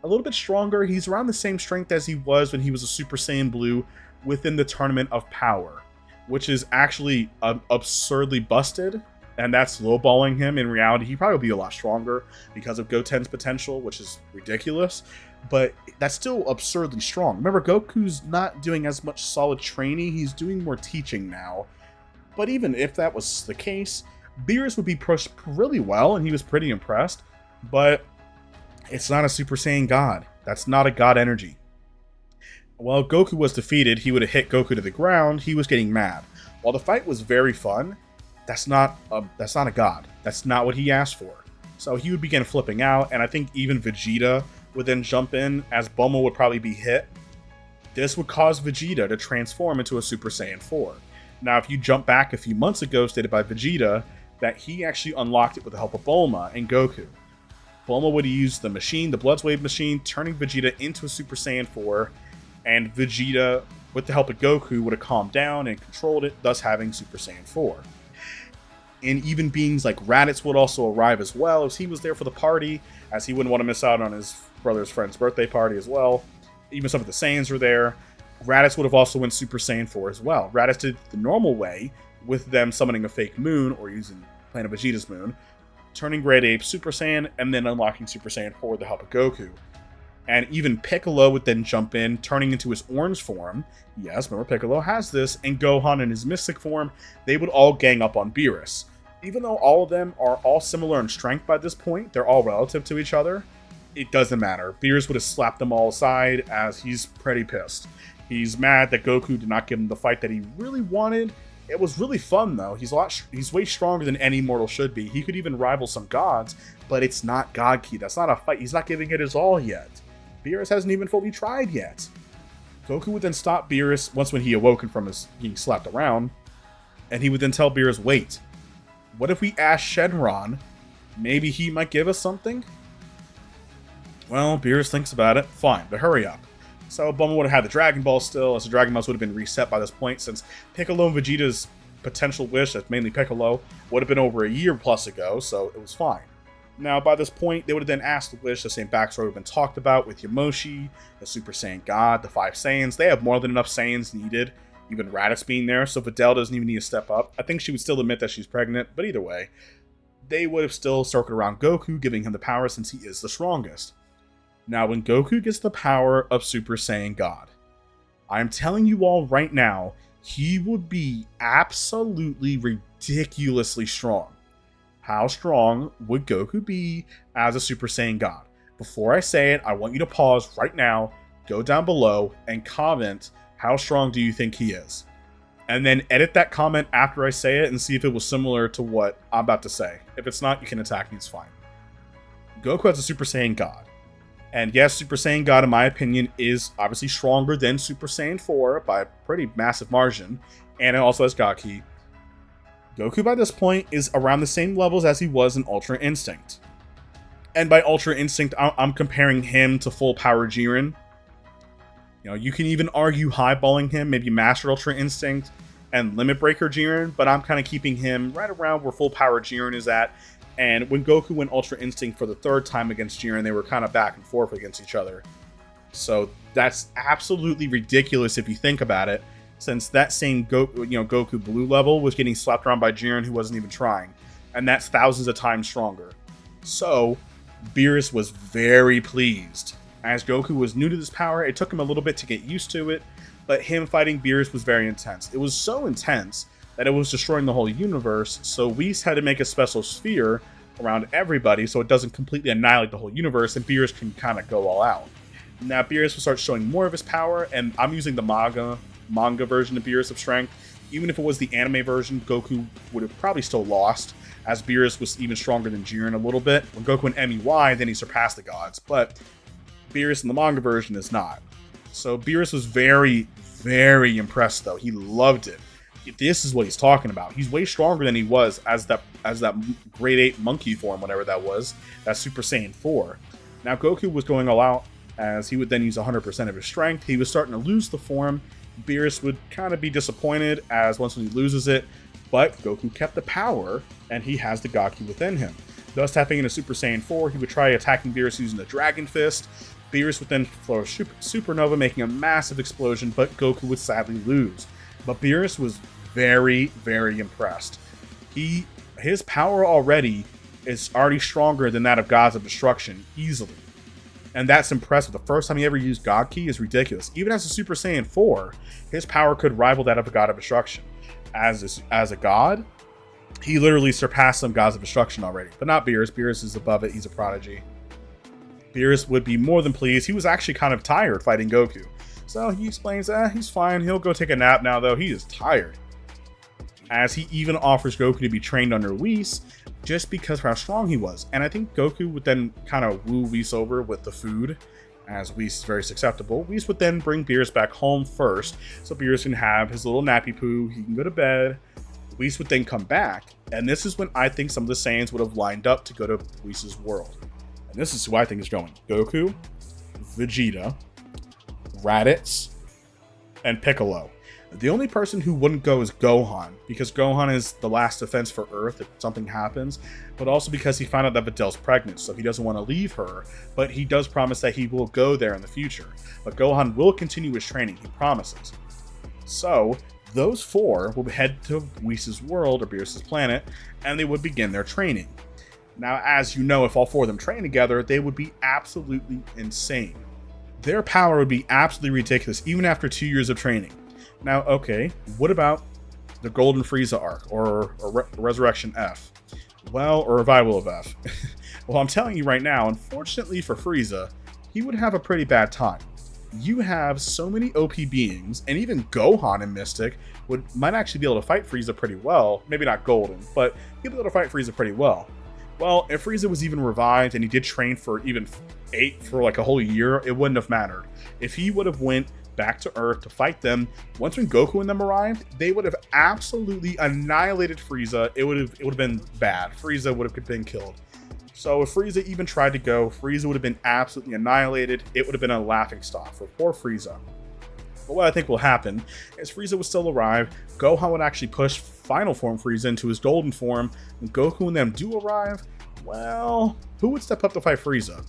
a little bit stronger. He's around the same strength as he was when he was a Super Saiyan Blue within the Tournament of Power, which is actually absurdly busted, and that's lowballing him. In reality, he'd probably be a lot stronger because of Goten'S potential, which is ridiculous, but that's still absurdly strong. Remember, Goku's not doing as much solid training, he's doing more teaching now. But even if that was the case, Beerus would be pushed really well, and he was pretty impressed, but it's not a Super Saiyan God. That's not a God energy. While Goku was defeated, he would have hit Goku to the ground. He was getting mad. While the fight was very fun, that's not a God. That's not what he asked for. So he would begin flipping out, and I think even Vegeta would then jump in, as Bulma would probably be hit. This would cause Vegeta to transform into a Super Saiyan 4. Now, if you jump back a few months ago, stated by Vegeta, that he actually unlocked it with the help of Bulma and Goku. Bulma would use the machine, the Blood's Wave machine, turning Vegeta into a Super Saiyan 4, and Vegeta, with the help of Goku, would have calmed down and controlled it, thus having Super Saiyan 4. And even beings like Raditz would also arrive as well, as he was there for the party, as he wouldn't want to miss out on his brother's friend's birthday party as well. Even some of the Saiyans were there. Raditz would have also went Super Saiyan 4 as well. Raditz did the normal way, with them summoning a fake moon, or using Planet Vegeta's moon, turning Great Ape Super Saiyan, and then unlocking Super Saiyan 4 with the help of Goku. And even Piccolo would then jump in, turning into his orange form. Yes, remember Piccolo has this, and Gohan in his mystic form. They would all gang up on Beerus. Even though all of them are all similar in strength by this point, they're all relative to each other, it doesn't matter. Beerus would have slapped them all aside, as he's pretty pissed. He's mad that Goku did not give him the fight that he really wanted. It was really fun, though. He's way stronger than any mortal should be. He could even rival some gods, but it's not God Ki. That's not a fight. He's not giving it his all yet. Beerus hasn't even fully tried yet. Goku would then stop Beerus once when he awoken from his being slapped around, and he would then tell Beerus, wait, what if we ask Shenron? Maybe he might give us something? Well, Beerus thinks about it. Fine, but hurry up. So Bulma would have had the Dragon Ball still, as the Dragon Balls would have been reset by this point, since Piccolo and Vegeta's potential wish, that's mainly Piccolo, would have been over a year plus ago, so it was fine. Now, by this point, they would have then asked the wish, the same backstory would have been talked about with Yamoshi, the Super Saiyan God, the 5 Saiyans. They have more than enough Saiyans needed, even Raditz being there, so Videl doesn't even need to step up. I think she would still admit that she's pregnant, but either way, they would have still circled around Goku, giving him the power since he is the strongest. Now, when Goku gets the power of Super Saiyan God, I'm telling you all right now, he would be absolutely ridiculously strong. How strong would Goku be as a Super Saiyan God? Before I say it, I want you to pause right now, go down below, and comment how strong do you think he is. And then edit that comment after I say it and see if it was similar to what I'm about to say. If it's not, you can attack me, it's fine. Goku as a Super Saiyan God. And yes, Super Saiyan God, in my opinion, is obviously stronger than Super Saiyan 4 by a pretty massive margin. And it also has God Ki. Goku by this point is around the same levels as he was in Ultra Instinct. And by Ultra Instinct, I'm comparing him to full power Jiren. You know, you can even argue highballing him, maybe Master Ultra Instinct and Limit Breaker Jiren, but I'm kind of keeping him right around where full power Jiren is at. And when Goku went Ultra Instinct for the third time against Jiren, they were kind of back and forth against each other. So that's absolutely ridiculous if you think about it, since that same Goku Blue level was getting slapped around by Jiren, who wasn't even trying. And that's thousands of times stronger. So Beerus was very pleased. As Goku was new to this power, it took him a little bit to get used to it, but him fighting Beerus was very intense. It was so intense that it was destroying the whole universe, so Whis had to make a special sphere around everybody so it doesn't completely annihilate the whole universe, and Beerus can kind of go all out. Now Beerus will start showing more of his power, and I'm using the manga version of Beerus of Strength. Even if it was the anime version, Goku would have probably still lost, as Beerus was even stronger than Jiren a little bit. When Goku went MEY, then he surpassed the gods, but Beerus in the manga version is not. So Beerus was very, very impressed though. He loved it. This is what he's talking about. He's way stronger than he was as that grade 8 monkey form, whatever that was, that Super Saiyan 4. Now Goku was going all out, as he would then use 100% of his strength. He was starting to lose the form. Beerus would kind of be disappointed, as once when he loses it, but Goku kept the power, and he has the God Ki within him. Thus, tapping into Super Saiyan 4, he would try attacking Beerus using the Dragon Fist. Beerus would then throw a supernova, making a massive explosion, but Goku would sadly lose. But Beerus was very, very impressed. His power already is already stronger than that of Gods of Destruction, easily. And that's impressive. The first time he ever used God Ki is ridiculous. Even as a Super Saiyan 4, his power could rival that of a God of Destruction. As a god, he literally surpassed some Gods of Destruction already. But not Beerus. Beerus is above it. He's a prodigy. Beerus would be more than pleased. He was actually kind of tired fighting Goku. So he explains, he's fine. He'll go take a nap now, though. He is tired. As he even offers Goku to be trained under Whis, just because of how strong he was. And I think Goku would then kind of woo Whis over with the food, as Whis is very susceptible. Whis would then bring Beerus back home first, so Beerus can have his little nappy poo, he can go to bed. Whis would then come back, and this is when I think some of the Saiyans would have lined up to go to Whis' world. And this is who I think is going. Goku, Vegeta, Raditz, and Piccolo. The only person who wouldn't go is Gohan, because Gohan is the last defense for Earth if something happens, but also because he found out that Vidal's pregnant, so he doesn't want to leave her, but he does promise that he will go there in the future. But Gohan will continue his training, he promises. So, those four will head to Whis' world, or Beerus' planet, and they would begin their training. Now, as you know, if all four of them train together, they would be absolutely insane. Their power would be absolutely ridiculous, even after 2 years of training. Now, okay, what about the Golden Frieza arc, or Resurrection F? Well, or Revival of F. Well, I'm telling you right now, unfortunately for Frieza, he would have a pretty bad time. You have so many OP beings, and even Gohan and Mystic might actually be able to fight Frieza pretty well. Maybe not Golden, but he'd be able to fight Frieza pretty well. Well, if Frieza was even revived and he did train for even for like a whole year, it wouldn't have mattered. If he would have went back to Earth to fight them, once when Goku and them arrived, they would have absolutely annihilated Frieza. It would have been bad. Frieza would have been killed. So if Frieza even tried to go, Frieza would have been absolutely annihilated. It would have been a laughingstock for poor Frieza. But what I think will happen is Frieza would still arrive, Gohan would actually push final form Frieza into his golden form, when Goku and them do arrive, well, who would step up to fight Frieza?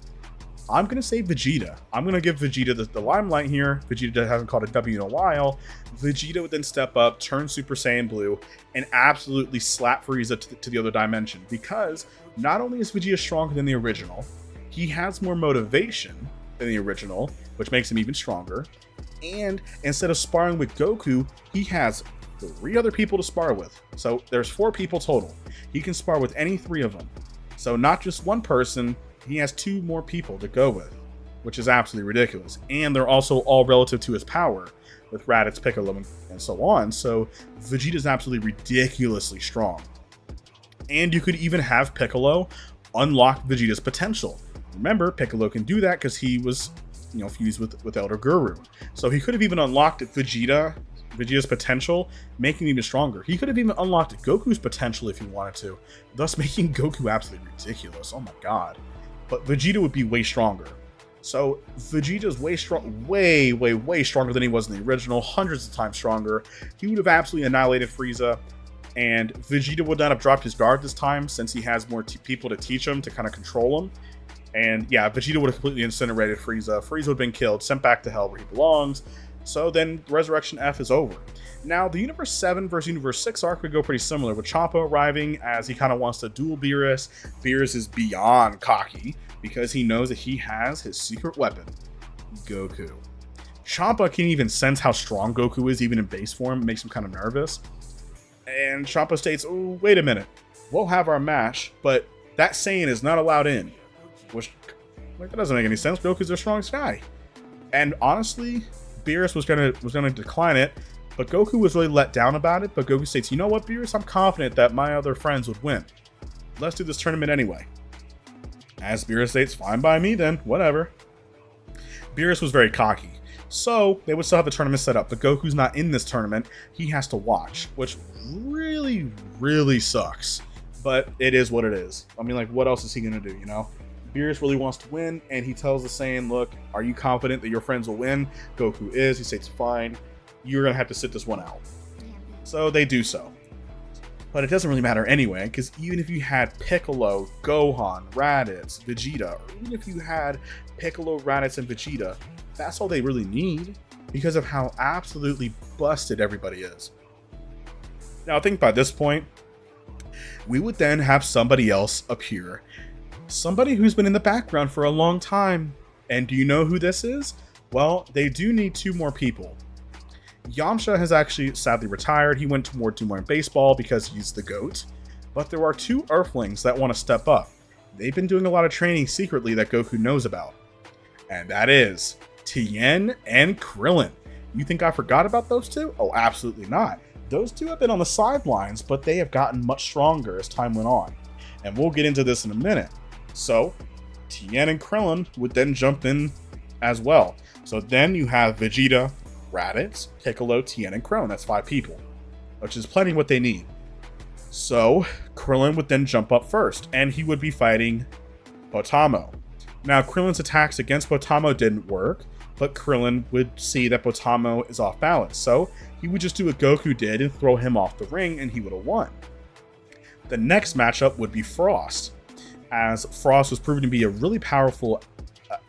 I'm going to say Vegeta. I'm going to give Vegeta the limelight here. Vegeta hasn't called a W in a while. Vegeta would then step up, turn Super Saiyan Blue, and absolutely slap Frieza to the other dimension. Because not only is Vegeta stronger than the original, he has more motivation than the original, which makes him even stronger. And instead of sparring with Goku, he has 3 other people to spar with. So there's 4 people total. He can spar with any 3 of them. So not just one person, he has 2 more people to go with, which is absolutely ridiculous. And they're also all relative to his power, with Raditz, Piccolo, and so on. So Vegeta is absolutely ridiculously strong. And you could even have Piccolo unlock Vegeta's potential. Remember, Piccolo can do that because he was, fused with Elder Guru. So he could have even unlocked Vegeta's potential, making him even stronger. He could have even unlocked Goku's potential if he wanted to, thus making Goku absolutely ridiculous. Oh my god. But Vegeta would be way stronger. So Vegeta's way stronger than he was in the original, hundreds of times stronger. He would have absolutely annihilated Frieza, and Vegeta would not have dropped his guard this time since he has more people to teach him, to kind of control him. And yeah, Vegeta would have completely incinerated Frieza. Frieza would have been killed, sent back to hell where he belongs. So then Resurrection F is over. Now, the Universe 7 versus Universe 6 arc would go pretty similar, with Champa arriving as he kind of wants to duel Beerus. Beerus is beyond cocky because he knows that he has his secret weapon, Goku. Champa can even sense how strong Goku is, even in base form. It makes him kind of nervous. And Champa states, oh, wait a minute. We'll have our match, but that Saiyan is not allowed in. Which, that doesn't make any sense. Goku's their strongest guy. And honestly, Beerus was gonna decline it, but Goku was really let down about it. But Goku states, you know what, Beerus, I'm confident that my other friends would win. Let's do this tournament anyway. As Beerus states, fine by me then, whatever. Beerus was very cocky. So they would still have the tournament set up, but Goku's not in this tournament. He has to watch, which really, really sucks. But it is what it is. I mean, like, what else is he gonna do, Beerus really wants to win, and he tells the Saiyan, look, are you confident that your friends will win? Goku is. He states, fine. You're going to have to sit this one out. So they do so. But it doesn't really matter anyway, because even if you had Piccolo, Gohan, Raditz, Vegeta, or even if you had Piccolo, Raditz, and Vegeta, that's all they really need because of how absolutely busted everybody is. Now, I think by this point, we would then have somebody else appear. Somebody who's been in the background for a long time. And do you know who this is? Well, they do need 2 more people. Yamcha has actually sadly retired. He went toward more in baseball because he's the GOAT. But there are 2 Earthlings that want to step up. They've been doing a lot of training secretly that Goku knows about. And that is Tien and Krillin. You think I forgot about those 2? Oh, absolutely not. Those 2 have been on the sidelines, but they have gotten much stronger as time went on. And we'll get into this in a minute. So, Tien and Krillin would then jump in as well. So then you have Vegeta, Raditz, Piccolo, Tien, and Krillin. That's 5 people, which is plenty what they need. So, Krillin would then jump up first, and he would be fighting Potamo. Now, Krillin's attacks against Potamo didn't work, but Krillin would see that Potamo is off balance. So, he would just do what Goku did and throw him off the ring, and he would have won. The next matchup would be Frost, as Frost was proven to be a really powerful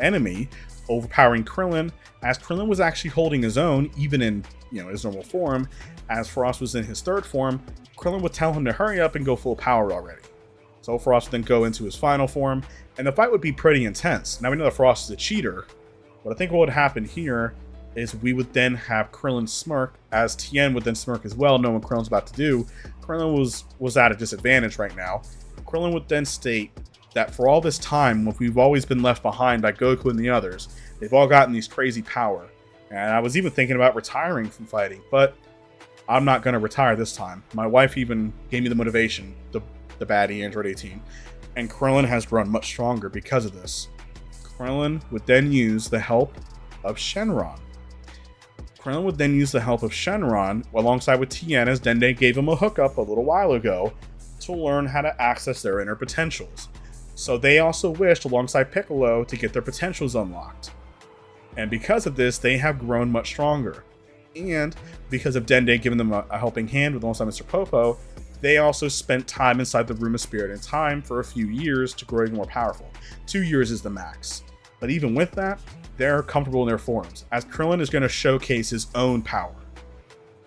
enemy, overpowering Krillin, as Krillin was actually holding his own, even in his normal form. As Frost was in his 3rd form, Krillin would tell him to hurry up and go full power already. So Frost would then go into his final form, and the fight would be pretty intense. Now we know that Frost is a cheater, but I think what would happen here is we would then have Krillin smirk, as Tien would then smirk as well, knowing what Krillin's about to do. Krillin was at a disadvantage right now. Krillin would then state that for all this time, we've always been left behind by Goku and the others. They've all gotten these crazy power. And I was even thinking about retiring from fighting, but I'm not going to retire this time. My wife even gave me the motivation, the baddie, Android 18. And Krillin has grown much stronger because of this. Krillin would then use the help of Shenron. Krillin would then use the help of Shenron alongside with Tien, as Dende gave him a hookup a little while ago to learn how to access their inner potentials. So they also wished, alongside Piccolo, to get their potentials unlocked. And because of this, they have grown much stronger. And because of Dende giving them a helping hand with alongside Mr. Popo, they also spent time inside the Room of Spirit and Time for a few years to grow even more powerful. 2 years is the max. But even with that, they're comfortable in their forms, as Krillin is going to showcase his own power.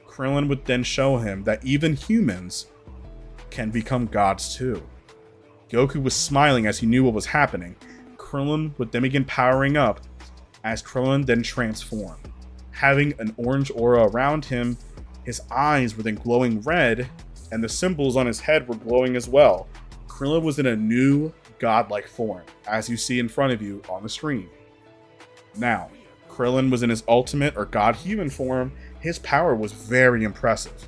Krillin would then show him that even humans can become gods too. Goku was smiling as he knew what was happening. Krillin would then begin powering up, as Krillin then transformed. Having an orange aura around him, his eyes were then glowing red, and the symbols on his head were glowing as well. Krillin was in a new godlike form, as you see in front of you on the screen. Now, Krillin was in his ultimate or god-human form. His power was very impressive.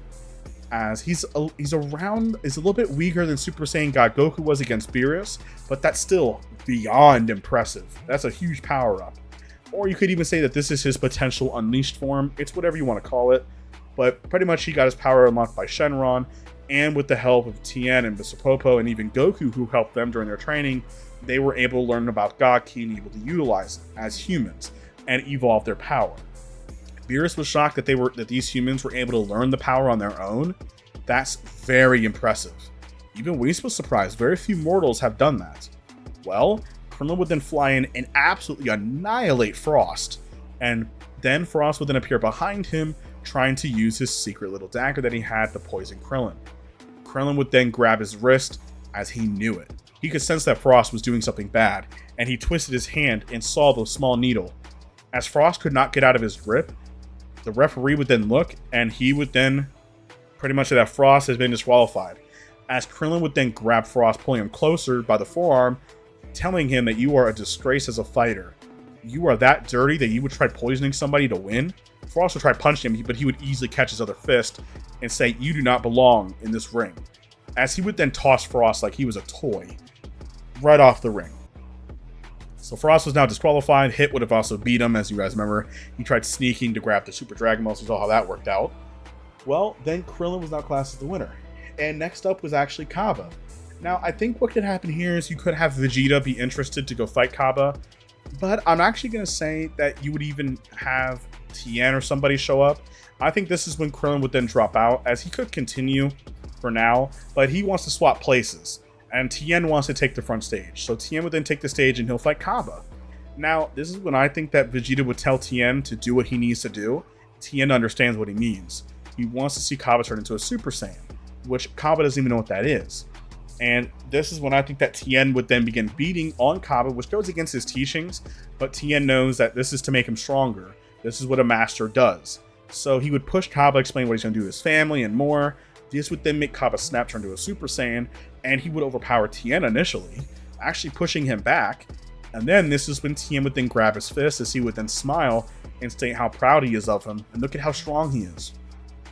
as he's a little bit weaker than Super Saiyan God Goku was against Beerus, but that's still beyond impressive. That's a huge power up. Or you could even say that this is his potential unleashed form. It's whatever you want to call it, but pretty much he got his power unlocked by Shenron, and with the help of Tien and Mr. Popo and even Goku, who helped them during their training, they were able to learn about God Ki and able to utilize it as humans and evolve their power. Beerus was shocked that these humans were able to learn the power on their own. That's very impressive. Even Whis was surprised. Very few mortals have done that. Well, Krillin would then fly in and absolutely annihilate Frost, and then Frost would then appear behind him, trying to use his secret little dagger that he had to poison Krillin. Krillin would then grab his wrist, as he knew it. He could sense that Frost was doing something bad, and he twisted his hand and saw the small needle. As Frost could not get out of his grip, the referee would then look, and he would then pretty much say that Frost has been disqualified. As Krillin would then grab Frost, pulling him closer by the forearm, telling him that you are a disgrace as a fighter. You are that dirty that you would try poisoning somebody to win? Frost would try punching him, but he would easily catch his other fist and say, "You do not belong in this ring." As he would then toss Frost like he was a toy, right off the ring. So Frost was now disqualified. Hit would have also beat him, as you guys remember. He tried sneaking to grab the Super Dragon Ball, so we saw how that worked out. Well, then Krillin was now classed as the winner. And next up was actually Kaba. Now, I think what could happen here is you could have Vegeta be interested to go fight Kaba, but I'm actually going to say that you would even have Tien or somebody show up. I think this is when Krillin would then drop out, as he could continue for now, but he wants to swap places. And Tien wants to take the front stage. So Tien would then take the stage and he'll fight Kaba. Now, this is when I think that Vegeta would tell Tien to do what he needs to do. Tien understands what he means. He wants to see Kaba turn into a Super Saiyan, which Kaba doesn't even know what that is. And this is when I think that Tien would then begin beating on Kaba, which goes against his teachings, but Tien knows that this is to make him stronger. This is what a master does. So he would push Kaba, explain what he's going to do to his family and more. This would then make Kaba snap turn to a Super Saiyan, and he would overpower Tien initially, actually pushing him back. And then this is when Tien would then grab his fist, as he would then smile and state how proud he is of him, and look at how strong he is.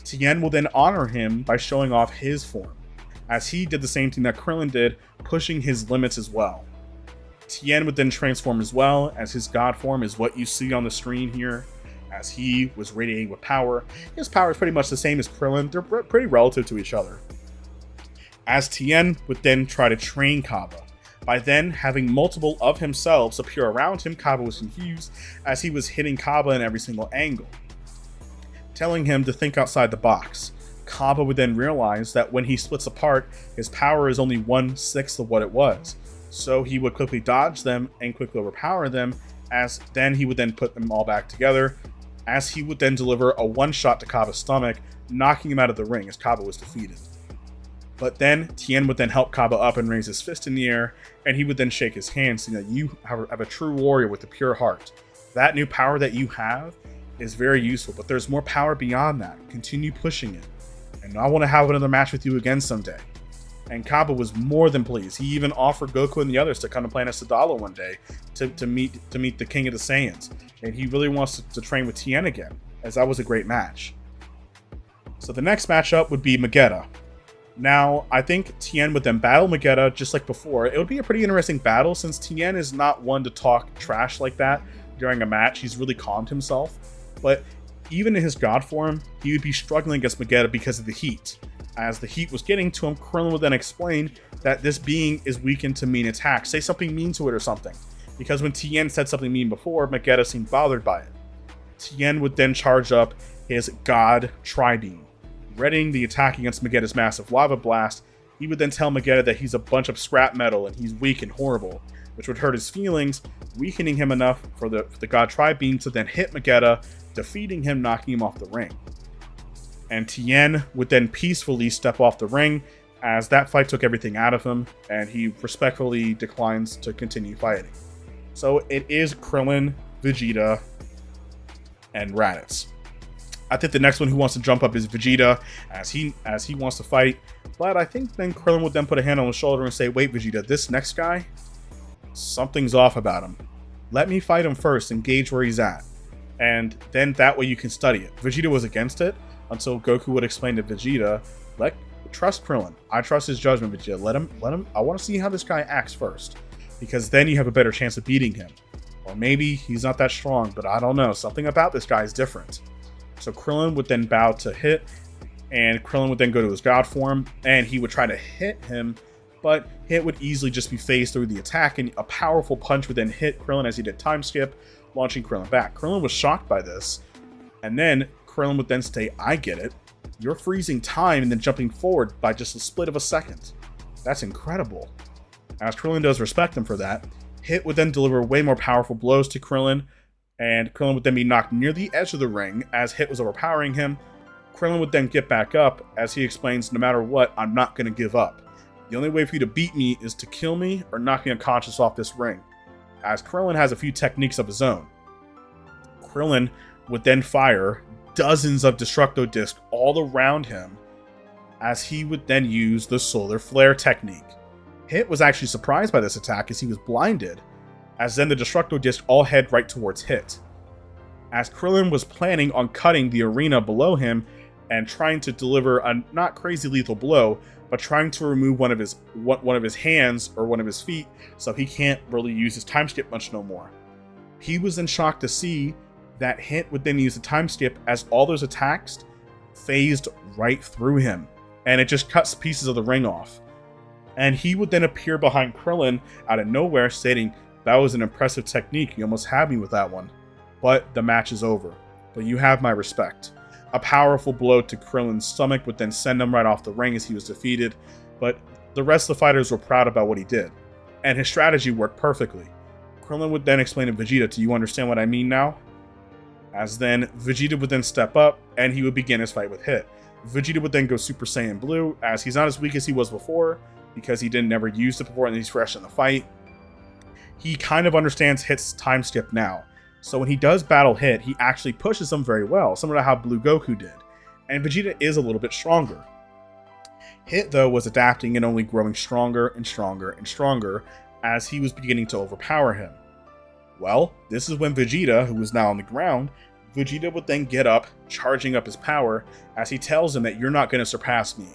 Tien will then honor him by showing off his form, as he did the same thing that Krillin did, pushing his limits as well. Tien would then transform as well, as his god form is what you see on the screen here, as he was radiating with power. His power is pretty much the same as Krillin. They're pretty relative to each other. As Tien would then try to train Kaba. By then, having multiple of himself appear around him, Kaba was confused, as he was hitting Kaba in every single angle, telling him to think outside the box. Kaba would then realize that when he splits apart, his power is only 1/6 of what it was. So he would quickly dodge them and quickly overpower them, as then he would then put them all back together, as he would then deliver a one-shot to Kaba's stomach, knocking him out of the ring as Kaba was defeated. But then Tien would then help Kaba up and raise his fist in the air, and he would then shake his hand, saying that you have a true warrior with a pure heart. That new power that you have is very useful, but there's more power beyond that. Continue pushing it. And I want to have another match with you again someday. And Kaba was more than pleased. He even offered Goku and the others to come to Planet Sadala one day to meet the King of the Saiyans. And he really wants to train with Tien again, as that was a great match. So the next matchup would be Vegeta. Now, I think Tien would then battle Vegeta just like before. It would be a pretty interesting battle, since Tien is not one to talk trash like that during a match. He's really calmed himself. But even in his god form, he would be struggling against Vegeta because of the heat. As the heat was getting to him, Krillin would then explain that this being is weakened to mean attacks. Say something mean to it or something. Because when Tien said something mean before, Vegeta seemed bothered by it. Tien would then charge up his God Tri-Beam, readying the attack against Vegeta's massive lava blast. He would then tell Vegeta that he's a bunch of scrap metal and he's weak and horrible, which would hurt his feelings, weakening him enough for the God Tri-Beam to then hit Vegeta, defeating him, knocking him off the ring. And Tien would then peacefully step off the ring, as that fight took everything out of him, and he respectfully declines to continue fighting. So it is Krillin, Vegeta, and Raditz. I think the next one who wants to jump up is Vegeta, as he wants to fight. But I think then Krillin would then put a hand on his shoulder and say, "Wait, Vegeta, this next guy, something's off about him. Let me fight him first and gauge where he's at. And then that way you can study it." Vegeta was against it, until Goku would explain to Vegeta let trust Krillin. I trust his judgment, Vegeta. Let him. I want to see how this guy acts first, because then you have a better chance of beating him. Or maybe he's not that strong, but I don't know. Something about this guy is different. So Krillin would then bow to Hit, and Krillin would then go to his God form, and he would try to hit him, but Hit would easily just be phased through the attack, and a powerful punch would then hit Krillin as he did time skip, launching Krillin back. Krillin was shocked by this, and then Krillin would then say, I get it. You're freezing time and then jumping forward by just a split of a second. That's incredible. As Krillin does respect him for that, Hit would then deliver way more powerful blows to Krillin, and Krillin would then be knocked near the edge of the ring as Hit was overpowering him. Krillin would then get back up as he explains, no matter what, I'm not going to give up. The only way for you to beat me is to kill me or knock me unconscious off this ring. As Krillin has a few techniques of his own. Krillin would then fire dozens of Destructo Discs all around him as he would then use the Solar Flare technique. Hit was actually surprised by this attack as he was blinded, as then the Destructo Disc all head right towards Hit. As Krillin was planning on cutting the arena below him and trying to deliver a not crazy lethal blow, but trying to remove one of his hands or one of his feet so he can't really use his time skip much no more. He was in shock to see that Hit would then use the time skip as all those attacks phased right through him, and it just cuts pieces of the ring off. And he would then appear behind Krillin out of nowhere, stating, that was an impressive technique, you almost had me with that one. But the match is over. But you have my respect. A powerful blow to Krillin's stomach would then send him right off the ring as he was defeated, but the rest of the fighters were proud about what he did. And his strategy worked perfectly. Krillin would then explain to Vegeta, do you understand what I mean now? As then, Vegeta would then step up, and he would begin his fight with Hit. Vegeta would then go Super Saiyan Blue, as he's not as weak as he was before, because he never used it before and he's fresh in the fight. He kind of understands Hit's time skip now. So when he does battle Hit, he actually pushes him very well, similar to how Blue Goku did. And Vegeta is a little bit stronger. Hit, though, was adapting and only growing stronger and stronger and stronger as he was beginning to overpower him. Well, this is when Vegeta, who was now on the ground, Vegeta would then get up, charging up his power, as he tells him that you're not going to surpass me.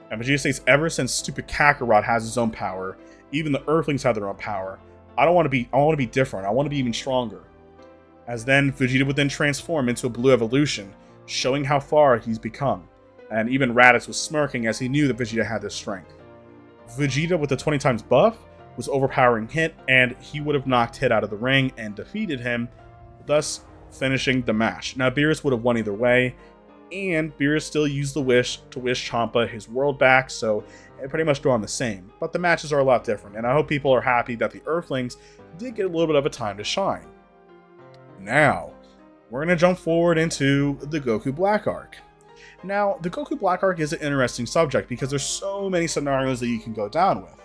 And Vegeta states, ever since stupid Kakarot has his own power, even the Earthlings have their own power, I want to be different. I want to be even stronger. As then, Vegeta would then transform into a blue evolution, showing how far he's become. And even Raditz was smirking as he knew that Vegeta had this strength. Vegeta, with the 20 times buff, was overpowering Hit, and he would have knocked Hit out of the ring and defeated him, thus finishing the match. Now, Beerus would have won either way, and Beerus still used the wish to wish Champa his world back, so it pretty much drawn the same. But the matches are a lot different, and I hope people are happy that the Earthlings did get a little bit of a time to shine. Now, we're going to jump forward into the Goku Black arc. Now, the Goku Black arc is an interesting subject because there's so many scenarios that you can go down with.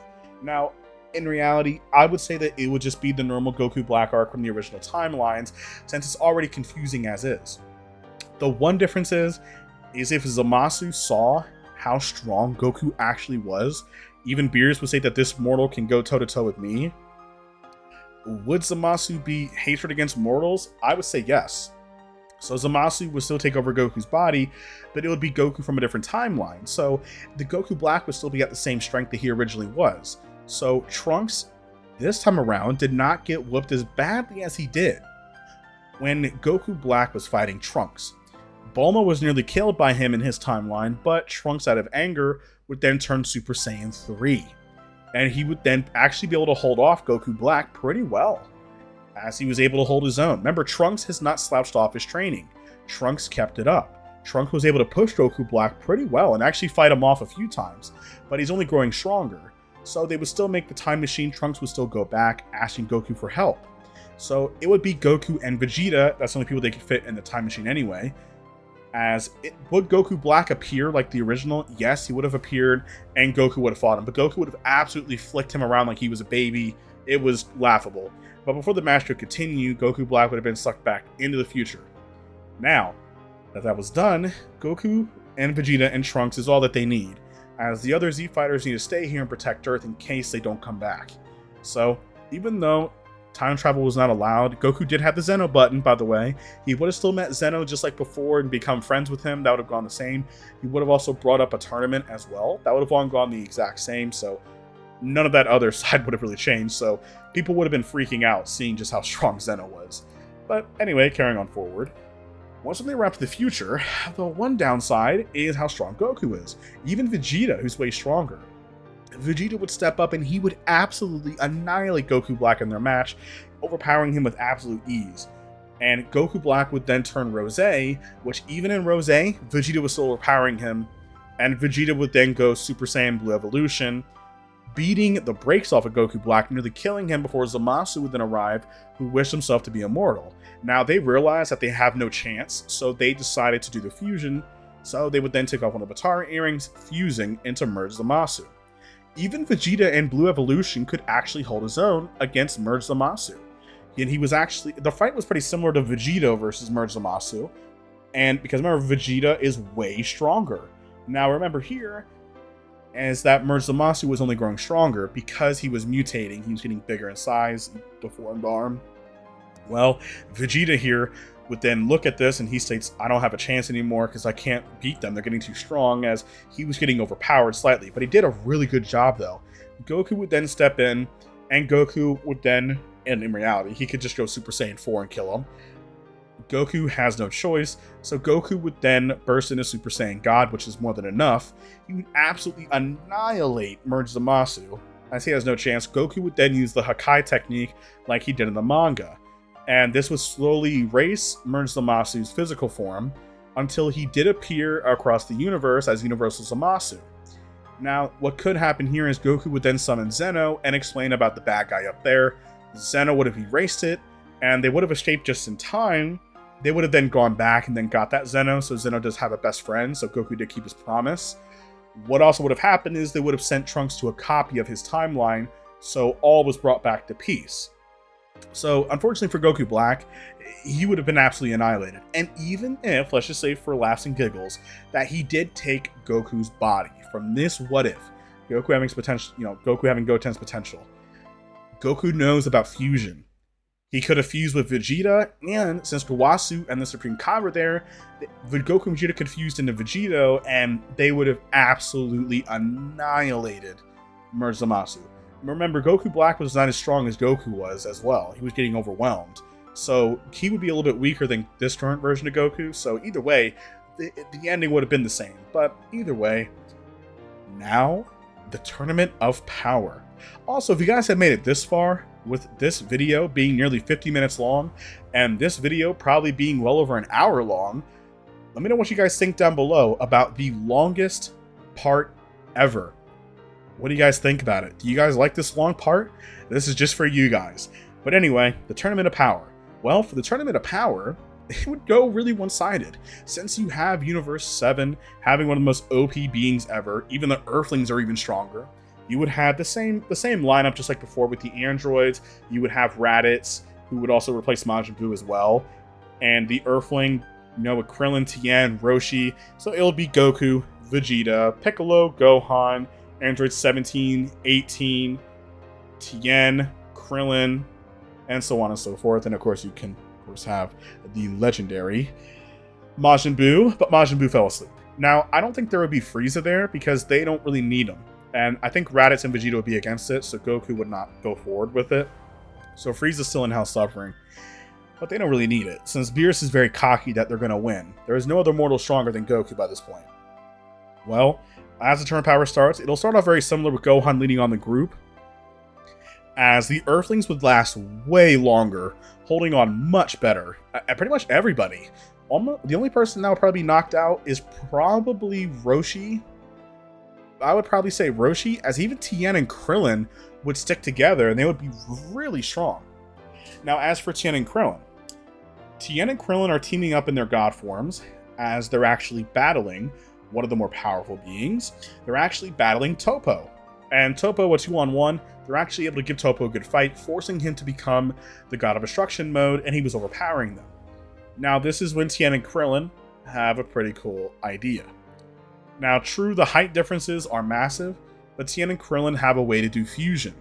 Now, in reality, I would say that it would just be the normal Goku Black arc from the original timelines, since it's already confusing as is. The one difference is if Zamasu saw how strong Goku actually was, even Beerus would say that this mortal can go toe-to-toe with me. Would Zamasu be hatred against mortals? I would say yes. So Zamasu would still take over Goku's body, but it would be Goku from a different timeline. So the Goku Black would still be at the same strength that he originally was. So Trunks, this time around, did not get whooped as badly as he did when Goku Black was fighting Trunks. Bulma was nearly killed by him in his timeline, but Trunks, out of anger, would then turn Super Saiyan 3. And he would then actually be able to hold off Goku Black pretty well, as he was able to hold his own. Remember, Trunks has not slouched off his training. Trunks kept it up. Trunks was able to push Goku Black pretty well and actually fight him off a few times, but he's only growing stronger. So they would still make the time machine. Trunks would still go back, asking Goku for help. So it would be Goku and Vegeta. That's the only people they could fit in the time machine anyway. Would Goku Black appear like the original? Yes, he would have appeared, and Goku would have fought him. But Goku would have absolutely flicked him around like he was a baby. It was laughable. But before the match could continue, Goku Black would have been sucked back into the future. Now, that was done, Goku and Vegeta and Trunks is all that they need, as the other Z Fighters need to stay here and protect Earth in case they don't come back. So, even though Time travel was not allowed. Goku did have the Zeno button, by the way. He would have still met Zeno just like before and become friends with him. That would have gone the same. He would have also brought up a tournament as well. That would have all gone the exact same. So none of that other side would have really changed. So people would have been freaking out seeing just how strong Zeno was. But anyway, carrying on forward. Once they wrap to the future, the one downside is how strong Goku is. Even Vegeta, who's way stronger. Vegeta would step up and he would absolutely annihilate Goku Black in their match, overpowering him with absolute ease. And Goku Black would then turn Rosé, which even in Rosé, Vegeta was still overpowering him, and Vegeta would then go Super Saiyan Blue Evolution, beating the brakes off of Goku Black, nearly killing him before Zamasu would then arrive, who wished himself to be immortal. Now, they realized that they have no chance, so they decided to do the fusion, so they would then take off one of the Batara earrings, fusing into Merge Zamasu. Even Vegeta in Blue Evolution could actually hold his own against Merge Zamasu. And he was actually, the fight was pretty similar to Vegito versus Merge Zamasu, and because remember, Vegeta is way stronger. Now remember here, is that Merge Zamasu was only growing stronger because he was mutating, he was getting bigger in size, deformed arm. Well, Vegeta here would then look at this and he states, I don't have a chance anymore because I can't beat them. They're getting too strong, as he was getting overpowered slightly. But he did a really good job though. Goku would then step in, and Goku would then, and in reality, he could just go Super Saiyan 4 and kill him. Goku has no choice, so Goku would then burst into Super Saiyan God, which is more than enough. He would absolutely annihilate Merge Zamasu. As he has no chance, Goku would then use the Hakai technique like he did in the manga. And this would slowly erase Merge Zamasu's physical form until he did appear across the universe as Universal Zamasu. Now, what could happen here is Goku would then summon Zeno and explain about the bad guy up there. Zeno would have erased it, and they would have escaped just in time. They would have then gone back and then got that Zeno, so Zeno does have a best friend, so Goku did keep his promise. What also would have happened is they would have sent Trunks to a copy of his timeline, so all was brought back to peace. So, unfortunately for Goku Black, he would have been absolutely annihilated. And even if, let's just say for laughs and giggles, that he did take Goku's body from this what if, Goku having potential, Goku having Goten'S potential. Goku knows about fusion. He could have fused with Vegeta, and since Kawasu and the Supreme Kai were there, Goku and Vegeta could fuse into Vegito, and they would have absolutely annihilated Merge Zamasu. Remember, Goku Black was not as strong as Goku was as well. He was getting overwhelmed. So he would be a little bit weaker than this current version of Goku. So either way, the ending would have been the same. But either way, now the Tournament of Power. Also, if you guys have made it this far, with this video being nearly 50 minutes long, and this video probably being well over an hour long, let me know what you guys think down below about the longest part ever. What do you guys think about it? Do you guys like this long part? This is just for you guys. But anyway, the Tournament of Power. Well, for the Tournament of Power, it would go really one-sided. Since you have Universe 7 having one of the most OP beings ever, even the Earthlings are even stronger, you would have the same lineup just like before with the androids. You would have Raditz, who would also replace Majin Buu as well. And the Earthling, with Krillin, Tien, Roshi. So it'll be Goku, Vegeta, Piccolo, Gohan, Android 17, 18, Tien, Krillin, and so on and so forth. And of course, you can, have the legendary Majin Buu, but Majin Buu fell asleep. Now, I don't think there would be Frieza there because they don't really need him. And I think Raditz and Vegeta would be against it, so Goku would not go forward with it. So Frieza's still in hell suffering. But they don't really need it, since Beerus is very cocky that they're going to win. There is no other mortal stronger than Goku by this point. Well, as the turn of power starts, it'll start off very similar with Gohan leading on the group, as the Earthlings would last way longer, holding on much better. Pretty much everybody. The only person that will probably be knocked out is probably Roshi. I would probably say Roshi, as even Tien and Krillin would stick together and they would be really strong. Now, as for Tien and Krillin are teaming up in their god forms, as they're actually battling one of the more powerful beings. They're actually battling Toppo. And Toppo, a 2-on-1, they're actually able to give Toppo a good fight, forcing him to become the God of Destruction mode, and he was overpowering them. Now, this is when Tien and Krillin have a pretty cool idea. Now, true, the height differences are massive, but Tien and Krillin have a way to do fusion.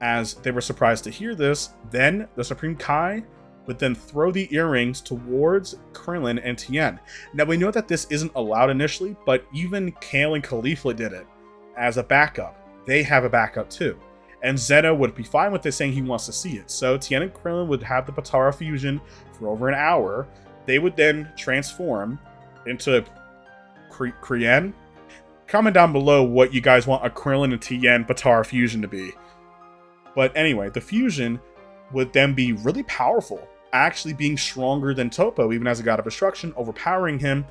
As they were surprised to hear this, then the Supreme Kai would then throw the earrings towards Krillin and Tien. Now we know that this isn't allowed initially, but even Kale and Caulifla did it as a backup. They have a backup too. And Zeno would be fine with this, saying he wants to see it. So Tien and Krillin would have the Potara fusion for over an hour. They would then transform into Krien. Comment down below what you guys want a Krillin and Tien Potara fusion to be. But anyway, the fusion would then be really powerful, actually being stronger than Toppo, even as a god of destruction, overpowering him.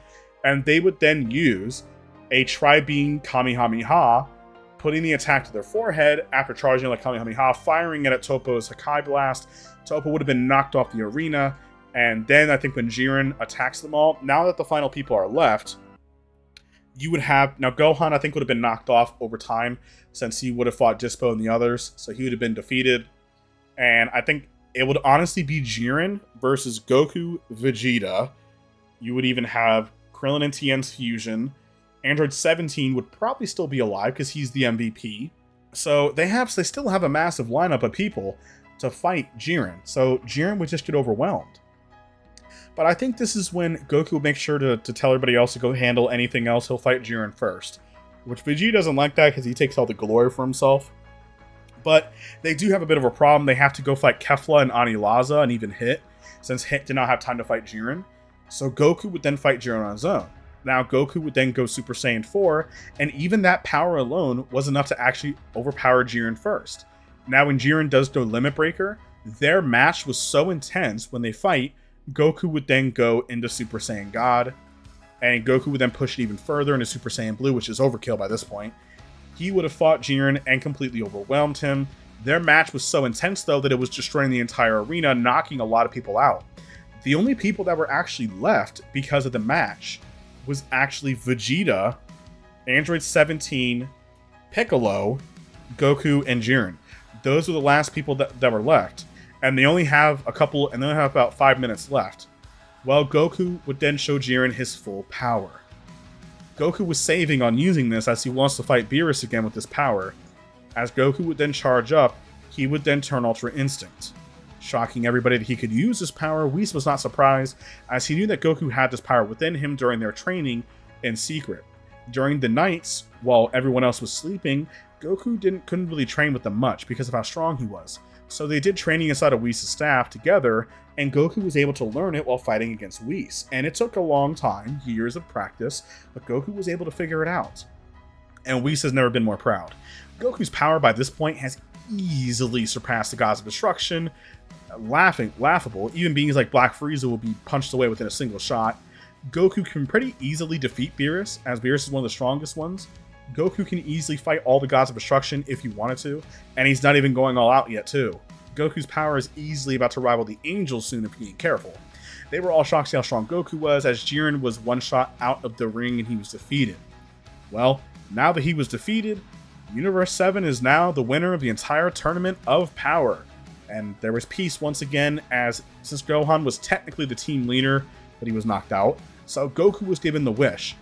And they would then use a Tri-Beam Kamehameha, putting the attack to their forehead after charging like Kamehameha, firing it at Toppo's Hakai Blast. Toppo would have been knocked off the arena. And then I think when Jiren attacks them all, now that the final people are left, you would have... Now, Gohan, I think, would have been knocked off over time since he would have fought Jispo and the others. So he would have been defeated. And I think it would honestly be Jiren versus Goku, Vegeta. You would even have Krillin and Tien's fusion. Android 17 would probably still be alive because he's the MVP. So they still have a massive lineup of people to fight Jiren. So Jiren would just get overwhelmed. But I think this is when Goku will make sure to tell everybody else to go handle anything else. He'll fight Jiren first. Which Vegeta doesn't like that because he takes all the glory for himself. But they do have a bit of a problem. They have to go fight Kefla and Anilaza and even Hit, since Hit did not have time to fight Jiren. So Goku would then fight Jiren on his own. Now Goku would then go Super Saiyan 4, and even that power alone was enough to actually overpower Jiren first. Now when Jiren does go Limit Breaker, their match was so intense when they fight, Goku would then go into Super Saiyan God, and Goku would then push it even further into Super Saiyan Blue, which is overkill by this point. He would have fought Jiren and completely overwhelmed him. Their match was so intense, though, that it was destroying the entire arena, knocking a lot of people out. The only people that were actually left because of the match was actually Vegeta, Android 17, Piccolo, Goku, and Jiren. Those were the last people that were left. And they only have about 5 minutes left. Well, Goku would then show Jiren his full power. Goku was saving on using this as he wants to fight Beerus again with this power. As Goku would then charge up, he would then turn Ultra Instinct. Shocking everybody that he could use this power, Whis was not surprised, as he knew that Goku had this power within him during their training in secret. During the nights, while everyone else was sleeping, Goku couldn't really train with them much because of how strong he was. So they did training inside of Whis' staff together, and Goku was able to learn it while fighting against Whis. And it took a long time, years of practice, but Goku was able to figure it out. And Whis has never been more proud. Goku's power by this point has easily surpassed the Gods of Destruction. Laughable, even beings like Black Frieza will be punched away within a single shot. Goku can pretty easily defeat Beerus, as Beerus is one of the strongest ones. Goku can easily fight all the Gods of Destruction if he wanted to, and he's not even going all out yet too. Goku's power is easily about to rival the Angels soon if he ain't careful. They were all shocked to see how strong Goku was, as Jiren was one shot out of the ring and he was defeated. Well, now that he was defeated, Universe 7 is now the winner of the entire Tournament of Power. And there was peace once again, as since Gohan was technically the team leader, but he was knocked out, so Goku was given the wish.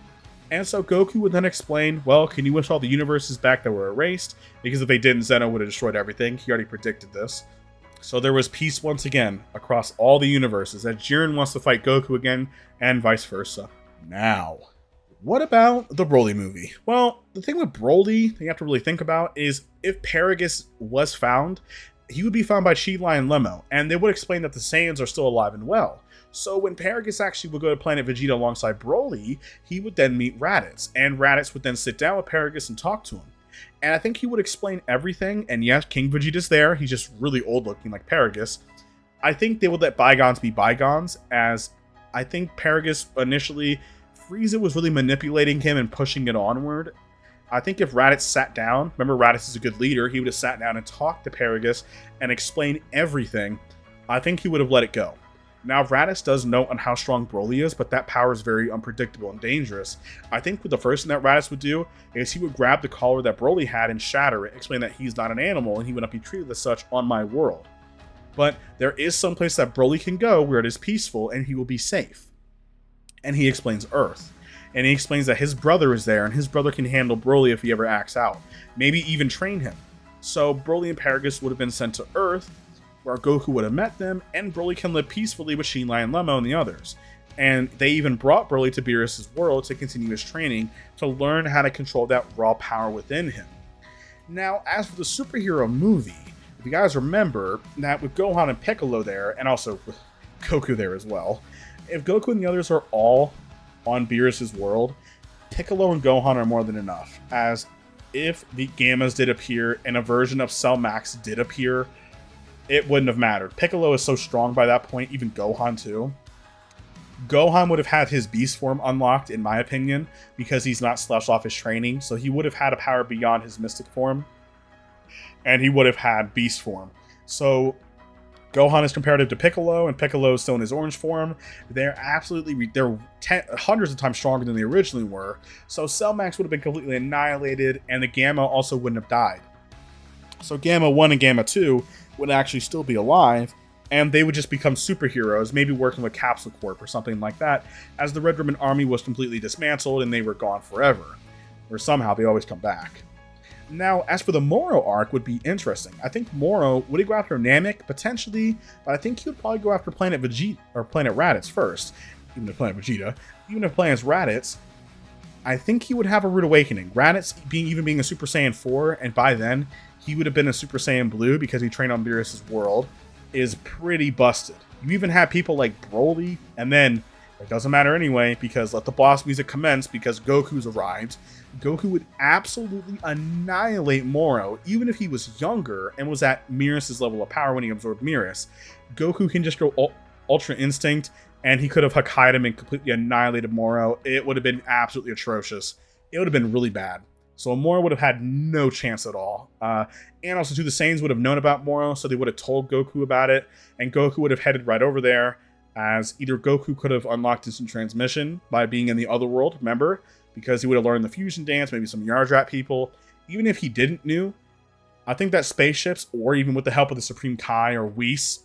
And so Goku would then explain, well, can you wish all the universes back that were erased? Because if they didn't, Zeno would have destroyed everything. He already predicted this. So there was peace once again across all the universes, as Jiren wants to fight Goku again, and vice versa. Now, what about the Broly movie? Well, the thing with Broly that you have to really think about is if Paragus was found, he would be found by Chi-Lai and Lemo, and they would explain that the Saiyans are still alive and well. So when Paragus actually would go to Planet Vegeta alongside Broly, he would then meet Raditz, and Raditz would then sit down with Paragus and talk to him. And I think he would explain everything, and yes, King Vegeta's there, he's just really old looking like Paragus. I think they would let bygones be bygones, as I think Paragus initially, Frieza was really manipulating him and pushing it onward. I think if Raditz sat down, remember Raditz is a good leader, he would have sat down and talked to Paragus and explained everything, I think he would have let it go. Now, Raditz does know on how strong Broly is, but that power is very unpredictable and dangerous. I think the first thing that Raditz would do is he would grab the collar that Broly had and shatter it, explain that he's not an animal and he would not be treated as such on my world. But there is some place that Broly can go where it is peaceful and he will be safe. And he explains Earth. And he explains that his brother is there and his brother can handle Broly if he ever acts out. Maybe even train him. So Broly and Paragus would have been sent to Earth, where Goku would have met them, and Broly can live peacefully with Shinlai and Lemmo and the others. And they even brought Broly to Beerus' world to continue his training to learn how to control that raw power within him. Now, as for the superhero movie, if you guys remember that with Gohan and Piccolo there, and also with Goku there as well, if Goku and the others are all on Beerus' world, Piccolo and Gohan are more than enough, as if the Gammas did appear and a version of Cell Max did appear, it wouldn't have mattered. Piccolo is so strong by that point, even Gohan too. Gohan would have had his beast form unlocked, in my opinion, because he's not slashed off his training, so he would have had a power beyond his mystic form, and he would have had beast form. So Gohan is comparative to Piccolo, and Piccolo is still in his orange form. They're hundreds of times stronger than they originally were, so Cell Max would have been completely annihilated, and the Gamma also wouldn't have died. So Gamma 1 and Gamma 2 would actually still be alive, and they would just become superheroes, maybe working with Capsule Corp or something like that, as the Red Ribbon Army was completely dismantled and they were gone forever. Or somehow they always come back. Now, as for the Moro arc, would be interesting. I think Moro, would he go after Namek? Potentially, but I think he would probably go after Planet Vegeta, or Planet Raditz first. Even if Planet Vegeta. Even if Planet Raditz, I think he would have a rude awakening. Raditz being a Super Saiyan 4, and by then, he would have been a Super Saiyan Blue because he trained on Beerus' world, is pretty busted. You even have people like Broly, and then it doesn't matter anyway, because let the boss music commence because Goku's arrived. Goku would absolutely annihilate Moro, even if he was younger and was at Beerus' level of power when he absorbed Beerus. Goku can just go Ultra Instinct, and he could have Hokkai'd him and completely annihilated Moro. It would have been absolutely atrocious. It would have been really bad. So Moro would have had no chance at all. And also, too, the Saiyans would have known about Moro, so they would have told Goku about it, and Goku would have headed right over there, as either Goku could have unlocked instant transmission by being in the other world, remember? Because he would have learned the fusion dance, maybe some Yardrat people. Even if he didn't know, I think that spaceships, or even with the help of the Supreme Kai or Whis,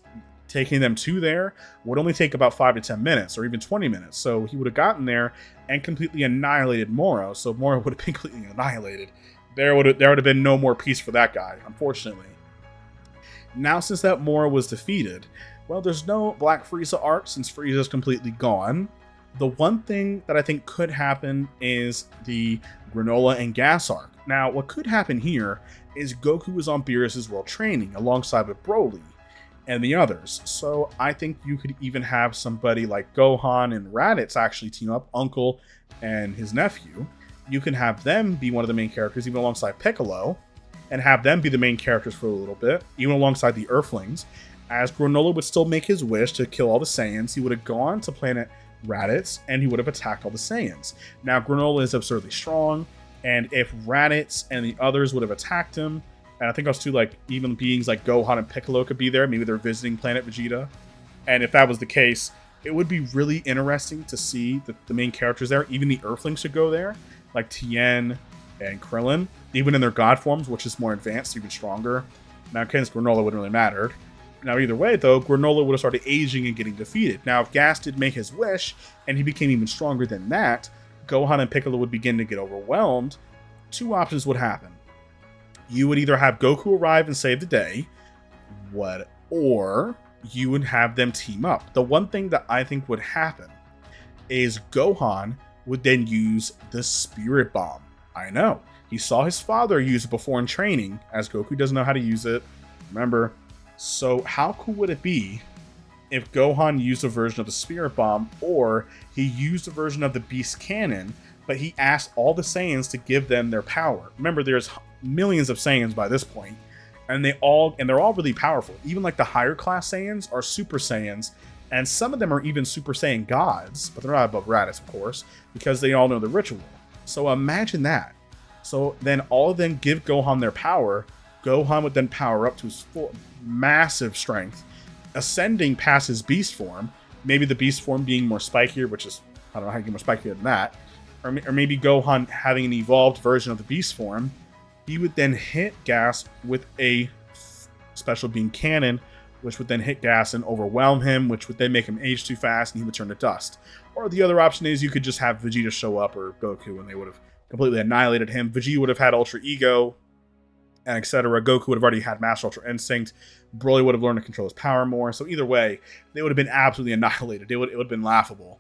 taking them to there would only take about 5 to 10 minutes, or even 20 minutes. So he would have gotten there and completely annihilated Moro. So Moro would have been completely annihilated. There would have been no more peace for that guy, unfortunately. Now, since that Moro was defeated, well, there's no Black Frieza arc since Frieza's completely gone. The one thing that I think could happen is the Granola and Gas arc. Now, what could happen here is Goku is on Beerus' world training alongside with Broly and the others. So I think you could even have somebody like Gohan and Raditz actually team up, Uncle and his nephew. You can have them be one of the main characters, even alongside Piccolo, and have them be the main characters for a little bit, even alongside the Earthlings, as Granola would still make his wish to kill all the Saiyans. He would have gone to planet Raditz, and he would have attacked all the Saiyans. Now, Granola is absurdly strong, and if Raditz and the others would have attacked him, and I think also, like, even beings like Gohan and Piccolo could be there. Maybe they're visiting Planet Vegeta. And if that was the case, it would be really interesting to see the main characters there. Even the Earthlings should go there, like Tien and Krillin, even in their god forms, which is more advanced, even stronger. Now, against Granola wouldn't really matter. Now, either way, though, Granola would have started aging and getting defeated. Now, if Gas did make his wish, and he became even stronger than that, Gohan and Piccolo would begin to get overwhelmed. Two options would happen. You would either have Goku arrive and save the day, or you would have them team up. The one thing that I think would happen is Gohan would then use the Spirit Bomb. I know, he saw his father use it before in training, as Goku doesn't know how to use it. Remember, so how cool would it be if Gohan used a version of the Spirit Bomb, or he used a version of the Beast Cannon, but he asked all the Saiyans to give them their power. Remember, there's millions of Saiyans by this point, and they're all really powerful. Even like the higher class Saiyans are Super Saiyans, and some of them are even Super Saiyan gods, but they're not above Raditz, of course, because they all know the ritual. So imagine that. So then all of them give Gohan their power. Gohan would then power up to his full massive strength, ascending past his beast form. Maybe the beast form being more spikier, which is, I don't know how you get more spikier than that. Or maybe Gohan having an evolved version of the beast form. He would then hit Gas with a special beam cannon, which would then hit Gas and overwhelm him, which would then make him age too fast and he would turn to dust. Or the other option is you could just have Vegeta show up, or Goku, and they would have completely annihilated him. Vegeta would have had Ultra Ego, and etc. Goku would have already had Master Ultra Instinct. Broly would have learned to control his power more. So either way, they would have been absolutely annihilated. It would have been laughable.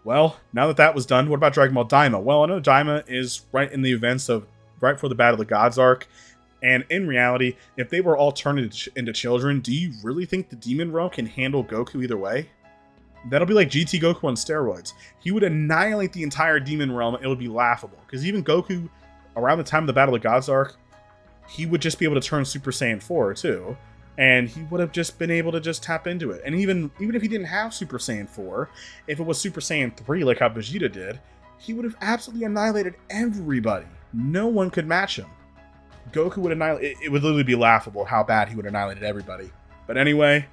Well, now that that was done, what about Dragon Ball Daima? Well, I know Daima is right in the events of right before the Battle of the Gods arc. And in reality, if they were all turned into children, do you really think the Demon Realm can handle Goku either way? That'll be like GT Goku on steroids. He would annihilate the entire Demon Realm. It would be laughable. Because even Goku, around the time of the Battle of the Gods arc, he would just be able to turn Super Saiyan 4 too. And he would have just been able to just tap into it. And even if he didn't have Super Saiyan 4, if it was Super Saiyan 3 like how Vegeta did, he would have absolutely annihilated everybody. No one could match him. Goku would annihilate... It would literally be laughable how bad he would have annihilated everybody. But anyway,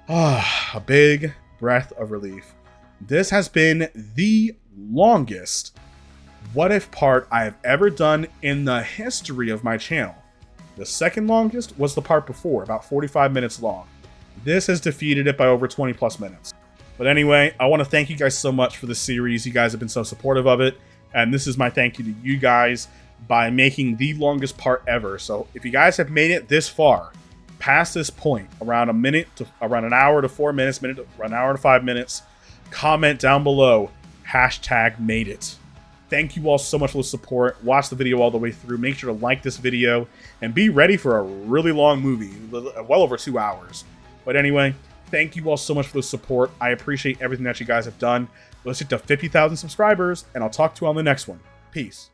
a big breath of relief. This has been the longest What If part I have ever done in the history of my channel. The second longest was the part before, about 45 minutes long. This has defeated it by over 20 plus minutes. But anyway, I want to thank you guys so much for this series. You guys have been so supportive of it. And this is my thank you to you guys by making the longest part ever. So if you guys have made it this far, past this point, around an hour to 4 minutes, around an hour to 5 minutes, comment down below, #made_it. Thank you all so much for the support. Watch the video all the way through. Make sure to like this video and be ready for a really long movie, well over 2 hours. But anyway, thank you all so much for the support. I appreciate everything that you guys have done. Let's get to 50,000 subscribers, and I'll talk to you on the next one. Peace.